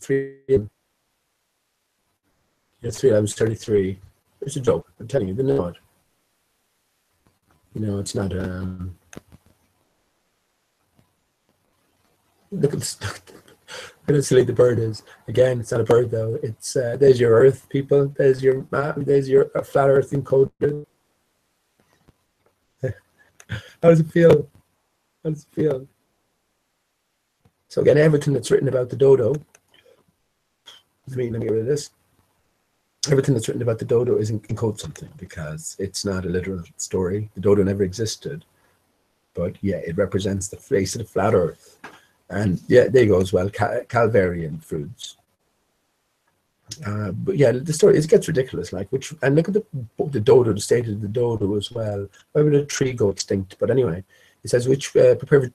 33. It's a joke. I'm telling you, they're not. You know, it's not. Look how silly the bird is. Again, it's not a bird though. It's there's your Earth, people. There's your map. There's your flat Earth encoded. How does it feel? How does it feel? So again, everything that's written about the dodo. Let me get rid of this. Everything that's written about the dodo is encode something, because it's not a literal story. The dodo never existed, but yeah, it represents the face of the flat Earth. And yeah, there you go as well, Calvarian fruits. But yeah, the story, it gets ridiculous. Like, and look at the dodo, the state of the dodo as well. Why would a tree go extinct? But anyway, it says which were prepared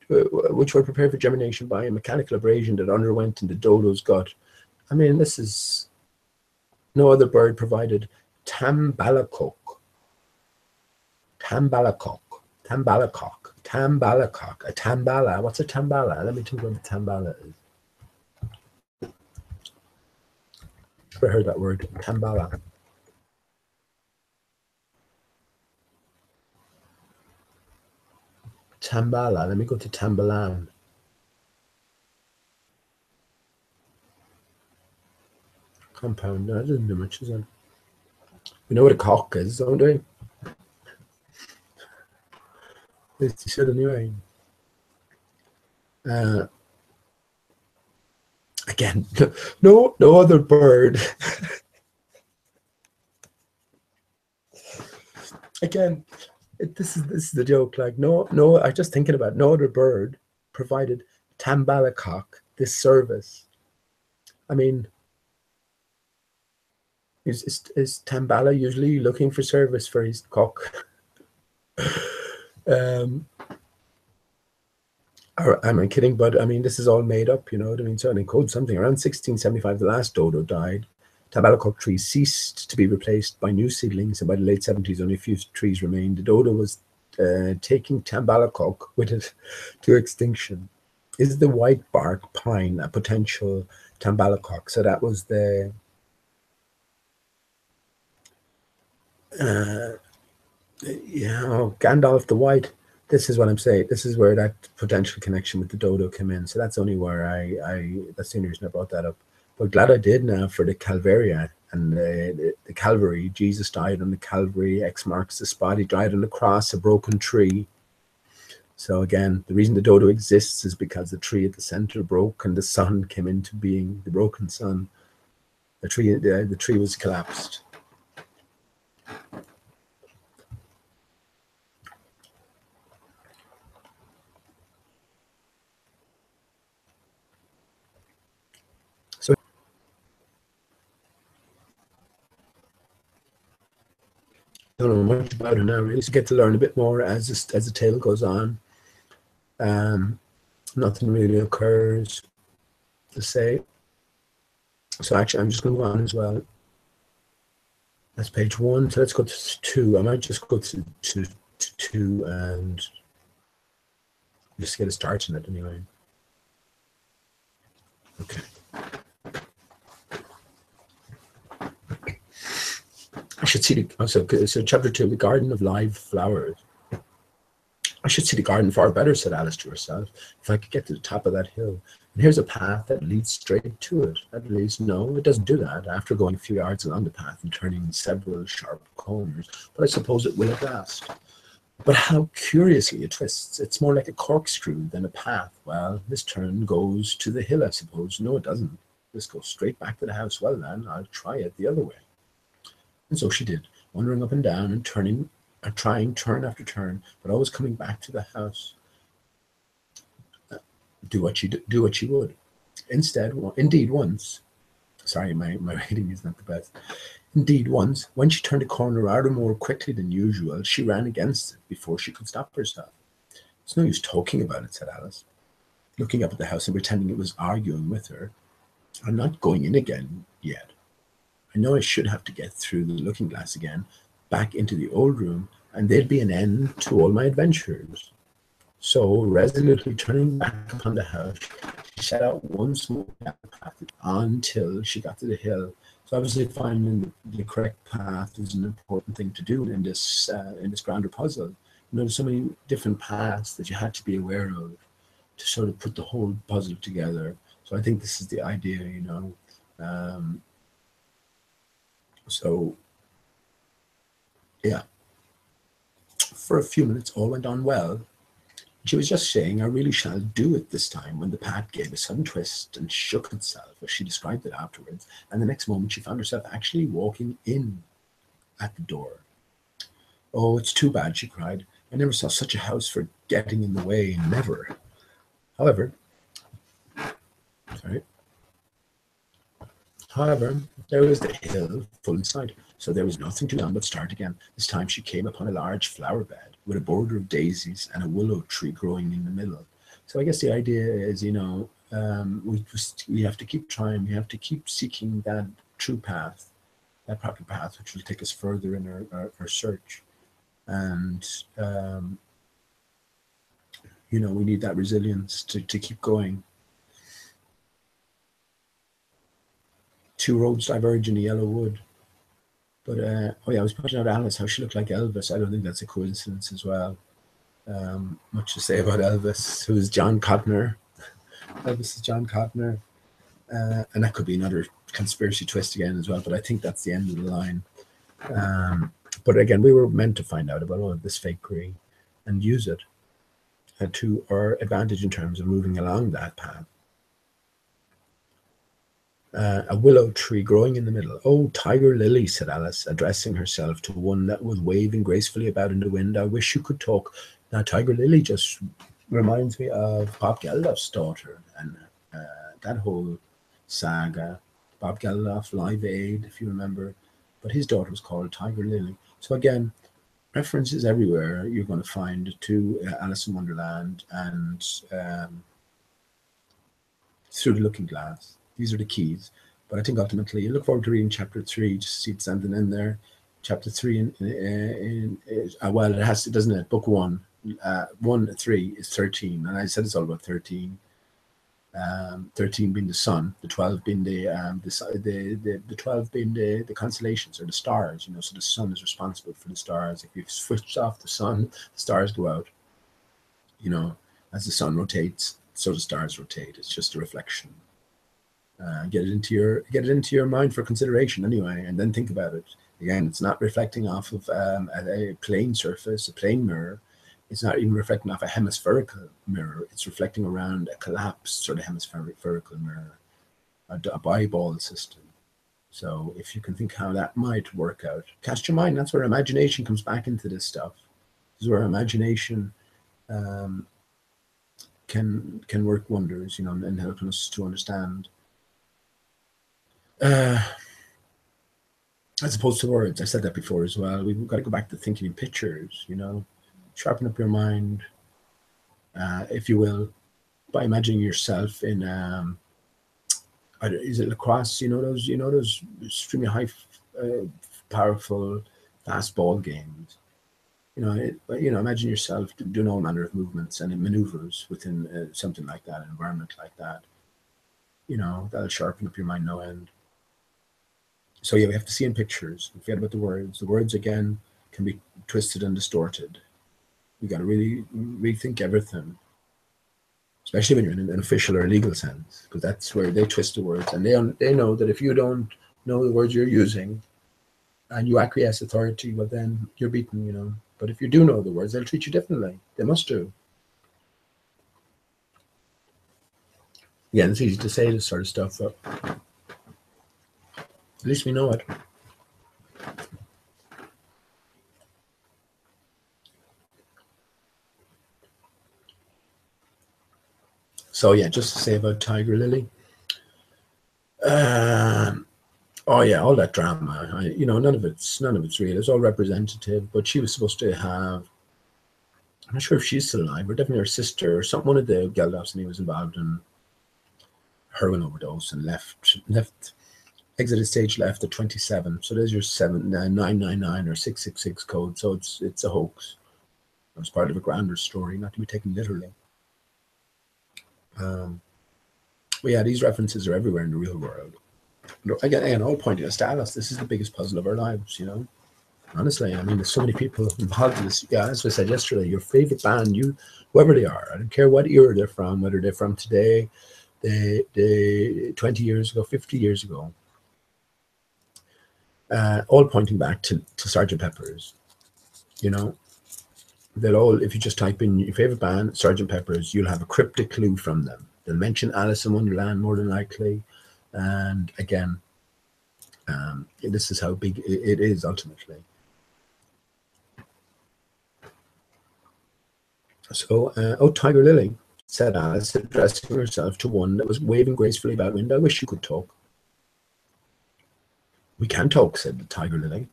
for germination by a mechanical abrasion that underwent in the dodo's gut. I mean, this is. No other bird provided tambalacock. A tambala. What's a tambala? Let me think what a tambala is. Never heard that word. Tambala. Tambala. Let me go to Tambalan. Compound. No, it doesn't do much, does it? We know what a cock is, don't we? At least you should anyway. Again, no other bird. Again, this is the joke. Like, no. I'm just thinking about no other bird provided tambalacock this service. I mean. Is Tambala usually looking for service for his cock? Am I kidding? But I mean, this is all made up, you know what I mean? So it encodes something. Around 1675, the last dodo died. Tambalacock trees ceased to be replaced by new seedlings, and by the late 70s, only a few trees remained. The dodo was taking Tambalacock with it to extinction. Is the white bark pine a potential Tambalacock? So that was the. Gandalf the White. This is what I'm saying. This is where that potential connection with the dodo came in. So that's only where that's the only reason I brought that up. But glad I did now for the Calvaria and the Calvary. Jesus died on the Calvary. X marks the spot. He died on the cross, a broken tree. So again, the reason the dodo exists is because the tree at the center broke and the sun came into being, the broken sun. The tree was collapsed. So I don't know much about it now, really. So get to learn a bit more as the tale goes on. Nothing really occurs to say. So actually, I'm just going to go on as well. That's page 1. So let's go to 2. I might just go to 2 and just get a start in it anyway. Okay. I should see so chapter 2, the garden of live flowers. I should see the garden far better, said Alice to herself, if I could get to the top of that hill. And here's a path that leads straight to it. At least, no, it doesn't do that after going a few yards along the path and turning several sharp corners. But I suppose it will at last. But how curiously it twists. It's more like a corkscrew than a path. Well, this turn goes to the hill, I suppose. No, it doesn't. This goes straight back to the house. Well, then, I'll try it the other way. And so she did, wandering up and down and trying turn after turn, but always coming back to the house. Do what she would. Indeed, once, sorry, my reading is not the best. Indeed, once, when she turned a corner rather more quickly than usual, she ran against it before she could stop herself. It's no use talking about it, said Alice, looking up at the house and pretending it was arguing with her. I'm not going in again yet. I know I should have to get through the looking glass again, back into the old room, and there'd be an end to all my adventures. So, resolutely turning back upon the house, she set out once more down the path until she got to the hill. So, obviously, finding the correct path is an important thing to do in this grander puzzle. You know, there's so many different paths that you had to be aware of to sort of put the whole puzzle together. So, I think this is the idea, you know. So, yeah, for a few minutes, all went on well. She was just saying, I really shall do it this time, when the path gave a sudden twist and shook itself, as she described it afterwards, and the next moment she found herself actually walking in at the door. Oh, it's too bad, she cried. I never saw such a house for getting in the way, never. However, there was the hill full in sight, so there was nothing to do but start again. This time she came upon a large flower bed with a border of daisies and a willow tree growing in the middle. So I guess the idea is, you know, we have to keep trying. We have to keep seeking that true path, that proper path, which will take us further in our search. And, you know, we need that resilience to keep going. Two roads diverge in the yellow wood. But, oh yeah, I was pointing out Alice, how she looked like Elvis. I don't think that's a coincidence as well. Much to say about Elvis, who is John Cotner. Elvis is John Cotner. And that could be another conspiracy twist again as well, but I think that's the end of the line. But again, we were meant to find out about all of this fakery and use it to our advantage in terms of moving along that path. A willow tree growing in the middle. Oh, tiger lily, said Alice, addressing herself to one that was waving gracefully about in the wind. I wish you could talk. Now, tiger lily just reminds me of Bob Geldof's daughter and that whole saga. Bob Geldof, Live Aid, if you remember. But his daughter was called Tiger Lily. So again, references everywhere you're going to find to Alice in Wonderland and Through the Looking Glass. These are the keys. But I think ultimately, I look forward to reading chapter 3, just to see it's something in there. Chapter 3, well, it has to, doesn't it? Book 1, 1-3 is 13. And I said it's all about 13. 13 being the sun, the 12 being the 12 being the constellations or the stars, you know, so the sun is responsible for the stars. If you've switched off the sun, the stars go out. You know, as the sun rotates, so the stars rotate. It's just a reflection. Get it into your mind for consideration anyway, and then think about it. Again, it's not reflecting off of a plane surface, a plane mirror. It's not even reflecting off a hemispherical mirror. It's reflecting around a collapsed sort of hemispherical mirror, a ball system. So if you can think how that might work out, cast your mind. That's where imagination comes back into this stuff. This is where imagination can work wonders, you know, in helping us to understand. As opposed to words, I said that before as well. We've got to go back to thinking in pictures, you know, sharpen up your mind, if you will, by imagining yourself in, is it lacrosse? You know those extremely high, powerful, fast ball games. Imagine yourself doing all manner of movements and maneuvers within something like that, an environment like that. You know, that'll sharpen up your mind no end. So yeah, we have to see in pictures. Forget about the words. The words, again, can be twisted and distorted. You got to really rethink everything, especially when you're in an official or legal sense, because that's where they twist the words, and they know that if you don't know the words you're using, and you acquiesce authority, well then you're beaten, you know. But if you do know the words, they'll treat you differently. They must do. Yeah, it's easy to say this sort of stuff, but at least we know it. So yeah, just to say about Tiger Lily. Oh yeah, all that drama. None of it's real. It's all representative. But she was supposed to have. I'm not sure if she's still alive, or definitely her sister or something. One of the Geldofs, and he was involved in heroin overdose and exited stage left at 27. So there's your 999 or 666 code. So it's a hoax. It was part of a grander story, not to be taken literally. But yeah, these references are everywhere in the real world. Again, all pointing us to Alice. This is the biggest puzzle of our lives, you know. Honestly, I mean, there's so many people involved in this. Yeah, as I said yesterday, your favorite band, whoever they are, I don't care what era they're from, whether they're from today, they 20 years ago, 50 years ago, all pointing back to Sgt. Pepper's. You know, they'll all, if you just type in your favorite band, Sgt. Pepper's, you'll have a cryptic clue from them. They'll mention Alice in Wonderland more than likely. And again, this is how big it is ultimately. So, Tiger Lily, said Alice, addressing herself to one that was waving gracefully about wind. I wish you could talk. We can talk, said the Tiger Lily.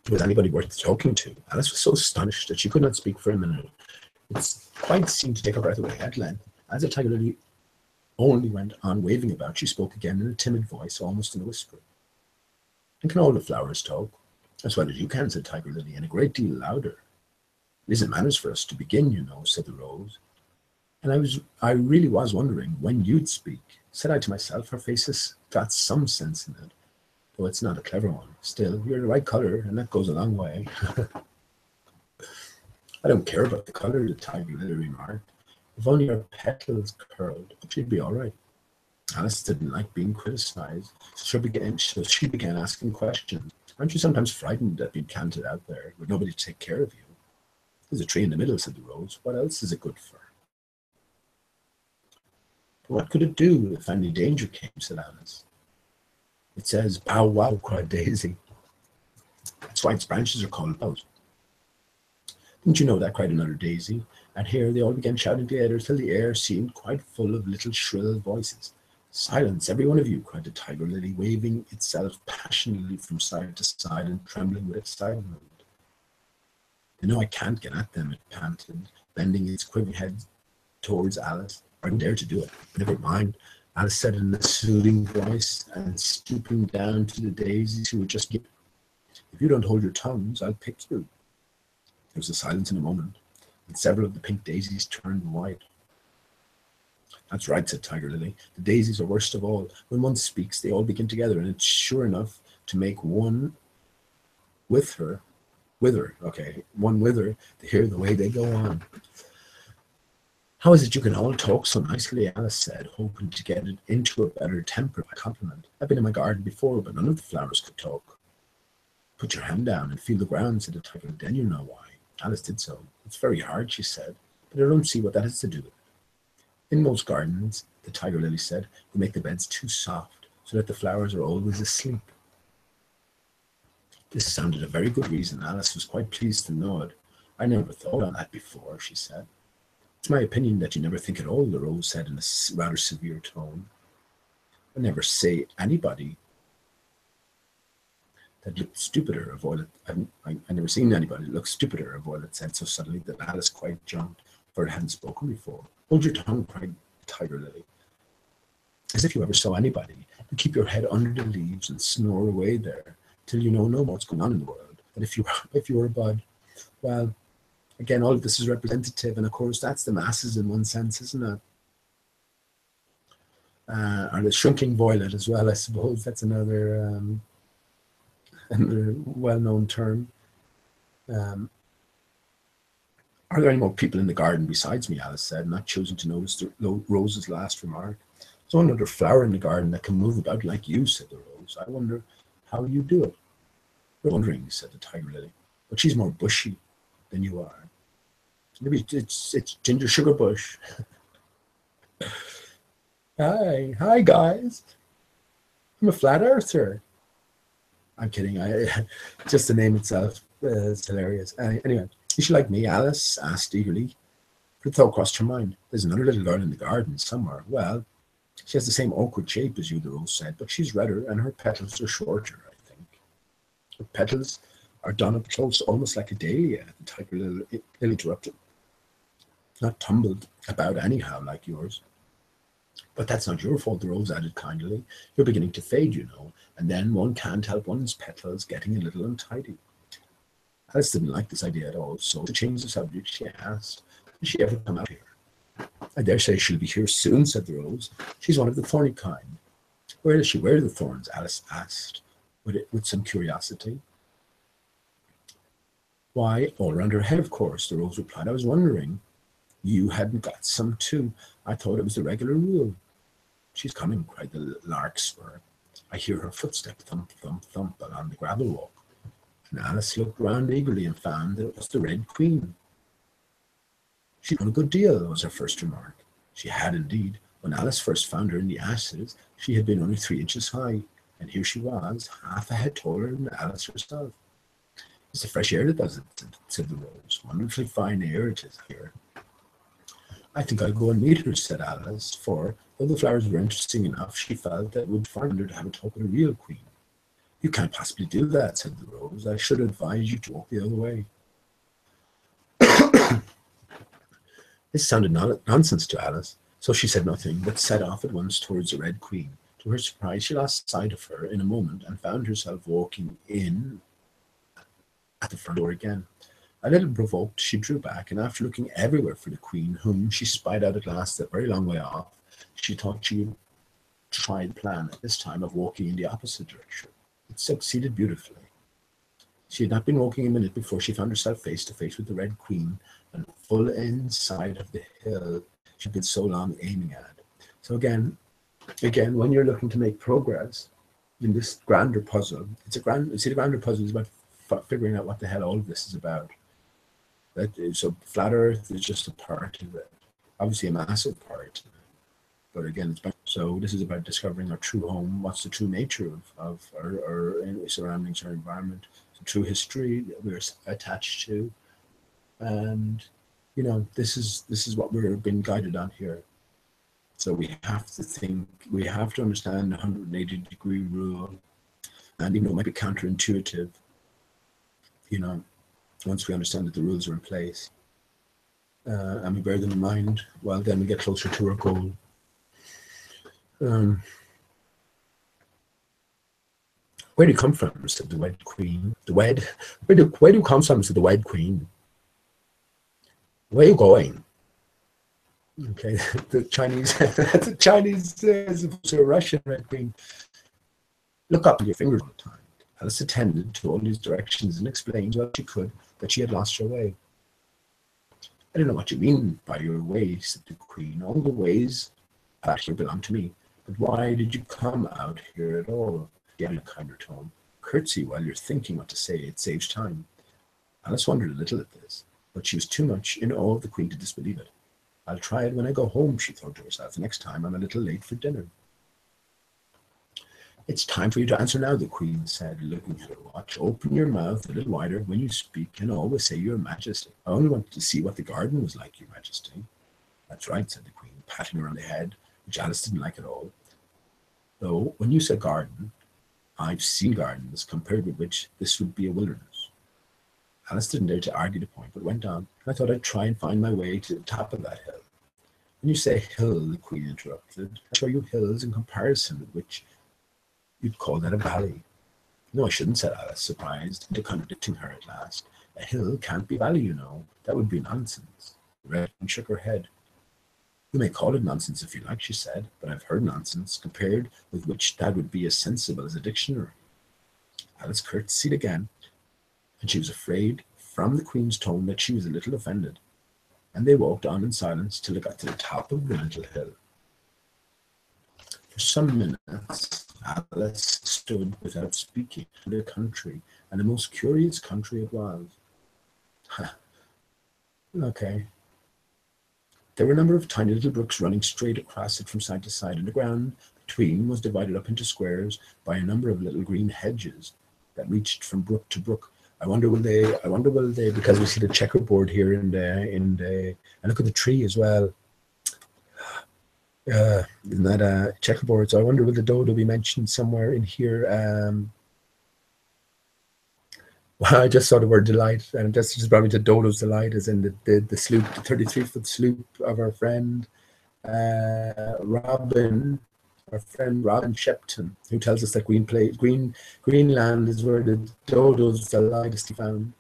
Was anybody worth talking to? Alice was so astonished that she could not speak for a minute. It quite seemed to take her breath away. At length, as the Tiger Lily only went on waving about, she spoke again in a timid voice, almost in a whisper. And can all the flowers talk? As well as you can, said Tiger Lily, and a great deal louder. It isn't manners for us to begin, you know, said the Rose. And I really was wondering when you'd speak. Said I to myself, her face has got some sense in it, though it's not a clever one. Still, you're the right colour, and that goes a long way. I don't care about the colour, the Tiger Lily remarked. If only her petals curled, she'd be all right. Alice didn't like being criticised, so she began asking questions. Aren't you sometimes frightened at being planted out there with nobody to take care of you? There's a tree in the middle, said the Rose. What else is it good for? What could it do if any danger came, said Alice. It says, bow wow, cried Daisy. That's why its branches are called bows. Didn't you know that, cried another Daisy. And here they all began shouting together till the air seemed quite full of little shrill voices. Silence, every one of you, cried the Tiger Lily, waving itself passionately from side to side and trembling with excitement. You know I can't get at them, it panted, bending its quivering head towards Alice. I didn't dare to do it. Never mind, Alice said in a soothing voice, and stooping down to the daisies who were just giving. If you don't hold your tongues, I'll pick you. There was a silence in a moment, and several of the pink daisies turned white. That's right, said Tiger Lily. The daisies are worst of all. When one speaks, they all begin together, and it's sure enough to make one wither, to hear the way they go on. How is it you can all talk so nicely? Alice said, hoping to get it into a better temper by compliment. I've been in my garden before, but none of the flowers could talk. Put your hand down and feel the ground, said the tiger. Then you'll know why. Alice did so. It's very hard, she said, but I don't see what that has to do with it. In most gardens, the tiger lily said, we make the beds too soft so that the flowers are always asleep. This sounded a very good reason. Alice was quite pleased to nod. I never thought on that before, she said. It's my opinion that you never think at all, the rose said in a rather severe tone. I never say anybody that looked stupider, a Violet. I never seen anybody that looked stupider, a Violet said so suddenly that Alice quite jumped, for it hadn't spoken before. Hold your tongue, cried Tiger Lily. As if you ever saw anybody. You keep your head under the leaves and snore away there till you know what's going on in the world. But if you were a bud, well, again, all of this is representative, and of course that's the masses in one sense, isn't it? Or the shrinking violet as well, I suppose. That's another well-known term. Are there any more people in the garden besides me? Alice said, not choosing to notice Rose's last remark. There's another flower in the garden that can move about like you, said the rose. I wonder how you do it. You're wondering, said the tiger lily, but she's more bushy than you are. Maybe it's Ginger Sugar Bush. Hi guys. I'm a flat earther. I'm kidding. Just the name itself is hilarious. Anyway, is she like me? Alice asked eagerly. But the thought crossed her mind. There's another little girl in the garden somewhere. Well, she has the same awkward shape as you, the rose said, but she's redder and her petals are shorter, I think. Her petals are done up close, almost like a dahlia, the tiger lily interrupted. Not tumbled about anyhow like yours. But that's not your fault, the rose added kindly. You're beginning to fade, you know, and then one can't help one's petals getting a little untidy. Alice didn't like this idea at all, so to change the subject, she asked, does she ever come out here? I dare say she'll be here soon, said the rose. She's one of the thorny kind. Where does she wear the thorns? Alice asked, with some curiosity. Why, all around her head, of course, the rose replied. I was wondering. You hadn't got some too. I thought it was the regular rule. She's coming, cried the larkspur. I hear her footstep thump, thump, thump along the gravel walk. And Alice looked round eagerly and found that it was the Red Queen. She'd done a good deal, was her first remark. She had indeed. When Alice first found her in the ashes, she had been only 3 inches high, and here she was, half a head taller than Alice herself. It's the fresh air that does it, said the rose. Wonderfully fine air it is here. I think I'll go and meet her, said Alice, for, though the flowers were interesting enough, she felt that it would be far better to have a talk with a real queen. You can't possibly do that, said the rose. I should advise you to walk the other way. This sounded nonsense to Alice, so she said nothing, but set off at once towards the Red Queen. To her surprise, she lost sight of her in a moment and found herself walking in at the front door again. A little provoked, she drew back, and after looking everywhere for the queen, whom she spied out at last a very long way off, she thought she would try the plan at this time of walking in the opposite direction. It succeeded beautifully. She had not been walking a minute before she found herself face to face with the Red Queen, and full inside of the hill she'd been so long aiming at. So again, when you're looking to make progress in this grander puzzle, the grander puzzle is about figuring out what the hell all of this is about. So flat Earth is just a part of it, obviously a massive part. But again, so this is about discovering our true home. What's the true nature of our surroundings, our environment, the true history that we're attached to, and this is what we're being guided on here. So we have to think, we have to understand the 180-degree rule, and even though it might be counterintuitive, once we understand that the rules are in place and we bear them in mind, well, then we get closer to our goal. Where do you come from? Said the Red Queen. Where do you come from? Said the Red Queen. Where are you going? Okay, the Chinese as opposed to a Russian Red Queen. Look up with your fingers all the time. Alice attended to all these directions and explained what she could that she had lost her way. I don't know what you mean by your ways, said the queen. All the ways out here belong to me. But why did you come out here at all? She added in a kinder tone. Curtsy while you're thinking what to say. It saves time. Alice wondered a little at this, but she was too much in awe of the queen to disbelieve it. I'll try it when I go home, she thought to herself. The next time I'm a little late for dinner. It's time for you to answer now, the queen said, looking at her watch. Open your mouth a little wider when you speak, and always say your majesty. I only wanted to see what the garden was like, your majesty. That's right, said the queen, patting her on the head, which Alice didn't like at all. Though, when you said garden, I've seen gardens, compared with which this would be a wilderness. Alice didn't dare to argue the point, but went on. I thought I'd try and find my way to the top of that hill. When you say hill, the queen interrupted, I show you hills in comparison with which you'd call that a valley. No, I shouldn't, said Alice, surprised into contradicting her at last. A hill can't be a valley, you know. That would be nonsense. Red shook her head. You may call it nonsense if you like, she said, but I've heard nonsense, compared with which that would be as sensible as a dictionary. Alice curtsied again, and she was afraid from the queen's tone that she was a little offended, and they walked on in silence till they got to the top of the little hill. For some minutes, Alice stood without speaking to the country, and a most curious country it was. Okay. There were a number of tiny little brooks running straight across it from side to side, and the ground between was divided up into squares by a number of little green hedges that reached from brook to brook. I wonder will they, because we see the checkerboard here and look at the tree as well. Isn't that a checkerboard? So I wonder will the dodo be mentioned somewhere in here? Well, I just saw the word delight, and that's just probably the dodo's delight, as in the sloop, the 33-foot sloop of our friend Robin, Shepton, who tells us that Greenland is where the dodo's delight is to be found.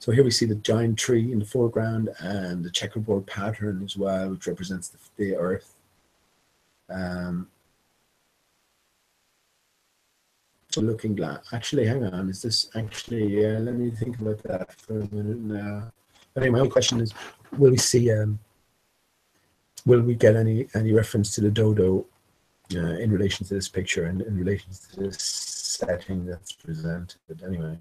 So here we see the giant tree in the foreground and the checkerboard pattern as well, which represents the earth. So looking glass. Actually, hang on. Is this actually? Let me think about that for a minute now. But anyway, my only question is: will we see? Will we get any reference to the dodo in relation to this picture and in relation to this setting that's presented? Anyway,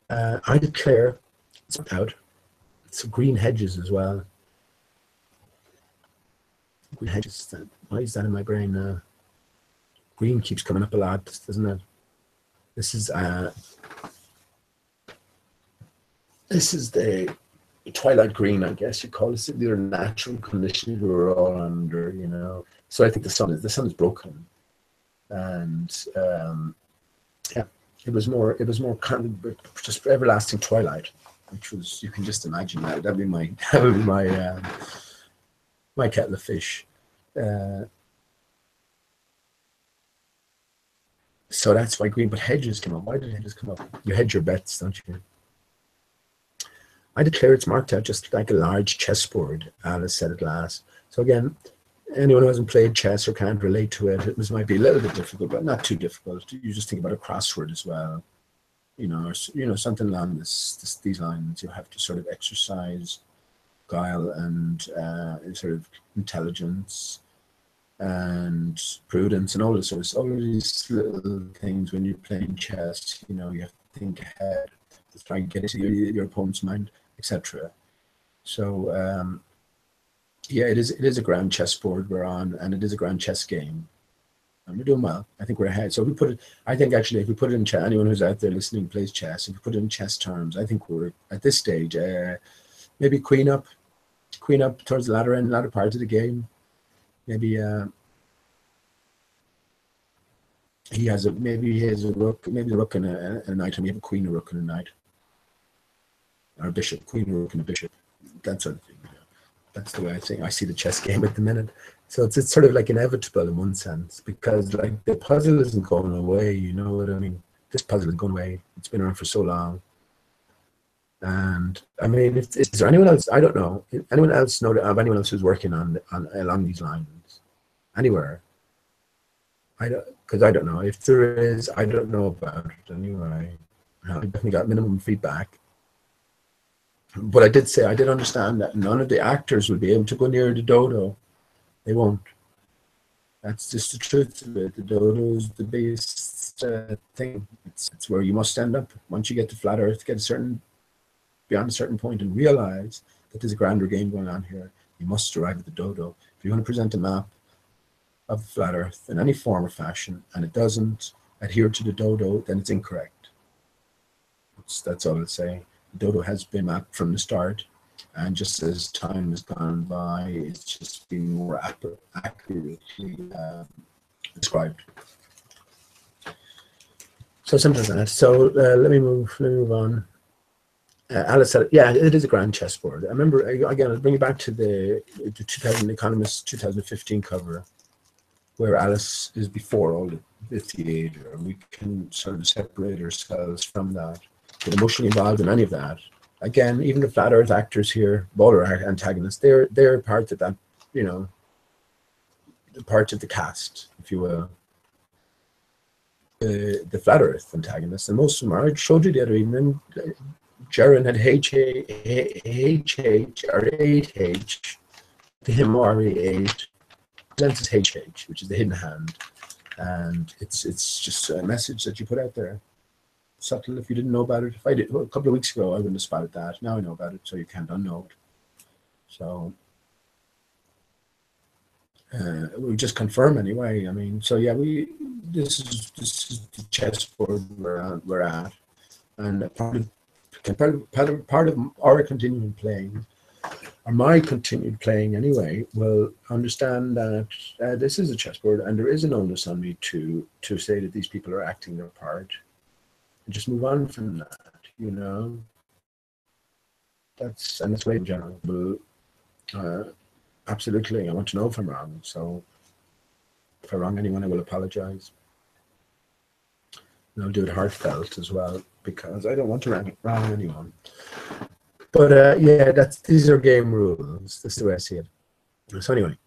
I declare it's out. It's green hedges as well. Green hedges. Why is that in my brain now? Green keeps coming up a lot, doesn't it? This is the twilight green, I guess you call it. These are natural conditions we were all under, you know. So I think the sun is broken, and yeah, it was more kind of just everlasting twilight, which was, you can just imagine that. That'd be my my kettle of fish. So that's why green, but hedges come up. Why did hedges come up? You hedge your bets, don't you? I declare it's marked out just like a large chessboard, Alice said at last. So again, anyone who hasn't played chess or can't relate to it, this might be a little bit difficult, but not too difficult. You just think about a crossword as well, you know, or something along these lines. You have to sort of exercise guile and sort of intelligence and prudence and all these little things when you're playing chess. You know, you have to think ahead to try and get into your opponent's mind, etc. So yeah, it is a grand chessboard we're on, and it is a grand chess game, and we're doing well. I think we're ahead. So if we put it, I think actually, if we put it in chess, anyone who's out there listening plays chess. If we put it in chess terms, I think we're at this stage. Maybe queen up towards the latter part of the game. Maybe he has a rook, maybe a rook and a knight, and we have a queen, a rook, and a knight, or a bishop, queen, a rook, and a bishop. That sort of thing. You know. That's the way I see the chess game at the minute. So it's sort of like inevitable in one sense, because like the puzzle isn't going away. You know what I mean? This puzzle is going away. It's been around for so long. And I mean, is there anyone else? I don't know. Anyone else know of anyone else who's working on along these lines anywhere? Because I don't know. If there is, I don't know about it anyway. I definitely got minimum feedback. But I did say, I did understand that none of the actors will be able to go near the dodo. They won't. That's just the truth of it. The dodo is the biggest thing. It's where you must end up. Once you get to flat Earth, get beyond a certain point and realize that there's a grander game going on here, you must arrive at the dodo. If you're going to present a map of the flat Earth in any form or fashion, and it doesn't adhere to the dodo, then it's incorrect. That's all I'll say. The dodo has been mapped from the start, and just as time has gone by, it's just been more accurately described. So simple as that. So let me move on. Alice said, yeah, it is a grand chessboard. I remember, again, I'll bring you back to the Economist 2015 cover, where Alice is before all the theatre, and we can sort of separate ourselves from that, get emotionally involved in any of that. Again, even the flat Earth actors here, Bowler antagonists, they're part of that, you know, part of the cast, if you will. The flat Earth antagonists, and most of them are. I showed you the other evening. Jaron had HH or 8H, the him R8 presents as HH, which is the hidden hand, and it's just a message that you put out there. Subtle. If you didn't know about it, if I did a couple of weeks ago, I wouldn't have spotted that. Now I know about it, so you can't unknow it. So we just confirm anyway. I mean, so yeah, this is the chessboard we're at, and part of our continuing playing, or my continued playing anyway, will understand that this is a chessboard, and there is an onus on me to say that these people are acting their part, and just move on from that. You know, that's way in general. But absolutely, I want to know if I'm wrong. So if I'm wrong, anyone, I will apologize. And I'll do it heartfelt as well, because I don't want to wrong anyone. But yeah, these are game rules. That's the way I see it. So anyway,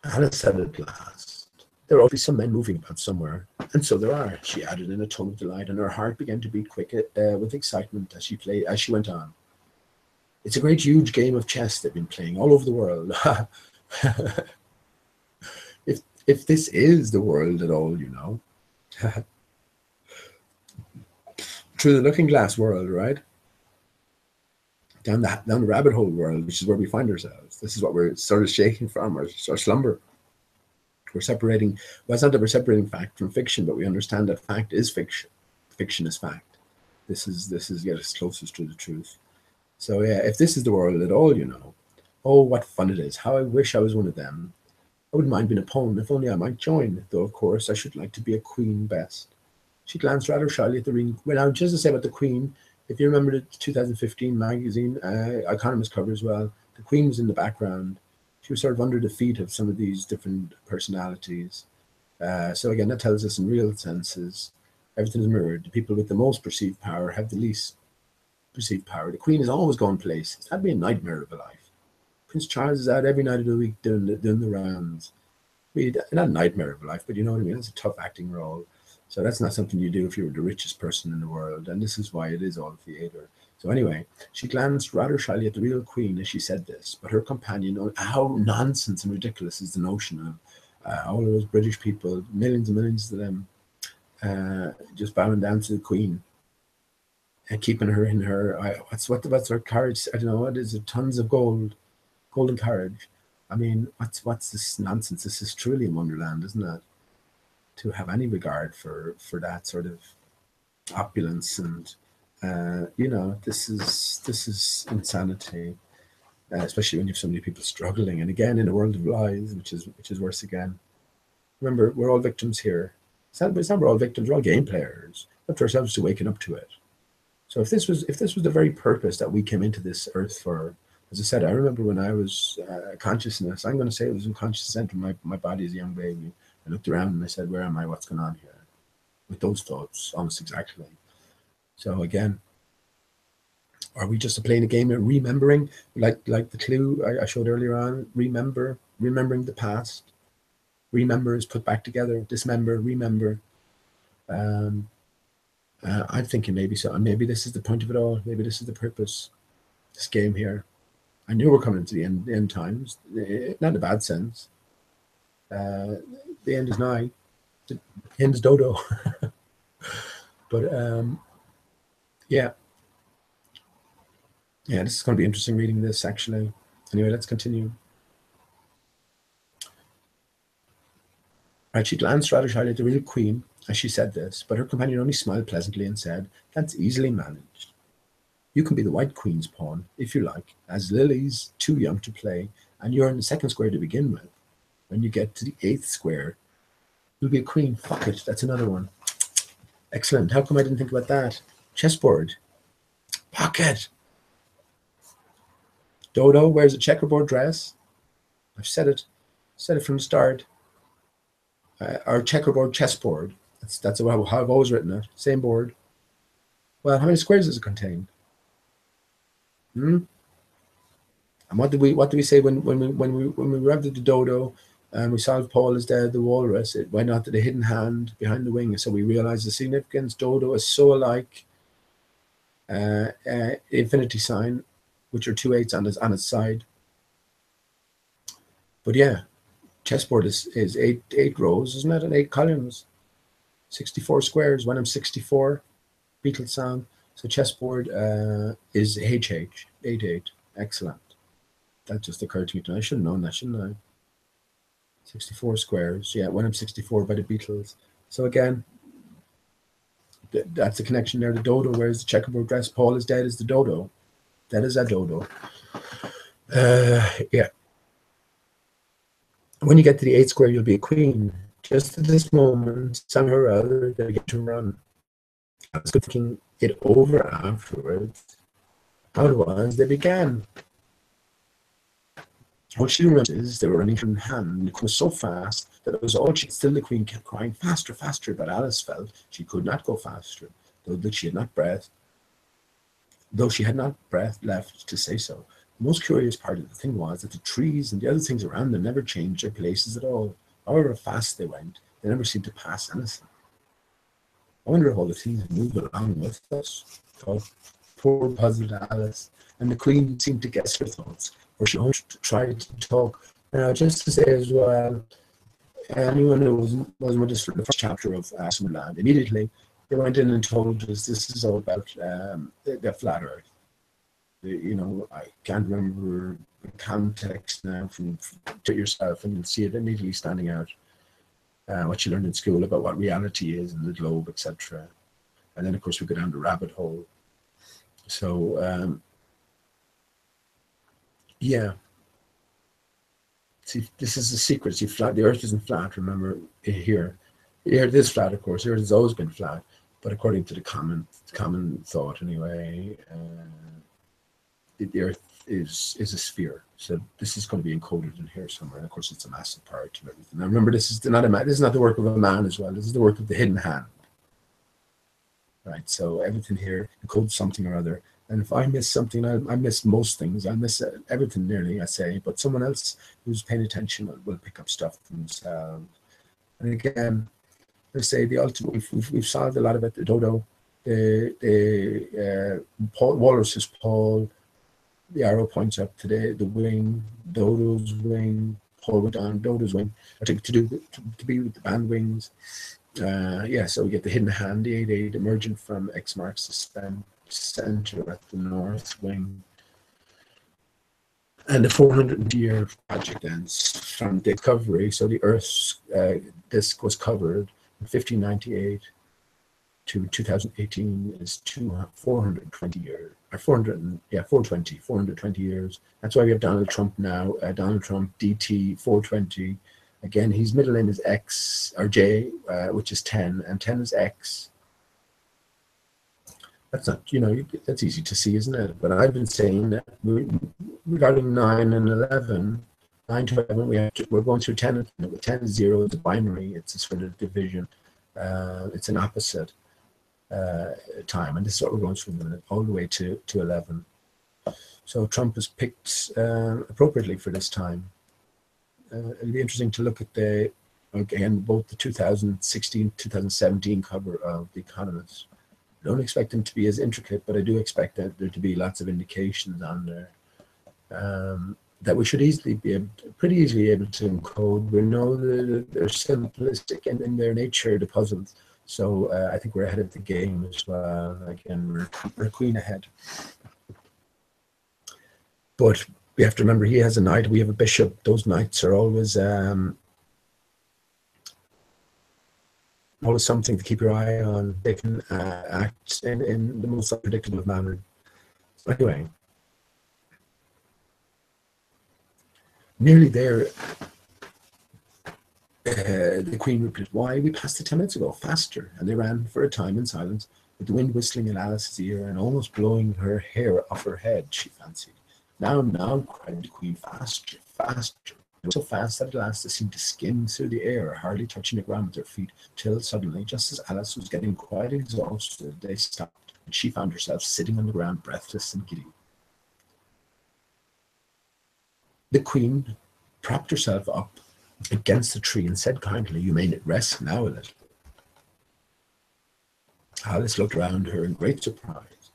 Hannah said at last, there will be some men moving about somewhere, and so there are, she added in a tone of delight, and her heart began to beat quick with excitement as she went on. It's a great, huge game of chess they've been playing all over the world. if this is the world at all, you know. Through the looking glass world, right? Down the rabbit hole world, which is where we find ourselves. This is what we're sort of shaking from, our slumber. We're separating, well, it's not that we're separating fact from fiction, but we understand that fact is fiction. Fiction is fact. This is yet as closest to the truth. So yeah, if this is the world at all, you know, oh, what fun it is. How I wish I was one of them. I wouldn't mind being a pawn, if only I might join, though of course I should like to be a queen best. She glanced rather shyly at the ring. Well, now, just to say about the queen, if you remember the 2015 magazine, Economist cover as well, the queen was in the background. She was sort of under the feet of some of these different personalities. So again, that tells us in real senses, everything is mirrored. The people with the most perceived power have the least perceived power. The queen is always going places. That'd be a nightmare of a life. Prince Charles is out every night of the week doing the rounds. Not a nightmare of a life, but you know what I mean? It's a tough acting role. So that's not something you do if you were the richest person in the world. And this is why it is all theatre. So anyway, she glanced rather shyly at the real queen as she said this. But her companion, how nonsense and ridiculous is the notion of all of those British people, millions and millions of them, just bowing down to the queen and keeping her in her, what's her carriage? I don't know, what is it? Tons of gold, golden carriage. I mean, what's this nonsense? This is truly a wonderland, isn't it? To have any regard for that sort of opulence, and you know, this is insanity, especially when you have so many people struggling, and again in a world of lies, which is worse again. Remember, we're all victims here. It's not we're all victims. We're all game players. Up to ourselves to waken up to it. So if this was the very purpose that we came into this earth for, as I said, I remember when I was consciousness. I'm going to say it was in conscious entering my body as a young baby. I looked around and I said, where am I? What's going on here? With those thoughts, almost exactly. So again, are we just playing a game of remembering, like the clue I showed earlier on? Remembering the past. Remember is put back together. Dismember, remember. I'm thinking maybe so. Maybe this is the point of it all. Maybe this is the purpose. This game here. I knew we're coming to the end times, not in a bad sense. The end is nigh. The end is dodo. But yeah, this is going to be interesting reading this actually. Anyway, let's continue. Right, she glanced rather shyly at the real queen as she said this, but her companion only smiled pleasantly and said, "That's easily managed. You can be the white queen's pawn, if you like, as Lily's too young to play, and you're in the second square to begin with. When you get to the 8th square, you'll be a queen. Fuck it, that's another one. Excellent. How come I didn't think about that? Chessboard. Pocket. Dodo wears a checkerboard dress. I've said it. Said it from the start. Our checkerboard chessboard. That's how I've always written it. Same board. Well, how many squares does it contain? And what do we say when we arrived at the dodo and we solved Paul is dead, the walrus? It went out to the hidden hand behind the wing, so we realized the significance. Dodo is so alike. Infinity sign, which are 2 8s on its side. But yeah, chessboard is eight rows, isn't it? And 8 columns, 64 squares. When I'm 64, Beatles song. So chessboard is HH, 8. Excellent. That just occurred to me tonight. I should have known that, shouldn't I? 64 squares. Yeah, when I'm 64 by the Beatles. So again, that's the connection there. The dodo wears the checkerboard dress. Paul is dead as the dodo. That is a dodo. Yeah. When you get to the 8th square, you'll be a queen. Just at this moment, somehow or other, they get to run. I was thinking it over afterwards. How it was they began. What she remembers is they were running hand in hand. It was so fast that it was all she. Still, the queen kept crying faster, faster. But Alice felt she could not go faster, though she had not breath. Though she had not breath left to say so. The most curious part of the thing was that the trees and the other things around them never changed their places at all. However fast they went, they never seemed to pass anything. I wonder if all the things move along with us, thought poor puzzled Alice, and the queen seemed to guess her thoughts, or she always tried to talk. Now, just to say as well, anyone who wasn't with us for the first chapter of Summerland, immediately they went in and told us this is all about the flat Earth. I can't remember the context now from to yourself, and you'll see it immediately standing out. What you learned in school about what reality is and the globe, etc. And then, of course, we go down the rabbit hole. So, yeah. See, this is the secret. See, the Earth isn't flat. Remember, here it is flat, of course. The Earth has always been flat, but according to the common thought, anyway, the Earth is a sphere. So this is going to be encoded in here somewhere. And of course, it's a massive part of everything. Now, remember, this is not the work of a man as well. This is the work of the hidden hand. Right. So everything here encodes something or other. And if I miss something, I miss most things. I miss everything nearly, I say. But someone else who's paying attention will pick up stuff themselves. And again, let's say the ultimate. We've solved a lot about the dodo. The walrus is Paul. The arrow points up to the wing, dodo's wing. Paul went on dodo's wing to be with the band wings. So we get the hidden hand, the 8 emerging from X marks the center at the north wing. And the 400-year project ends from the discovery. So the Earth's disk was covered in 1598 to 2018 is 420 years. 420 years. That's why we have Donald Trump now. Donald Trump DT 420. Again, his middle name is X or J, which is 10, and 10 is X. That's not, that's easy to see, isn't it? But I've been saying that regarding 9 and 11, 9 to 11, we're going through 10. 10 is 0, it's a binary, it's a sort of division. It's an opposite time, and this is what we're going through all the way to 11. So Trump was picked appropriately for this time. It'll be interesting to look at both the 2016, 2017 cover of The Economist. I don't expect them to be as intricate, but I do expect that there to be lots of indications on there that we should easily be able to, pretty easily able to encode. We know that they're simplistic in their nature, the puzzles. So I think we're ahead of the game as well. Again, we're a queen ahead. But we have to remember he has a knight, we have a bishop. Those knights are always something to keep your eye on. They can act in the most unpredictable manner. So anyway, nearly there, the queen repeated, "Why, we passed it 10 minutes ago, faster." And they ran for a time in silence, with the wind whistling in Alice's ear and almost blowing her hair off her head, she fancied. "Now, now," cried the queen, "faster, faster." It was so fast that at last they seemed to skim through the air, hardly touching the ground with their feet, till suddenly, just as Alice was getting quite exhausted, they stopped, and she found herself sitting on the ground, breathless and giddy. The queen propped herself up against the tree and said kindly, "You may rest now a little." Alice looked round her in great surprise.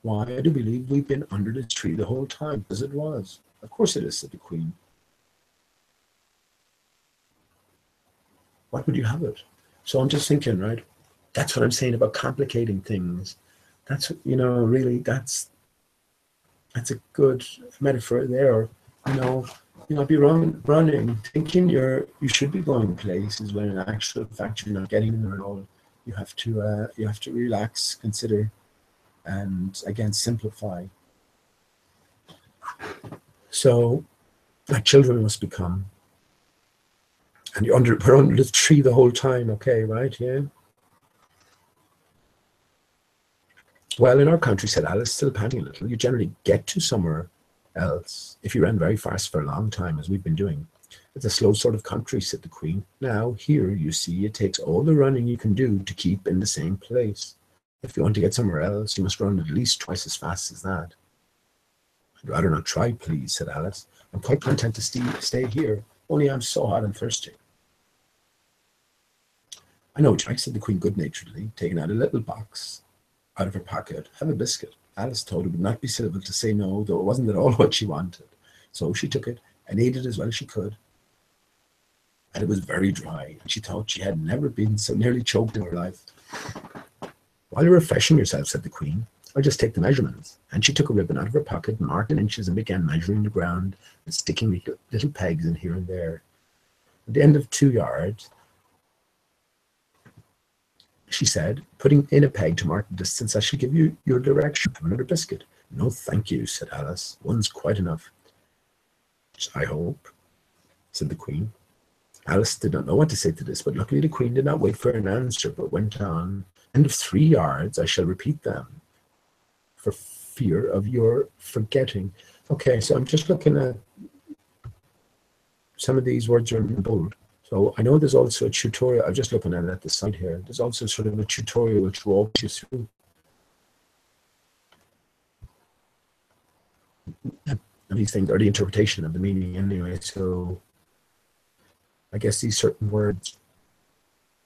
"Why, I do believe we've been under this tree the whole time, as it was." "Of course it is," said the queen. "What would you have it?" So I'm just thinking, right? That's what I'm saying about complicating things. That's, really, that's a good metaphor there. Be running, thinking you should be going places when in actual fact you're not getting there at all. You have to relax, consider, and again simplify. So, like children must become. And we're under the tree the whole time, okay, right? Yeah. "Well, in our country," said Alice, still panting a little, "you generally get to somewhere else if you ran very fast for a long time, as we've been doing." "It's a slow sort of country," said the queen. "Now, here, you see, it takes all the running you can do to keep in the same place. If you want to get somewhere else, you must run at least twice as fast as that." "I'd rather not try, please," said Alice. "I'm quite content to stay here, only I'm so hot and thirsty." "I know what you like," said the queen good-naturedly, taking out a little box out of her pocket. "Have a biscuit." Alice thought it would not be civil to say no, though it wasn't at all what she wanted. So she took it and ate it as well as she could. And it was very dry, and she thought she had never been so nearly choked in her life. "While you're refreshing yourself," said the queen, "I'll just take the measurements." And she took a ribbon out of her pocket, marked in inches, and began measuring the ground and sticking little pegs in here and there. At the end of 2 yards, she said, putting in a peg to mark the distance, "I shall give you your direction. Have another biscuit." "No, thank you," said Alice. "One's quite enough." "I hope," said the queen. Alice did not know what to say to this, but luckily the queen did not wait for an answer, but went on. "End of 3 yards, I shall repeat them, for fear of your forgetting." Okay, so I'm just looking at some of these words are in bold. So I know there's also a tutorial. I'm just looking at the side here. There's also sort of a tutorial which walks you through these things, or the interpretation of the meaning anyway. So I guess these certain words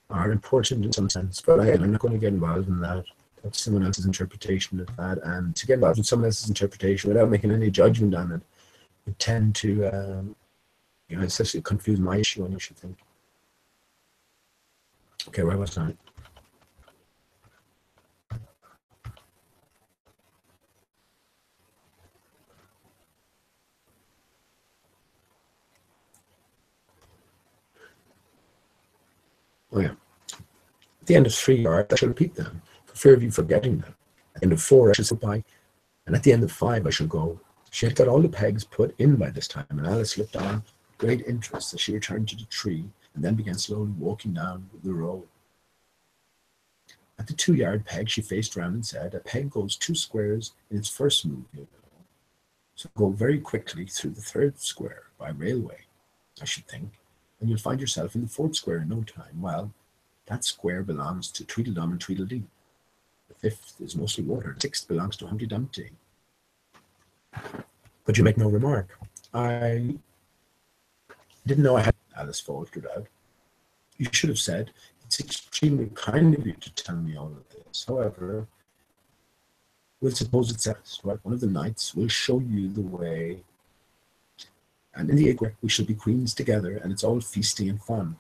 are important in some sense, but I'm not going to get involved in that. That's someone else's interpretation of that. And to get involved in someone else's interpretation without making any judgment on it would tend to essentially confuse my issue, and you should think. Okay, where was I? Oh yeah. At the end of 3 yards, I shall repeat them, for fear of you forgetting them. At the end of 4, I shall sit by, and at the end of 5, I shall go. She had got all the pegs put in by this time, and Alice looked on with great interest as she returned to the tree, and then began slowly walking down the road. At the 2-yard peg, she faced round and said, "A peg goes 2 squares in its first move, you know. So go very quickly through the 3rd square by railway, I should think, and you'll find yourself in the 4th square in no time. Well, that square belongs to Tweedledum and Tweedledee. The 5th is mostly water. The 6th belongs to Humpty Dumpty." "But you make no remark." "I didn't know I had," Alice faltered out. "You should have said, 'It's extremely kind of you to tell me all of this.' us. However, we'll suppose it's us, right? One of the knights will show you the way. And in the 8th square, we shall be queens together, and it's all feasting and fun.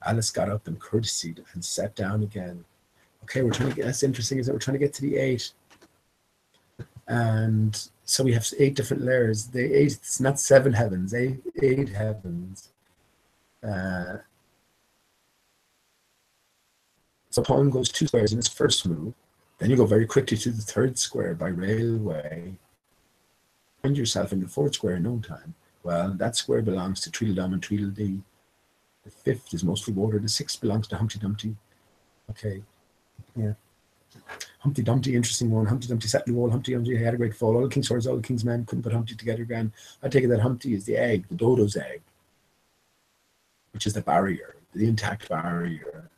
Alice got up and courtesied and sat down again. Okay, we're trying to get, that's interesting, is that we're trying to get to the 8. And so we have 8 different layers. The 8, it's not 7 heavens, 8 heavens. So the poem goes 2 squares in its first move. Then you go very quickly to the 3rd square by railway. Find yourself in the 4th square in no time. Well, that square belongs to Tweedledum and Tweedledee. The 5th is mostly water. The 6th belongs to Humpty Dumpty. Okay, yeah. Humpty Dumpty, interesting one. Humpty Dumpty sat in the wall. Humpty Dumpty had a great fall. All the king's swords, all the king's men couldn't put Humpty together again. I take it that Humpty is the egg, the dodo's egg, which is the barrier, the intact barrier,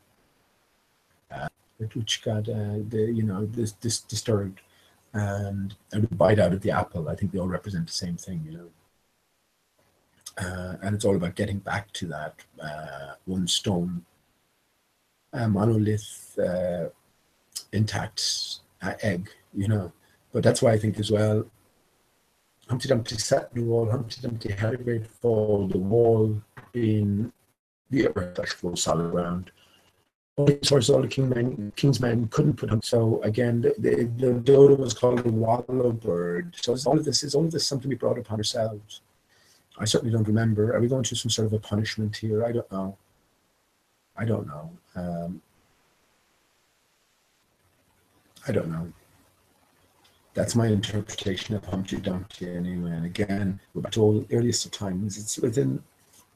which got this disturbed, and would bite out of the apple. I think they all represent the same thing, you know. And it's all about getting back to that one stone monolith intact egg, you know. But that's why I think as well, Humpty Dumpty sat in the wall. Humpty Dumpty had a great fall. The wall being the earth, actual solid ground. All the king's men couldn't put him. So again, the dodo was called the wallow bird. So is all of this something we brought upon ourselves? I certainly don't remember. Are we going through some sort of a punishment here? I don't know. I don't know. I don't know. That's my interpretation of Humpty Dumpty anyway. And again, we're back to all the earliest of times. It's within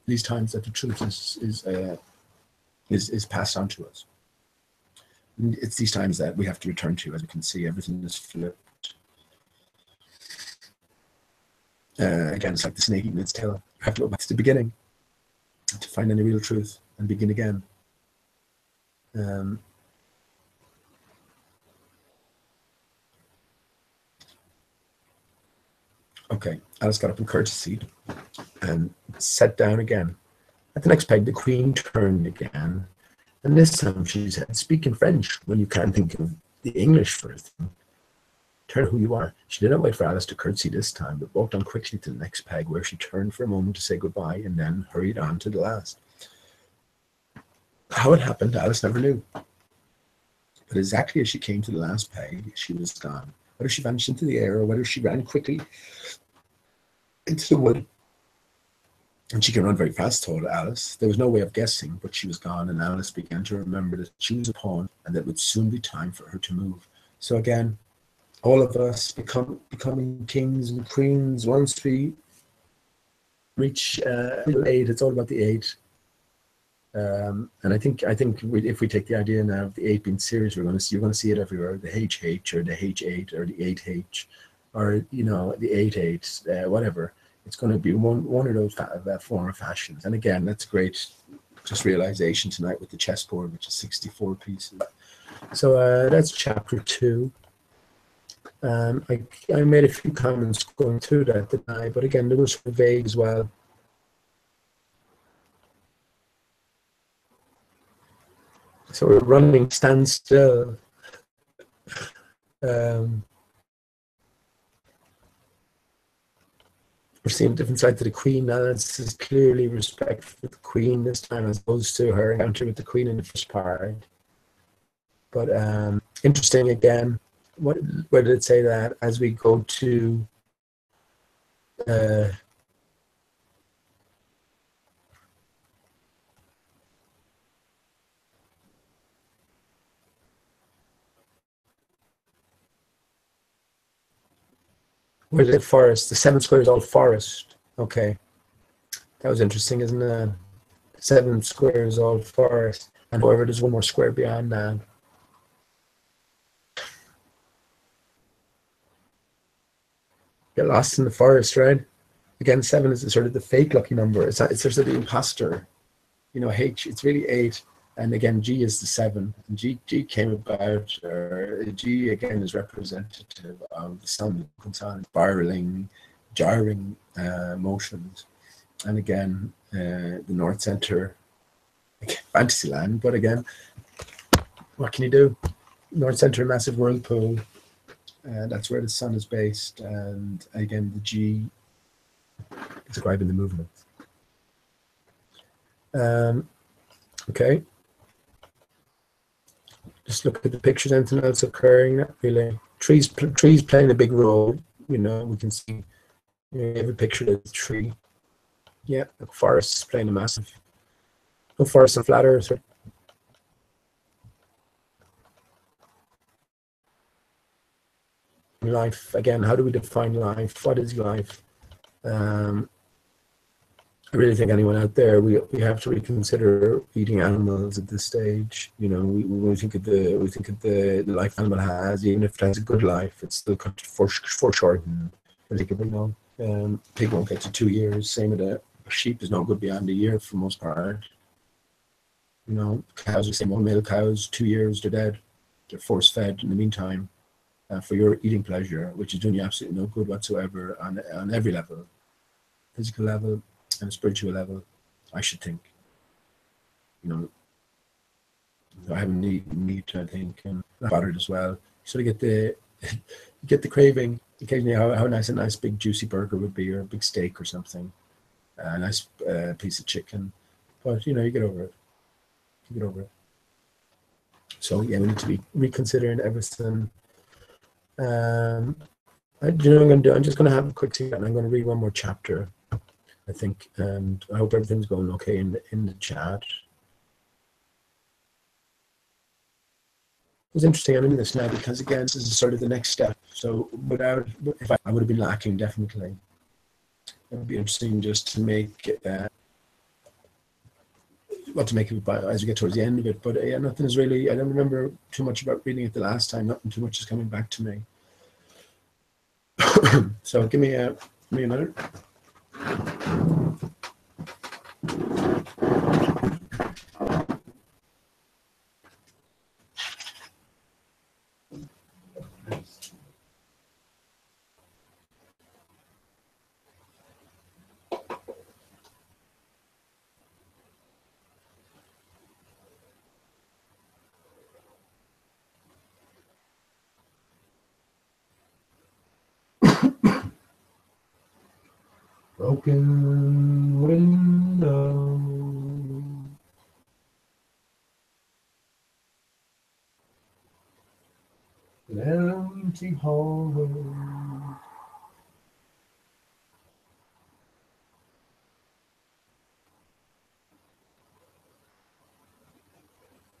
these times that the truth is passed on to us. And it's these times that we have to return to. As you can see, everything is flipped. Again, it's like the snake eating its tail. You have to go back to the beginning to find any real truth and begin again. Okay, Alice got up in courtesy and sat down again. At the next peg, the queen turned again, and this time she said, "Speak in French when you can't think of the English for a thing. Turn who you are." She did not wait for Alice to curtsy this time, but walked on quickly to the next peg, where she turned for a moment to say goodbye, and then hurried on to the last. How it happened, Alice never knew. But exactly as she came to the last peg, she was gone. Whether she vanished into the air, or whether she ran quickly into the wood, and she can run very fast, told Alice. There was no way of guessing, but she was gone, and Alice began to remember that she was a pawn, and that it would soon be time for her to move. So again, all of us becoming kings and queens once we reach 8. It's all about the 8. And I think if we take the idea now of the 8 being serious, you're going to see it everywhere. The HH or the H8 or the 8H, or the 88, whatever. It's going to be one of those form of fashions. And again, that's great. Just realization tonight with the chessboard, which is 64 pieces. So that's chapter 2. I made a few comments going through that, didn't I? But again, they were sort of vague as well. So we're running standstill. We're seeing different sides of the queen now. This is clearly respect for the queen this time, as opposed to her encounter with the queen in the first part. But interesting again. Where did it say that? As we go to where the forest, the 7 square is all forest. Okay, that was interesting, isn't it? 7 square is all forest, and however, there's one more square beyond that. Get lost in the forest, right? Again, 7 is sort of the fake lucky number. It's sort of the imposter. H, it's really 8. And again, G is the 7. And G came about, or G again is representative of the sun, spiraling, jarring motions. And again, the North Center, fantasy land. But again, what can you do? North Center, massive whirlpool. That's where the sun is based, and again the G describing the movement. Okay. Just look at the pictures. Anything else occurring? Not really. Trees playing a big role. You know, we can see every picture of the tree. Yeah, the forests playing a massive. No forests and flat earth. Life again. How do we define life? What is life? I really think anyone out there, we have to reconsider eating animals at this stage. You know, we think of the life animal has, even if it has a good life, it's still foreshortened. You know, pig won't get to 2 years. Same with a sheep is not good beyond a year for the most part. You know, cows are the same. Male cows, 2 years they're dead. They're force fed in the meantime for your eating pleasure, which is doing you absolutely no good whatsoever on every level, physical level and a spiritual level, I should think. You know, I have need to, I think, and bothered as well. You sort of get the craving occasionally. How nice a nice big juicy burger would be, or a big steak or something, a nice piece of chicken. But you know, you get over it. You get over it. So yeah, we need to be reconsidering everything. You know, what I'm going to do. I'm just going to have a quick secret, and I'm going to read one more chapter, I think, and I hope everything's going okay in the chat. It was interesting. I'm in this now because again, this is sort of the next step. So if I would have been lacking, definitely. It would be interesting just to make to make it as we get towards the end of it. But yeah, nothing is really. I don't remember too much about reading it the last time. Nothing too much is coming back to me. So give me a minute. Broken window, an empty hallway,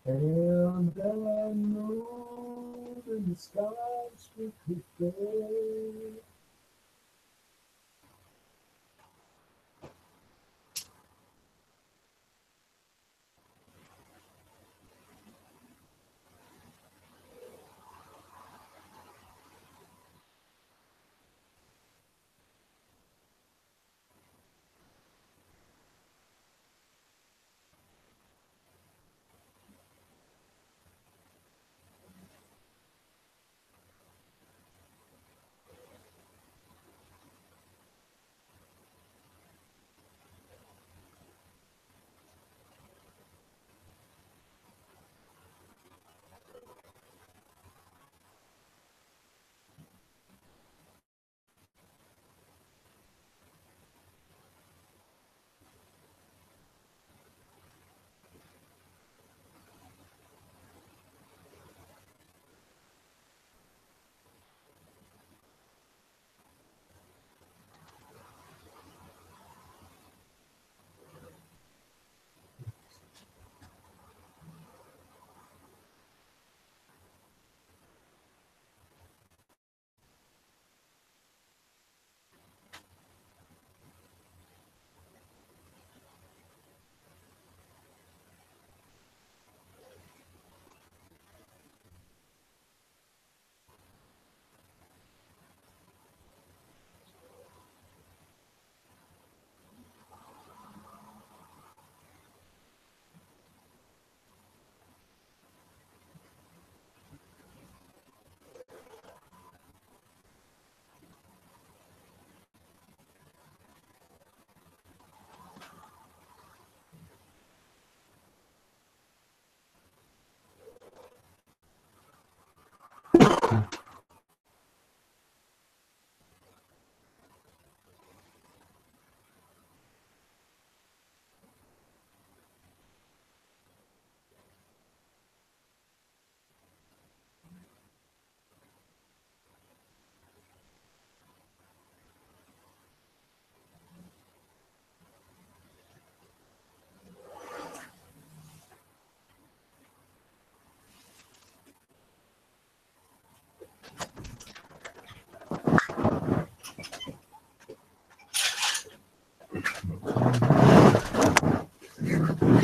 and I know in the skies we could go.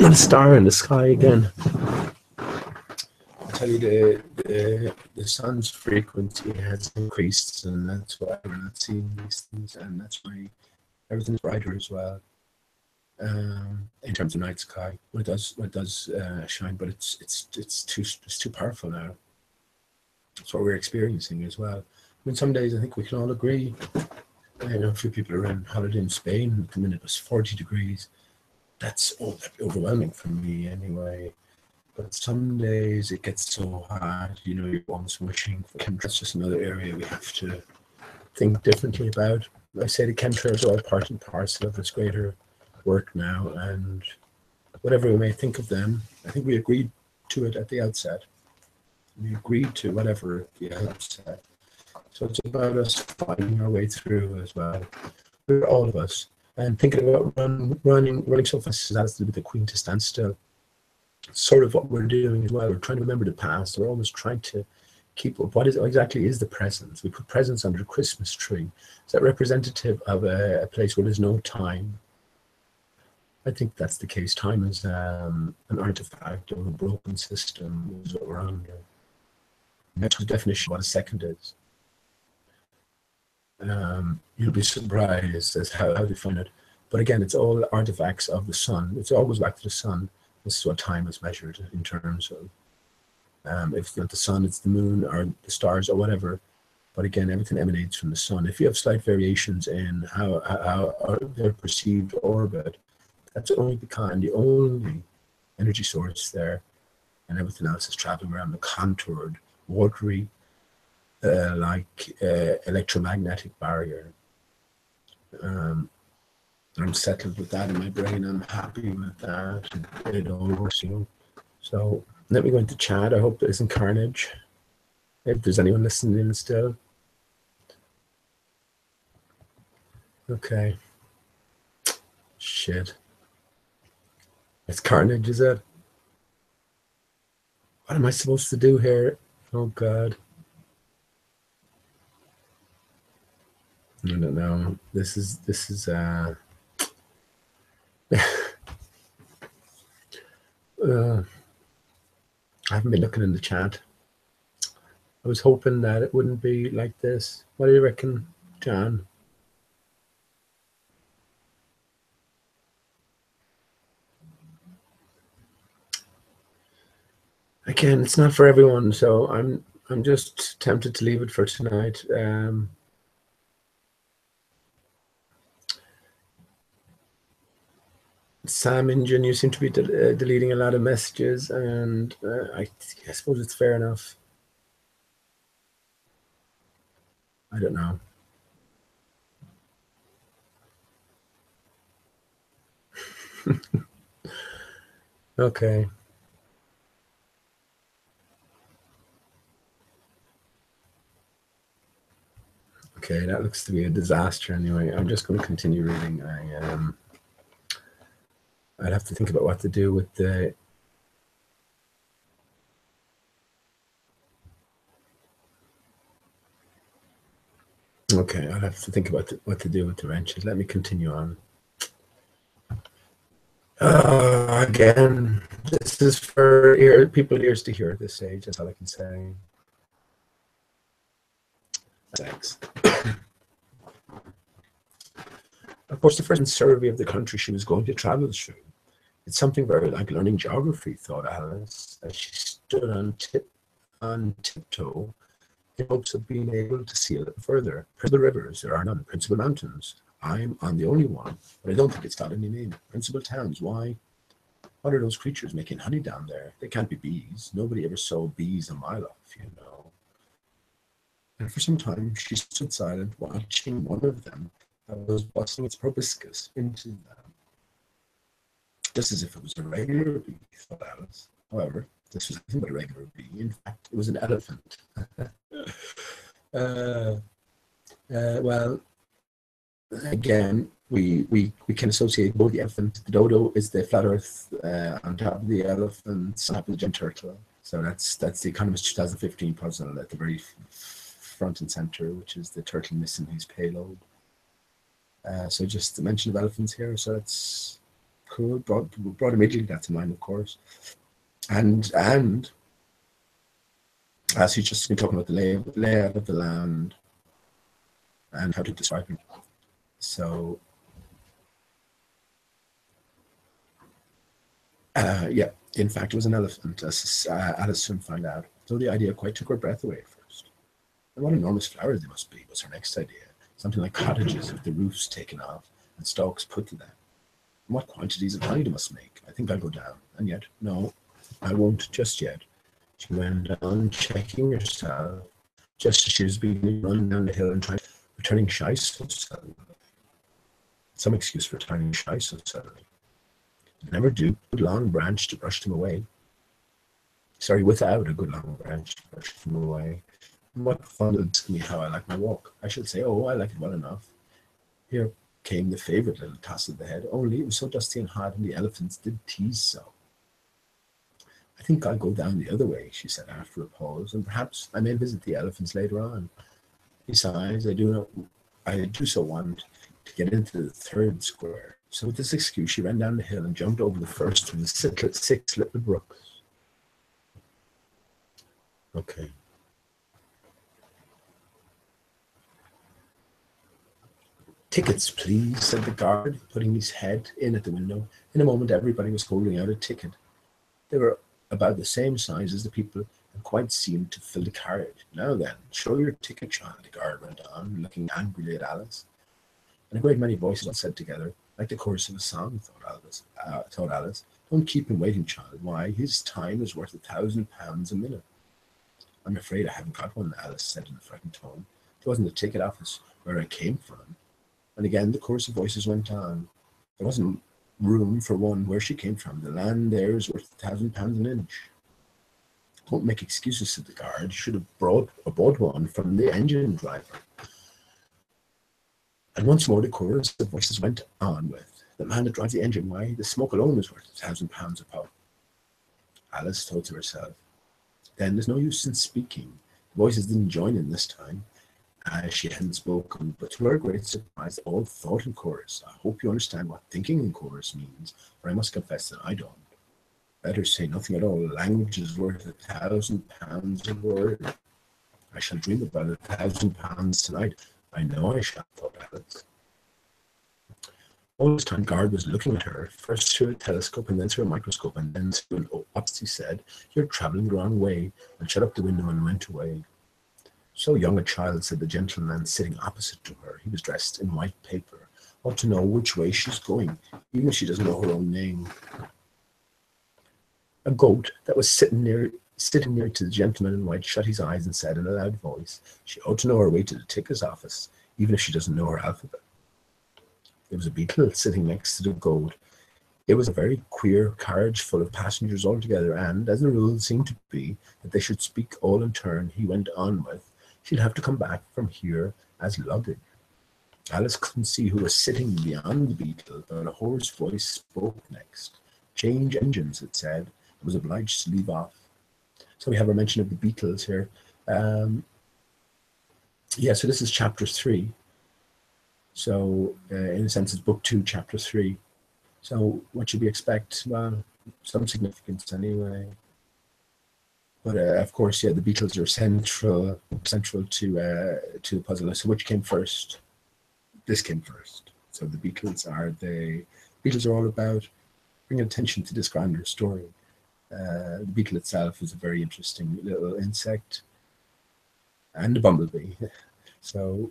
Not a star in the sky again. I tell you, the sun's frequency has increased, and that's why we're not seeing these things, and that's why everything's brighter as well. In terms of night sky, when it does shine, but it's too powerful now. That's what we're experiencing as well. I mean, some days I think we can all agree. I know a few people are on holiday in Spain. At the minute it was 40 degrees. That's overwhelming for me anyway. But some days it gets so hot, you know, you're almost wishing for chemtrails. Just another area we have to think differently about. I say the chemtrails are all part and parcel of this greater work now, and whatever we may think of them, I think we agreed to it at the outset. We agreed to whatever the outset. So it's about us finding our way through as well. We're all of us. And thinking about running so fast, that's to do with the Queen to stand still. Sort of what we're doing as well. We're trying to remember the past. We're almost trying to keep up. What exactly is the present? We put presents under a Christmas tree. Is that representative of a place where there's no time? I think that's the case. Time is an artifact of a broken system, is what we're under. That's the definition of what a second is. You'll be surprised as how they find it. But again, it's all artifacts of the sun. It all goes back to the sun. This is what time is measured in terms of. If it's not the sun, it's the moon or the stars or whatever. But again, everything emanates from the sun. If you have slight variations in how their perceived orbit, that's only because the only energy source there, and everything else is traveling around the contoured, watery, electromagnetic barrier. I'm settled with that in my brain. I'm happy with that. It all works, you know. So let me go into chat. I hope there isn't carnage. If there's anyone listening in still. Okay. Shit. It's carnage, is it? What am I supposed to do here? Oh God. I don't know. This is I haven't been looking in the chat. I was hoping that it wouldn't be like this. What do you reckon, John? Again, it's not for everyone, so I'm just tempted to leave it for tonight. Sam Injun, you seem to be deleting a lot of messages, and I suppose it's fair enough. I don't know. Okay. Okay, that looks to be a disaster anyway. I'm just going to continue reading. I'd have to think about what to do with the... Okay, I'll have to think about what to do with the wrenches. Let me continue on. Again, this is for people's ears to hear at this stage. That's all I can say. Thanks. Of course, the first survey of the country she was going to travel through. It's something very like learning geography, thought Alice, as she stood on tiptoe in hopes of being able to see a little further. Principal rivers, there are none. Principal mountains, I'm on the only one, but I don't think it's got any name. Principal towns, why? What are those creatures making honey down there? They can't be bees. Nobody ever saw bees in my life, you know. And for some time, she stood silent, watching one of them that was bustling its proboscis into them. Just as if it was a regular bee, thought Alice. However, this was nothing but a regular bee. In fact, it was an elephant. Well, again, we can associate both the elephant. The dodo is the flat earth on top of the elephant, on top of the giant turtle. So that's the Economist 2015 puzzle at the very front and center, which is the turtle missing his payload. So just the mention of elephants here. So Cool. Brought immediately that to mind, of course. And as he's just been talking about the layout of the land and how to describe it. So, yeah, in fact, it was an elephant, as Alice soon found out. So the idea quite took her breath away at first. And what enormous flowers they must be was her next idea. Something like cottages with the roofs taken off and stalks put to them. And what quantities of honey they must make. I think I'll go down. And yet, no, I won't just yet. She went on checking herself, just as she was beginning to run down the hill and returning shy so suddenly. Some excuse for turning shy so suddenly. Never do. Good long branch to brush them away. Sorry, without a good long branch to brush them away. What fun it is me how I like my walk. I should say, oh, I like it well enough. Here came the favourite little toss of the head, only it was so dusty and hot, and the elephants did tease so. I think I'll go down the other way, she said after a pause, and perhaps I may visit the elephants later on. Besides, I do so want to get into the third square. So with this excuse, she ran down the hill and jumped over the first of the six little brooks. Okay. Tickets, please, said the guard, putting his head in at the window. In a moment, everybody was holding out a ticket. They were about the same size as the people and quite seemed to fill the carriage. Now then, show your ticket, child, the guard went on, looking angrily at Alice. And a great many voices said together, like the chorus of a song, thought Alice. Don't keep him waiting, child. Why, his time is worth £1,000 a minute. I'm afraid I haven't got one, Alice said in a frightened tone. There wasn't a ticket office where I came from. And again the chorus of voices went on. There wasn't room for one where she came from. The land there is worth £1,000 an inch. Don't make excuses, said the guard. You should have bought one from the engine driver. And once more the chorus of voices went on with, the man that drives the engine, why, the smoke alone is worth £1,000 a pop. Alice thought to herself, then there's no use in speaking. The voices didn't join in this time. She hadn't spoken, but to her great surprise, they all thought in chorus. I hope you understand what thinking in chorus means, for I must confess that I don't. Better say nothing at all. Language is worth £1,000 a word. I shall dream about £1,000 tonight. I know I shall, thought Alice. All this time, Guard was looking at her, first through a telescope and then through a microscope, and then through an opus. He said, "You're travelling the wrong way," and shut up the window and went away. So young a child, said the gentleman sitting opposite to her. He was dressed in white paper. Ought to know which way she's going, even if she doesn't know her own name. A goat that was sitting near to the gentleman in white shut his eyes and said in a loud voice, she ought to know her way to the ticket's office, even if she doesn't know her alphabet. There was a beetle sitting next to the goat. It was a very queer carriage full of passengers altogether, and, as the rule seemed to be that they should speak all in turn, he went on with, she'll have to come back from here as luggage. Alice couldn't see who was sitting beyond the beetle, but a hoarse voice spoke next. Change engines, it said, and was obliged to leave off. So we have a mention of the Beatles here. So this is chapter 3. So in a sense, it's book 2, chapter 3. So what should we expect? Well, some significance anyway. But of course, the Beatles are central to the puzzle. So which came first? This came first. So the Beatles are all about bringing attention to this grander story. The beetle itself is a very interesting little insect, and a bumblebee. So,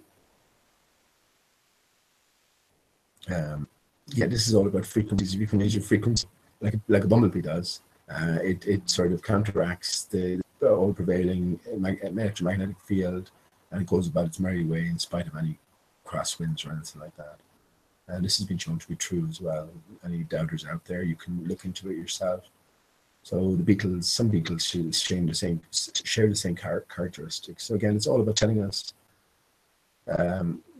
this is all about frequencies. If you can use your frequency like a bumblebee does, it sort of counteracts the all prevailing electromagnetic field, and it goes about its merry way in spite of any crosswinds or anything like that. And this has been shown to be true as well. Any doubters out there, you can look into it yourself. So some beetles share the same characteristics. So again, it's all about telling us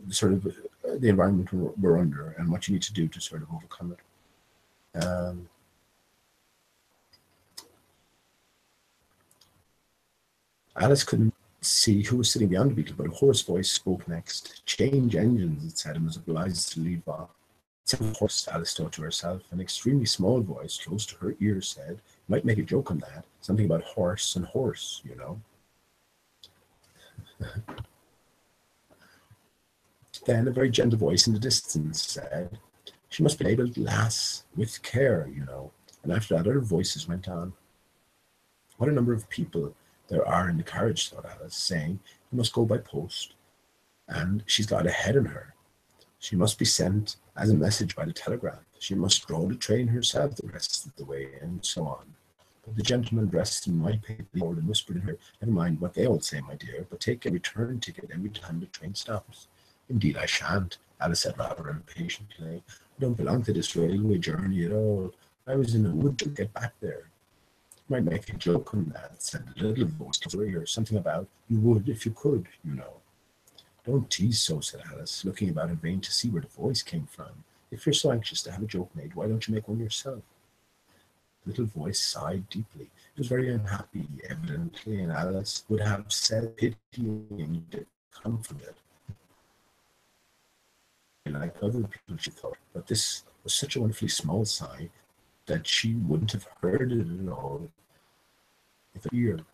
sort of the environment we're under and what you need to do to sort of overcome it. Alice couldn't see who was sitting beyond the beetle, but a hoarse voice spoke next. Change engines, it said, and was obliged to leave off. "It's a horse," Alice thought to herself. An extremely small voice close to her ear said, "Might make a joke on that. Something about horse and horse, you know." Then a very gentle voice in the distance said, "She must be labelled lass with care, you know." And after that, other voices went on. "What a number of people there are in the carriage," thought Alice, saying, "You must go by post. And she's got a head on her. She must be sent as a message by the telegraph. She must draw the train herself the rest of the way, and so on." But the gentleman dressed in white paid forward and whispered in her, "Never mind what they all say, my dear, but take a return ticket every time the train stops." "Indeed I shan't," Alice said rather impatiently. "I don't belong to this railway journey at all. I was in a wood to get back there." "You might make a joke on that," said the little voice close to her ear, "something about you would if you could, you know." "Don't tease so," said Alice, looking about in vain to see where the voice came from. "If you're so anxious to have a joke made, why don't you make one yourself?" The little voice sighed deeply. It was very unhappy, evidently, and Alice would have said pitying did come from it. Like other people, she thought, but this was such a wonderfully small sigh that she wouldn't have heard it at all with her ear.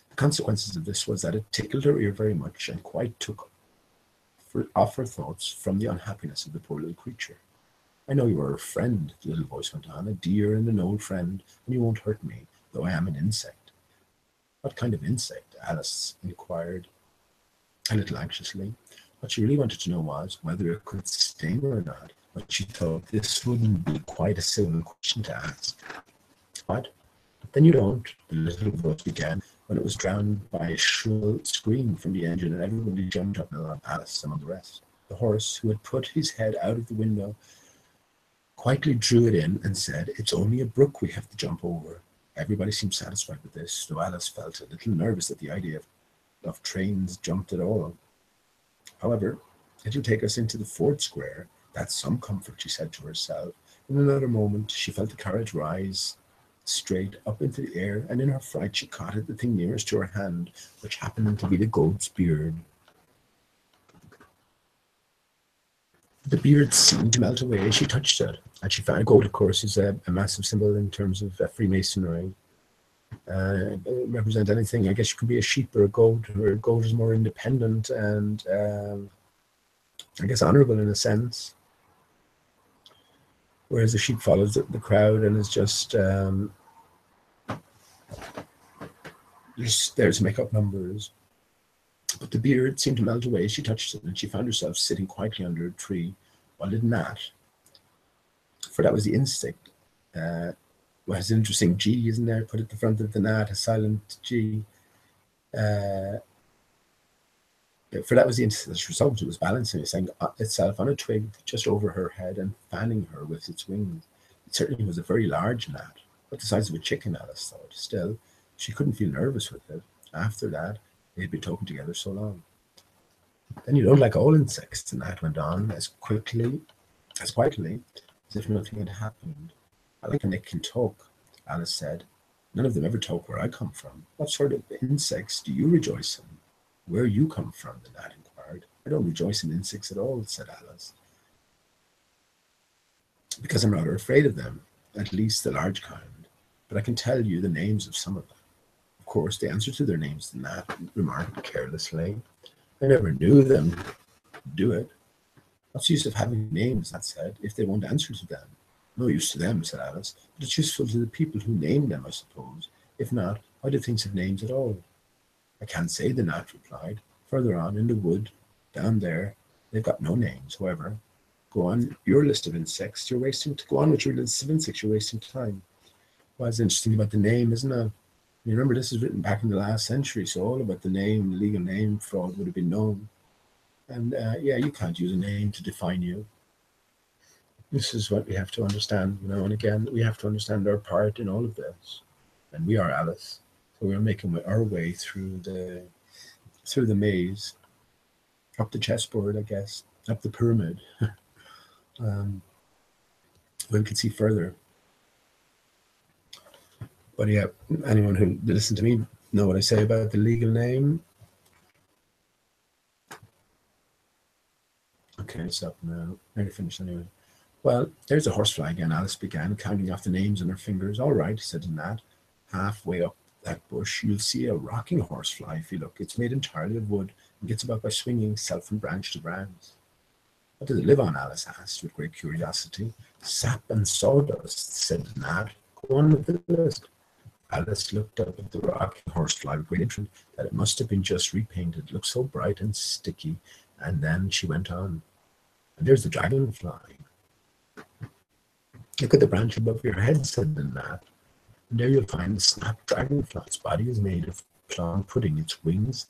The consequences of this was that it tickled her ear very much and quite took off her thoughts from the unhappiness of the poor little creature. "I know you are a friend," the little voice went on, "a dear and an old friend, and you won't hurt me, though I am an insect." "What kind of insect?" Alice inquired a little anxiously. What she really wanted to know was whether it could sting or not, but she thought this wouldn't be quite a civil question to ask. "What? Then you don't," the little voice began, when it was drowned by a shrill scream from the engine, and everybody jumped up, Alice among the rest. The horse, who had put his head out of the window, quietly drew it in and said, "It's only a brook we have to jump over." Everybody seemed satisfied with this, though Alice felt a little nervous at the idea of trains jumped at all. "However, it'll take us into the Ford Square. That's some comfort," she said to herself. In another moment, she felt the carriage rise straight up into the air, and in her fright she caught at the thing nearest to her hand, which happened to be the goat's beard. The beard seemed to melt away as she touched it, and she found a goat, of course, is a massive symbol in terms of Freemasonry. Represent anything. I guess you could be a sheep or a goat, or a goat is more independent and I guess honorable in a sense, whereas the sheep follows the crowd and is just there to make up numbers. But the beard seemed to melt away as she touched it, and she found herself sitting quietly under a tree while it gnat, for that was the insect. Well, it's an interesting G, isn't there? Put at the front of the gnat, a silent G. For that was the result. It was balancing itself on a twig just over her head and fanning her with its wings. It certainly was a very large gnat, but the size of a chicken, Alice thought. Still, she couldn't feel nervous with it. After that, they had been talking together so long. "Then you don't like all insects," the gnat went on as quietly as if nothing had happened. "I like when they can talk," Alice said. "None of them ever talk where I come from. What sort of insects do you rejoice in?" "Where you come from?" the gnat inquired. "I don't rejoice in insects at all," said Alice, "because I'm rather afraid of them, at least the large kind. But I can tell you the names of some of them." "Of course, the answer to their names," the gnat remarked carelessly. "I never knew them do it." "What's the use of having names," that said, "if they won't answer to them?" "No use to them," said Alice, "but it's useful to the people who name them, I suppose. If not, why do things have names at all?" "I can't say," the gnat replied. "Further on in the wood, down there, they've got no names. However, go on your list of insects. Go on with your list of insects. You're wasting time." Well, it's interesting about the name, isn't it? You remember, this is written back in the last century, so all about the name, the legal name fraud would have been known. And yeah, you can't use a name to define you. This is what we have to understand, and again, we have to understand our part in all of this. And we are Alice. So we're making our way through the maze, up the chessboard, I guess, up the pyramid. We can see further. But yeah, anyone who listens to me know what I say about the legal name. Okay, stop now. Nearly finished anyway. Well, there's a horsefly again, Alice began, counting off the names on her fingers. All right, said the gnat. Halfway up that bush, you'll see a rocking horsefly if you look. It's made entirely of wood and gets about by swinging itself from branch to branch. What does it live on? Alice asked with great curiosity. Sap and sawdust, said the gnat. Go on with the list. Alice looked up at the rocking horsefly with great interest that it must have been just repainted. It looked so bright and sticky. And then she went on. And there's the dragonfly. Look at the branch above your head, said the gnat. And there you'll find the snapped dragonfly. Its body is made of plum pudding, its wings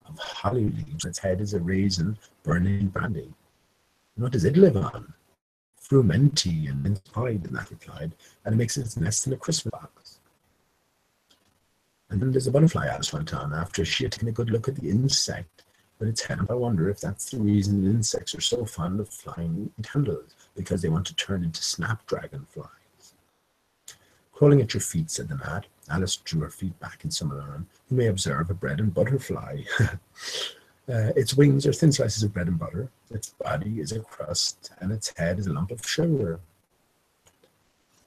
of holly leaves, its head is a raisin burning brandy. And what does it live on? Frumenty and mince pie, the gnat replied, and it makes its nest in a Christmas box. And then there's a butterfly, Alice went on, after she had taken a good look at the insect with its head. I wonder if that's the reason insects are so fond of flying in candles, because they want to turn into snapdragon flies. Crawling at your feet, said the gnat. Alice drew her feet back in some alarm. You may observe a bread and butter fly. Its wings are thin slices of bread and butter. Its body is a crust, and its head is a lump of sugar.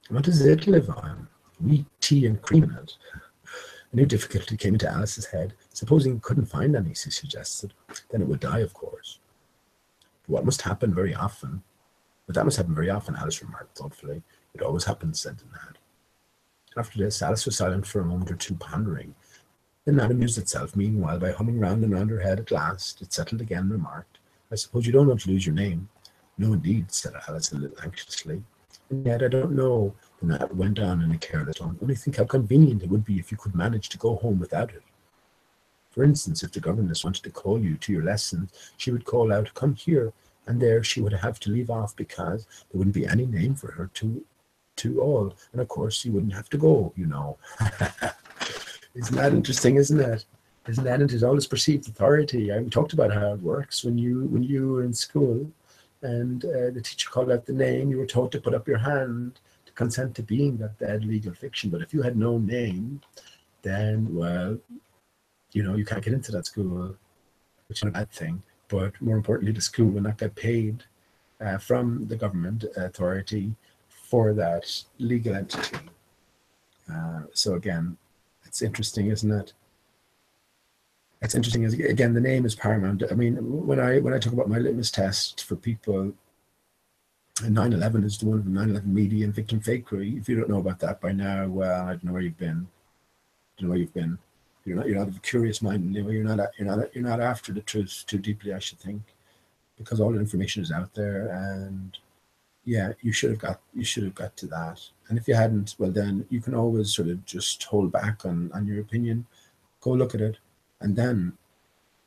What does it live on? Wheat, tea, and cream in it. A new difficulty came into Alice's head. Supposing it couldn't find any, she suggested. Then it would die, of course. But that must happen very often, Alice remarked thoughtfully. It always happens, said the gnat. After this, Alice was silent for a moment or two, pondering. The gnat amused itself, meanwhile, by humming round and round her head. At last, it settled again and remarked, I suppose you don't want to lose your name. No, indeed, said Alice a little anxiously. And yet I don't know, the gnat went on in a careless tone. Only think how convenient it would be if you could manage to go home without it. For instance, if the governess wanted to call you to your lessons, she would call out, come here, and there she would have to leave off because there wouldn't be any name for her to all. And of course, you wouldn't have to go, you know. Isn't that interesting, isn't it? Isn't that interesting? All this perceived authority. I talked about how it works when you were in school and the teacher called out the name, you were told to put up your hand to consent to being that dead legal fiction. But if you had no name, then, well, you know, you can't get into that school, which is a bad thing. But more importantly, the school will not get paid from the government authority for that legal entity. So again, it's interesting, isn't it? It's interesting, again, the name is paramount. I mean, when I talk about my litmus test for people, 9/11 is the one of the 9/11 media and victim fakery. If you don't know about that by now, well, I don't know where you've been. I don't know where you've been. You're not of a curious mind. You're not after the truth too deeply, I should think, because all the information is out there, and yeah, you should have got to that. And if you hadn't, well, then you can always sort of just hold back on your opinion, go look at it, and then,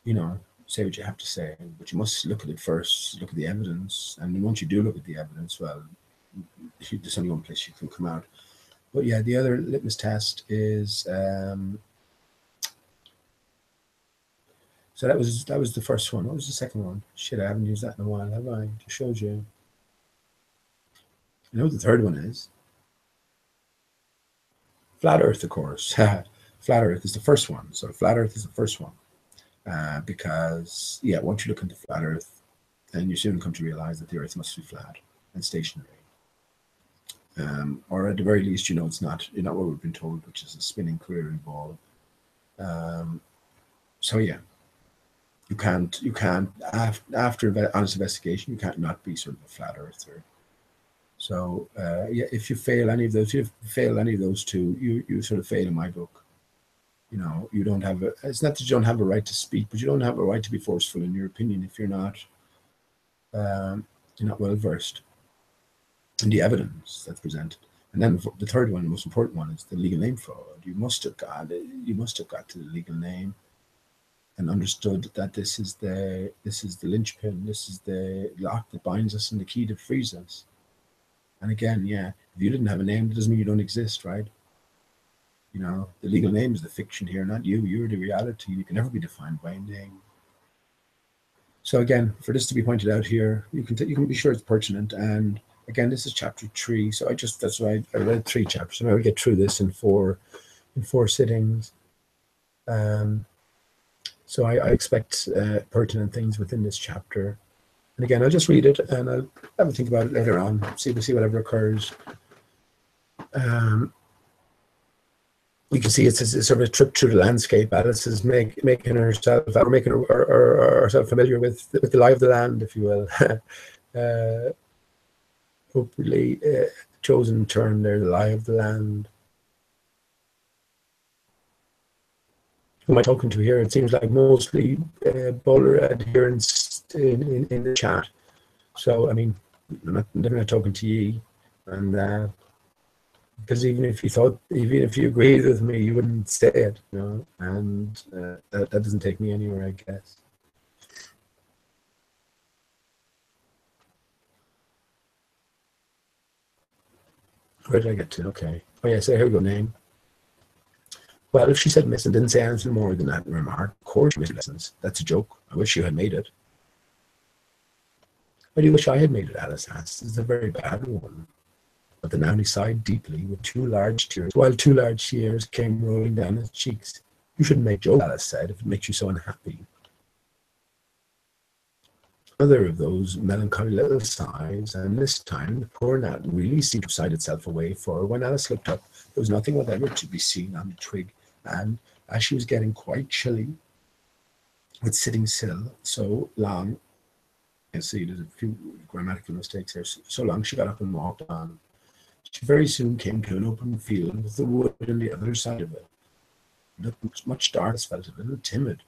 you know, say what you have to say. But you must look at it first, look at the evidence, and once you do look at the evidence, well, there's only one place you can come out. But yeah, the other litmus test is so that was the first one. What was the second one? Shit, I haven't used that in a while, have I? Just showed you. I know what the third one is. Flat Earth, of course. Flat Earth is the first one. So Flat Earth is the first one. Because, yeah, once you look into Flat Earth, then you soon come to realize that the Earth must be flat and stationary. Or at the very least, you know, it's not what we've been told, which is a spinning query ball. So yeah, you can't after honest investigation, you can't not be sort of a flat earther. So yeah, if you fail any of those, two, you sort of fail in my book. You know, you don't have it's not that you don't have a right to speak, but you don't have a right to be forceful in your opinion if you're not well versed in the evidence that's presented. And then the third one, the most important one, is the legal name fraud. You must have got to the legal name and understood that this is the linchpin, this is the lock that binds us and the key that frees us. And again, yeah, if you didn't have a name, it doesn't mean you don't exist, right? You know, the legal name is the fiction here, not you. You're the reality. You can never be defined by a name. So again, for this to be pointed out here, you can be sure it's pertinent. And again, this is chapter 3. So that's why I read 3 chapters, and I will get through this in four sittings. So I expect pertinent things within this chapter. And again, I'll just read it and I'll have a think about it later on, see whatever occurs. You can see it's sort of a trip through the landscape. Alice is making herself familiar with the lie of the land, if you will. Hopefully, chosen term there, the lie of the land. Who am I talking to here? It seems like mostly bowler adherents in the chat. So I mean, I'm not talking to ye, and because even if you agreed with me, you wouldn't say it, you know, and that doesn't take me anywhere, I guess. Where did I get to? Okay. Oh yeah, so here we go. Name. Well, if she said miss and didn't say anything more than that remark, of course she missed lessons. That's a joke. I wish you had made it. Why do you wish I had made it? Alice asked. It's a very bad one. But the nanny sighed deeply with 2 large tears, while 2 large tears came rolling down his cheeks. You shouldn't make jokes, Alice said, if it makes you so unhappy. Another of those melancholy little sighs, and this time the poor gnat really seemed to sigh itself away, for when Alice looked up, there was nothing whatever to be seen on the twig, and as she was getting quite chilly with sitting still so long, you see there's a few grammatical mistakes here, so long she got up and walked on. She very soon came to an open field with the wood on the other side of it. It looked much dark, Alice felt a little timid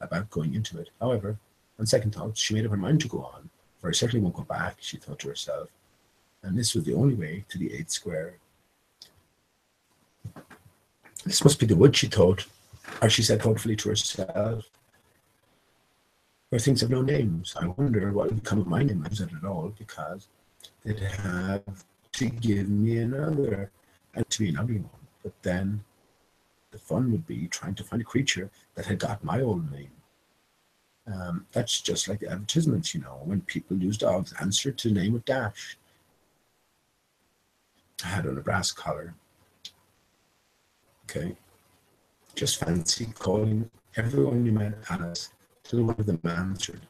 about going into it. However, on second thoughts, she made up her mind to go on, for I certainly won't go back, she thought to herself, and this was the only way to the 8th square. This must be the wood, she thought, or she said thoughtfully to herself, where things have no names. I wonder what will become of my name. I use it at all, because they'd have to give me another, and to be an ugly one. But then the fun would be trying to find a creature that had got my old name. That's just like the advertisements, you know, when people use dogs, answer to name with dash. I had on a brass collar. Okay. Just fancy calling everyone you met Alice till one of them answered.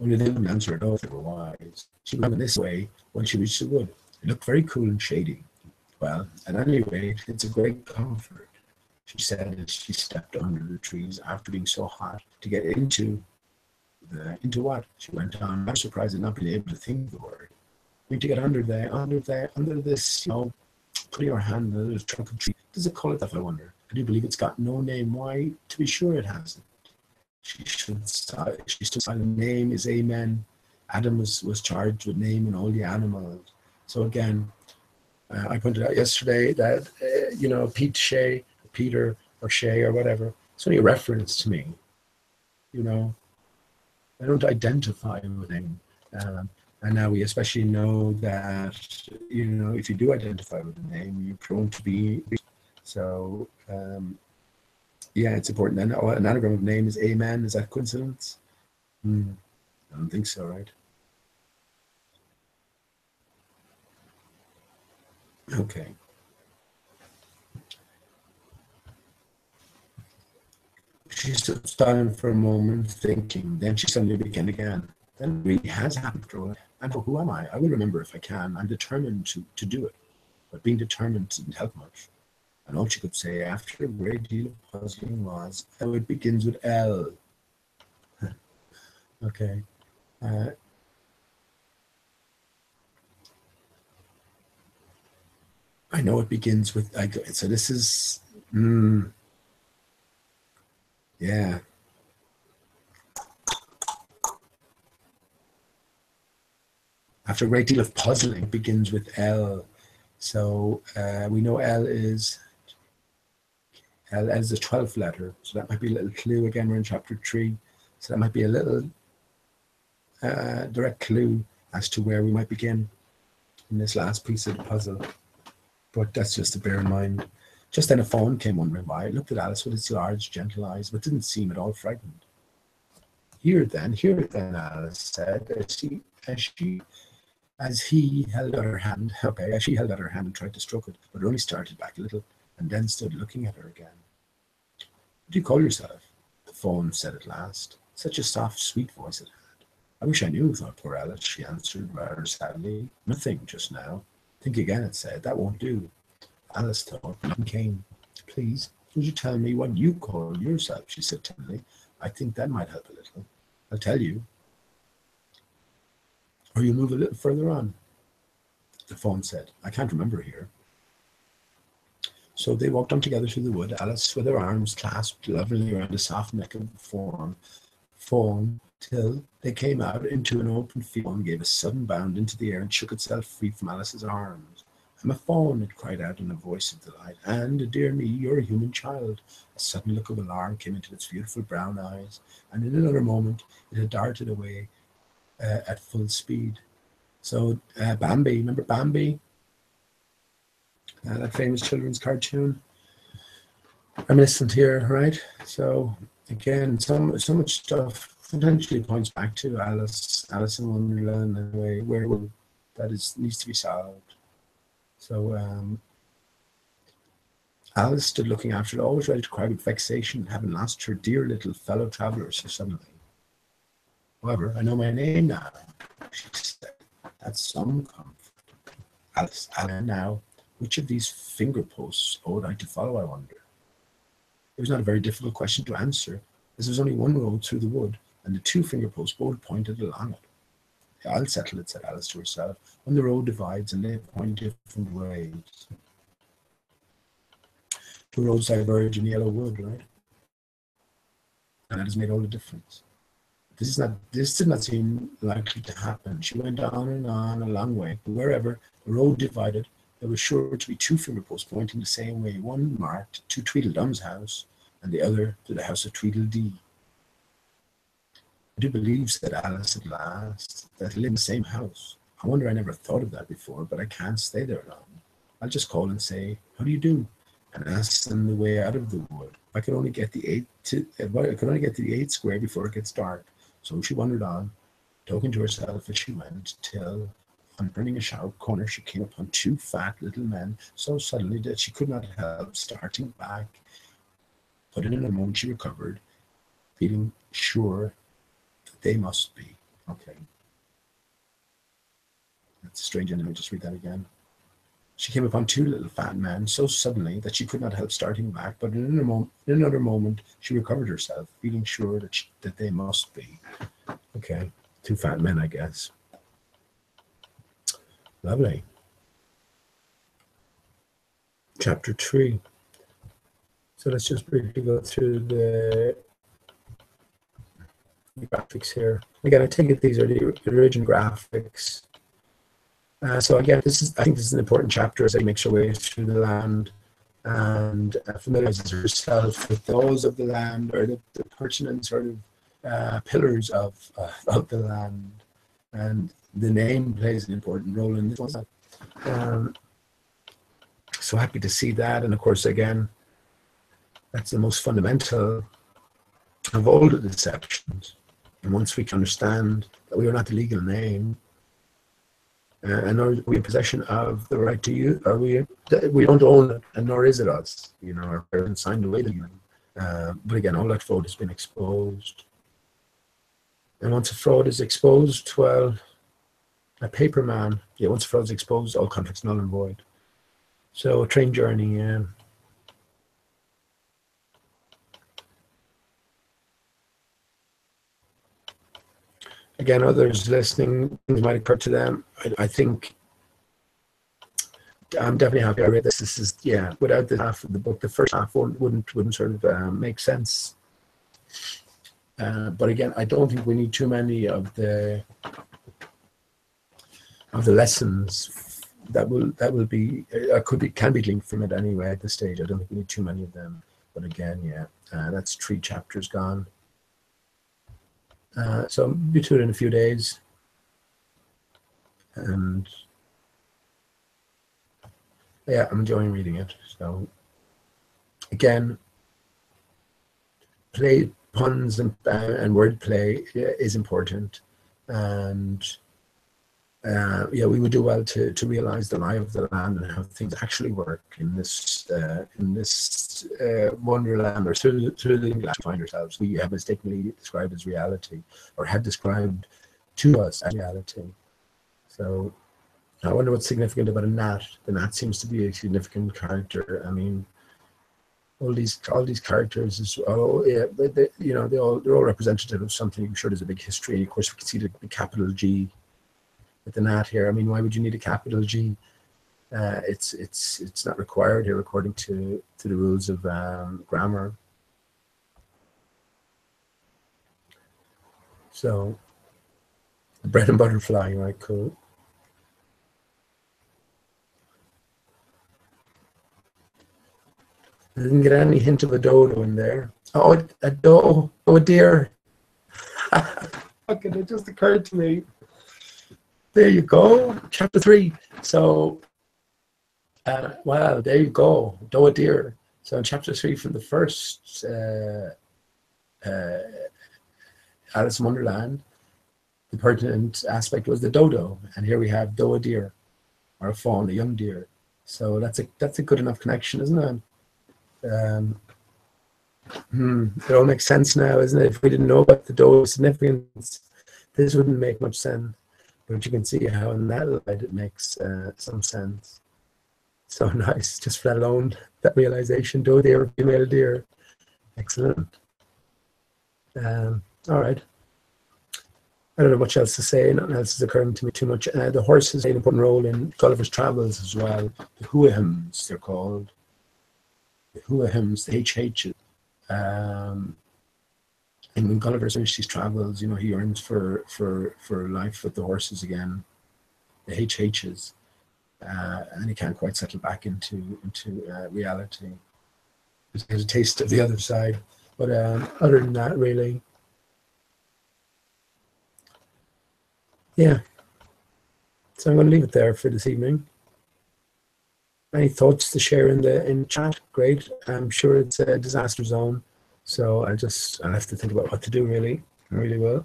Only they wouldn't answer at all if they were wise. She went in this way when she reached the wood. It looked very cool and shady. Well, at any rate, it's a great comfort, she said as she stepped under the trees after being so hot to get into what? She went on. I'm surprised at not being able to think the word. I mean, to get under this, you know, putting your hand under the trunk of a tree. Does it call it that, I wonder? I do believe it's got no name. Why, to be sure it hasn't. She stood silent. The name is Amen. Adam was charged with naming all the animals. So again, I pointed out yesterday that, you know, Peter or Shay or whatever, it's only a reference to me. You know, I don't identify with him. And now we especially know that, you know, if you do identify with the name, you're prone to be. So, yeah, it's important. And an anagram of name is Amen. Is that coincidence? I don't think so, right? Okay. She stood silent for a moment, thinking. Then she suddenly began again. Then it really has happened, Troy. And who am I? I will remember if I can. I'm determined to do it. But being determined didn't help much. And all she could say after a great deal of puzzling was, oh, it begins with L. Okay. I know it begins with, so this is, yeah. After a great deal of puzzling, it begins with L. So we know L is the 12th letter. So that might be a little clue. Again, we're in chapter 3. So that might be a little direct clue as to where we might begin in this last piece of the puzzle. But that's just to bear in mind. Just then a fawn came wandering by. It looked at Alice with its large, gentle eyes, but didn't seem at all frightened. Here then, Alice said, as he held out her hand, as she held out her hand and tried to stroke it, but it only started back a little, and then stood looking at her again. What do you call yourself? The fawn said at last. Such a soft, sweet voice it had. I wish I knew, thought poor Alice. She answered rather sadly. Nothing just now. Think again, it said. That won't do. Alice thought. Nothing came. Please, would you tell me what you call yourself? She said timidly. I think that might help a little. I'll tell you. Or you move a little further on. The fawn said. I can't remember here. So they walked on together through the wood, Alice with her arms clasped lovingly around the soft neck of the fawn, till they came out into an open field and gave a sudden bound into the air and shook itself free from Alice's arms. I'm a fawn, it cried out in a voice of delight, and, dear me, you're a human child. A sudden look of alarm came into its beautiful brown eyes, and in another moment it had darted away at full speed. So Bambi, remember Bambi? That famous children's cartoon. Reminiscent here, right? So again, so much stuff potentially points back to Alice in Wonderland in a way where that needs to be solved. So Alice stood looking after it, always ready to cry with vexation, having lost her dear little fellow traveller so suddenly. However, I know my name now, she said. That's some comfort. Alice, now, which of these finger posts ought I to follow, I wonder? It was not a very difficult question to answer, as there was only one road through the wood, and the two finger posts both pointed along it. I'll settle it, said Alice to herself, when the road divides and they point different ways. Two roads diverge in yellow wood, right? And that has made all the difference. This did not seem likely to happen. She went on and on a long way, but wherever the road divided, there was sure to be two finger posts pointing the same way, one marked to Tweedledum's house, and the other to the house of Tweedledee. I do believe, said Alice at last, that they live in the same house. I wonder I never thought of that before, but I can't stay there long. I'll just call and say, how do you do? And ask them the way out of the wood. I could only get the 8th square before it gets dark. So she wandered on, talking to herself as she went, till, on turning a sharp corner, she came upon two fat little men so suddenly that she could not help starting back. But in a moment she recovered, feeling sure that they must be. Okay. That's a strange ending. Let me just read that again. She came upon two little fat men so suddenly that she could not help starting back, but in another moment she recovered herself, feeling sure that they must be. Okay, two fat men, I guess. Lovely. Chapter 3. So let's just briefly go through the graphics here. Again, I take it these are the original graphics. So again, I think this is an important chapter as she makes her way through the land and familiarizes herself with those of the land, or the pertinent sort of pillars of the land. And the name plays an important role in this one. So happy to see that. And of course, again, that's the most fundamental of all the deceptions. And once we can understand that we are not the legal name, and are we in possession of the right to use? We don't own it, and nor is it us. You know, our parents signed away the name. But again, all that fraud has been exposed. And once a fraud is exposed, well, a paper man. Yeah, once a fraud is exposed, all contracts null and void. So a train journey. Yeah. Again, others listening, things might occur to them. I think I'm definitely happy I read this. This is, yeah, without the half of the book, the first half wouldn't sort of make sense. But again, I don't think we need too many of the lessons that will be can be linked from it anyway at this stage. I don't think we need too many of them. But again, yeah, that's 3 chapters gone. So I'll be to it in a few days, and yeah, I'm enjoying reading it. So again, puns and wordplay is important, and yeah, we would do well to realize the lie of the land and how things actually work in this wonderland, or through the English we find ourselves. We have mistakenly described as reality, or had described to us as reality. So I wonder what's significant about a gnat. The gnat seems to be a significant character. I mean, all these characters is, oh yeah, but they, you know, they're all representative of something. I'm sure there's a big history. Of course, we can see the capital G with the gnat here. I mean, why would you need a capital G? It's not required here according to the rules of grammar. So bread and butter flying, right? Cool. I didn't get any hint of a dodo in there. Oh, a doe. Oh, a deer. Okay, it just occurred to me. There you go. Chapter 3. So, wow, there you go. Doe, a deer. So in chapter 3 from the first Alice in Wonderland, the pertinent aspect was the dodo. And here we have doe, a deer, or a fawn, a young deer. So that's a good enough connection, isn't it? It all makes sense now, isn't it? If we didn't know about the doe's significance, this wouldn't make much sense. But you can see how in that light it makes some sense. So nice, just let alone that realization, doe, deer, female deer. Excellent. All right. I don't know much else to say. Nothing else is occurring to me too much. The horses play an important role in Gulliver's Travels as well. The Houahams, they're called. The Houahams, the HHs. And when Gulliver finished his travels, you know, he yearns for life with the horses again, the HHs, and he can't quite settle back into reality. He has a taste of the other side, but other than that, really, yeah. So I'm going to leave it there for this evening. Any thoughts to share in the chat? Great. I'm sure it's a disaster zone, so I'll have to think about what to do. Really, I really will.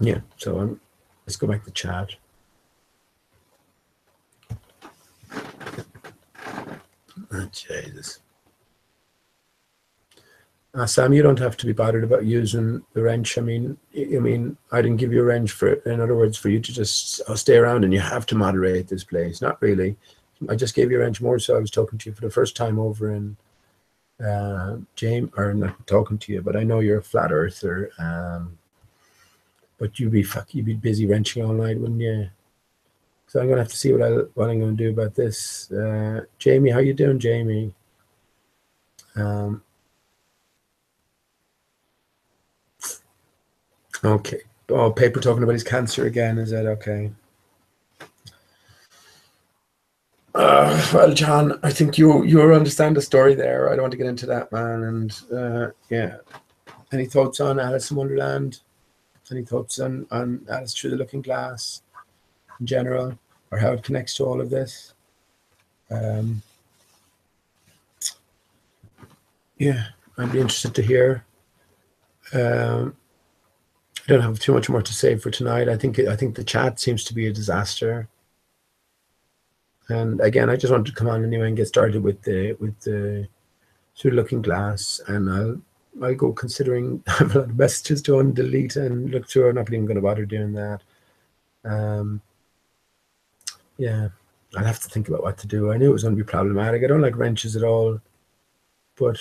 Yeah. So let's go back to the chat. Oh, Jesus. Sam, you don't have to be bothered about using the wrench. I mean, I didn't give you a wrench for it. In other words, for you to just stay around and you have to moderate this place. Not really. I just gave you a wrench more so I was talking to you for the first time over in James, or not talking to you, but I know you're a flat earther. But you'd be busy wrenching all night, wouldn't you? So I'm gonna have to see what I'm gonna do about this. Jamie, how you doing, Jamie? Okay. Oh, Paper talking about his cancer again. Is that okay? Well, John, I think you understand the story there. I don't want to get into that, man. And yeah. Any thoughts on Alice in Wonderland? Any thoughts on Alice Through the Looking Glass in general, or how it connects to all of this? Yeah, I'd be interested to hear. I don't have too much more to say for tonight. I think the chat seems to be a disaster. And again, I just wanted to come on anyway and get started with the Through the Looking Glass, and I'll go considering I have a lot of messages to delete and look through. I'm not even going to bother doing that. Yeah, I'll have to think about what to do. I knew it was going to be problematic. I don't like wrenches at all, but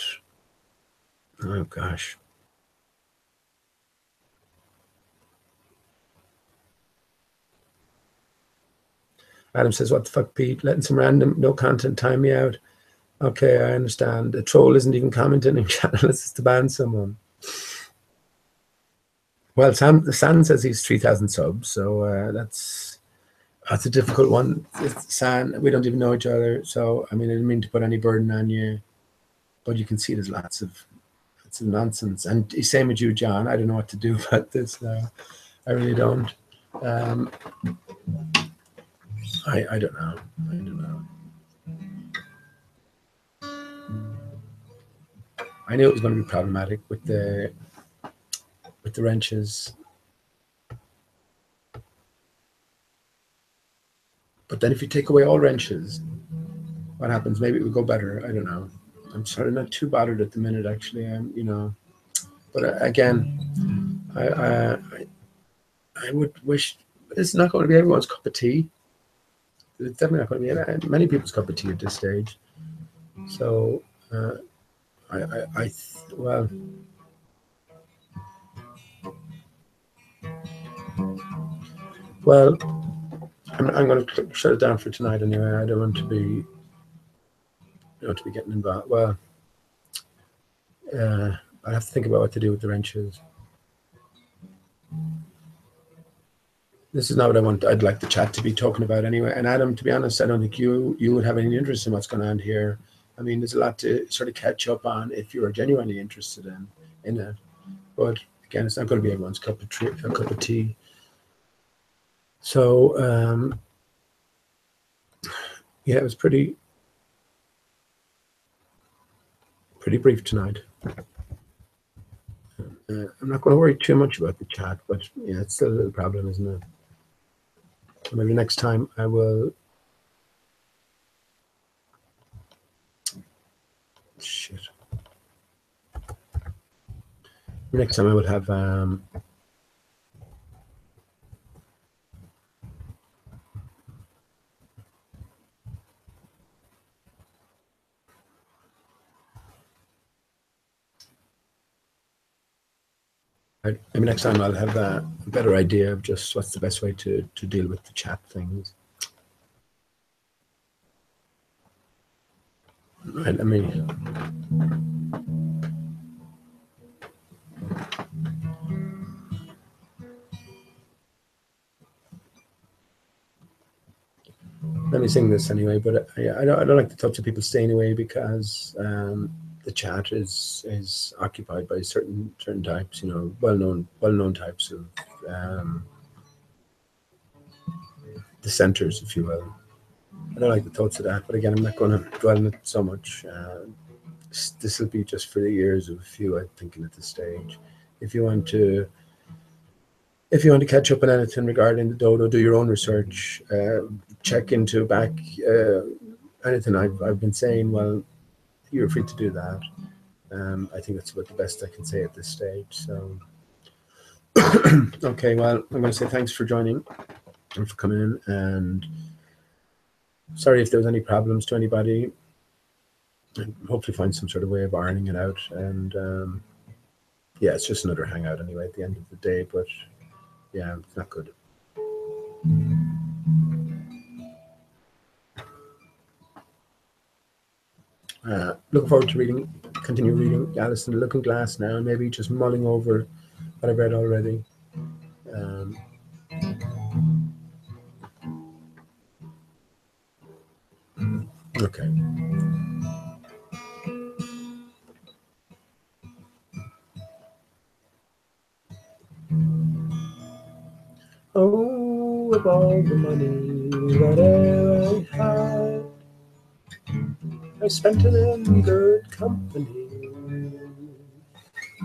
oh gosh. Adam says, what the fuck, Pete? Letting some random, no content time me out. Okay, I understand. A troll isn't even commenting in chat unless it's to ban someone. Well, San says he's 3,000 subs, so that's a difficult one. San, we don't even know each other, so I mean, I didn't mean to put any burden on you, but you can see there's lots of nonsense. And same with you, John. I don't know what to do about this now. I really don't. I don't know. I don't know. I knew it was going to be problematic with the wrenches. But then if you take away all wrenches, what happens? Maybe it would go better. I don't know. I'm sort of not too bothered at the minute, actually. You know, but again, I would wish it's not going to be everyone's cup of tea. It's definitely not going to be many people's cup of tea at this stage. So, well, I'm going to shut it down for tonight anyway. I don't want to be, getting involved. Well, I have to think about what to do with the wrenches. This is not what I'd like the chat to be talking about anyway. And Adam, to be honest, I don't think you would have any interest in what's going on here. I mean, there's a lot to sort of catch up on if you are genuinely interested in it. But again, it's not going to be everyone's cup of tea. So yeah, it was pretty brief tonight. I'm not going to worry too much about the chat, but yeah, it's still a little problem, isn't it? So maybe next time I will. Shit. Next time I would have maybe next time I'll have a better idea of just what's the best way to deal with the chat things. Right, let me. Let me sing this anyway, but I don't like to talk to people staying away because the chat is occupied by certain types, well-known types of dissenters, if you will. I don't like the thoughts of that, but again, I'm not going to dwell on it so much. This will be just for the ears of a few, I'm thinking, at this stage. If you want to catch up on anything regarding the dodo, do your own research, check into back anything I've been saying. Well, you're free to do that. I think that's about the best I can say at this stage. So, okay, well, I'm going to say thanks for joining and for coming in, and sorry if there was any problems to anybody. And hopefully find some sort of way of ironing it out. And yeah, it's just another hangout anyway at the end of the day, but yeah, it's not good. Looking forward to continue reading Alice in the Looking Glass now, maybe just mulling over what I've read already. Okay. Oh, of all the money that ever I had, I spent it in good company,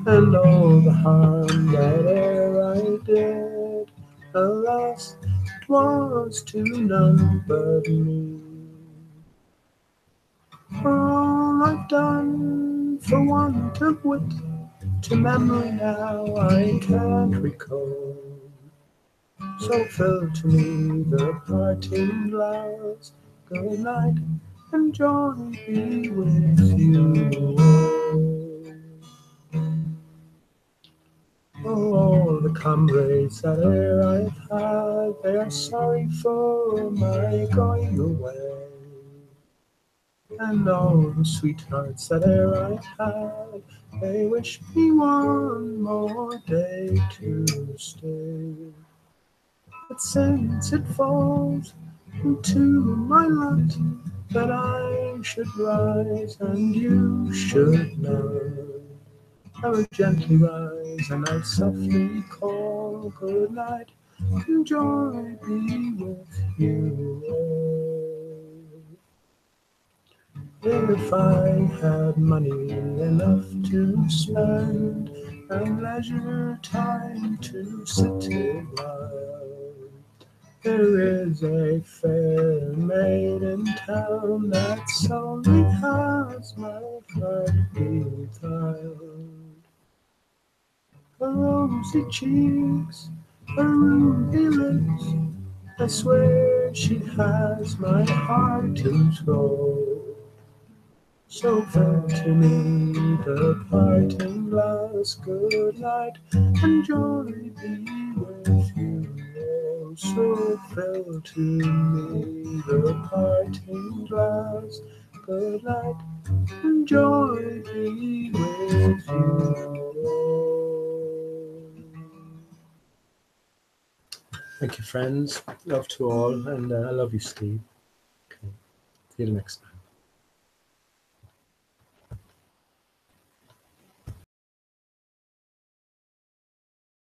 and all the harm that ever I did, alas, it was to none but me. For all I've done for want of wit, to memory now I can't recall. So fill to me the parting glass. Good night, and joy be with you. Oh, all the comrades that e'er I've had, they are sorry for my going away. And all the sweethearts that e'er I've had, they wish me one more day to stay. But since it falls into my lot that I should rise and you should know, I would gently rise and I'd softly call good night, and joy be with you. If I had money enough to spend and leisure time to sit a while, There is a fair maid in town that solely has my heart behind. Her rosy cheeks, her ruby lips, I swear she has my heart in thrall. So fair to me the parting glass, good night, and joy be with you. Oh, so fair to me the parting glass, good night, and joy be with you. Thank you, friends. Love to all, and I love you, Steve. Okay, see you next time.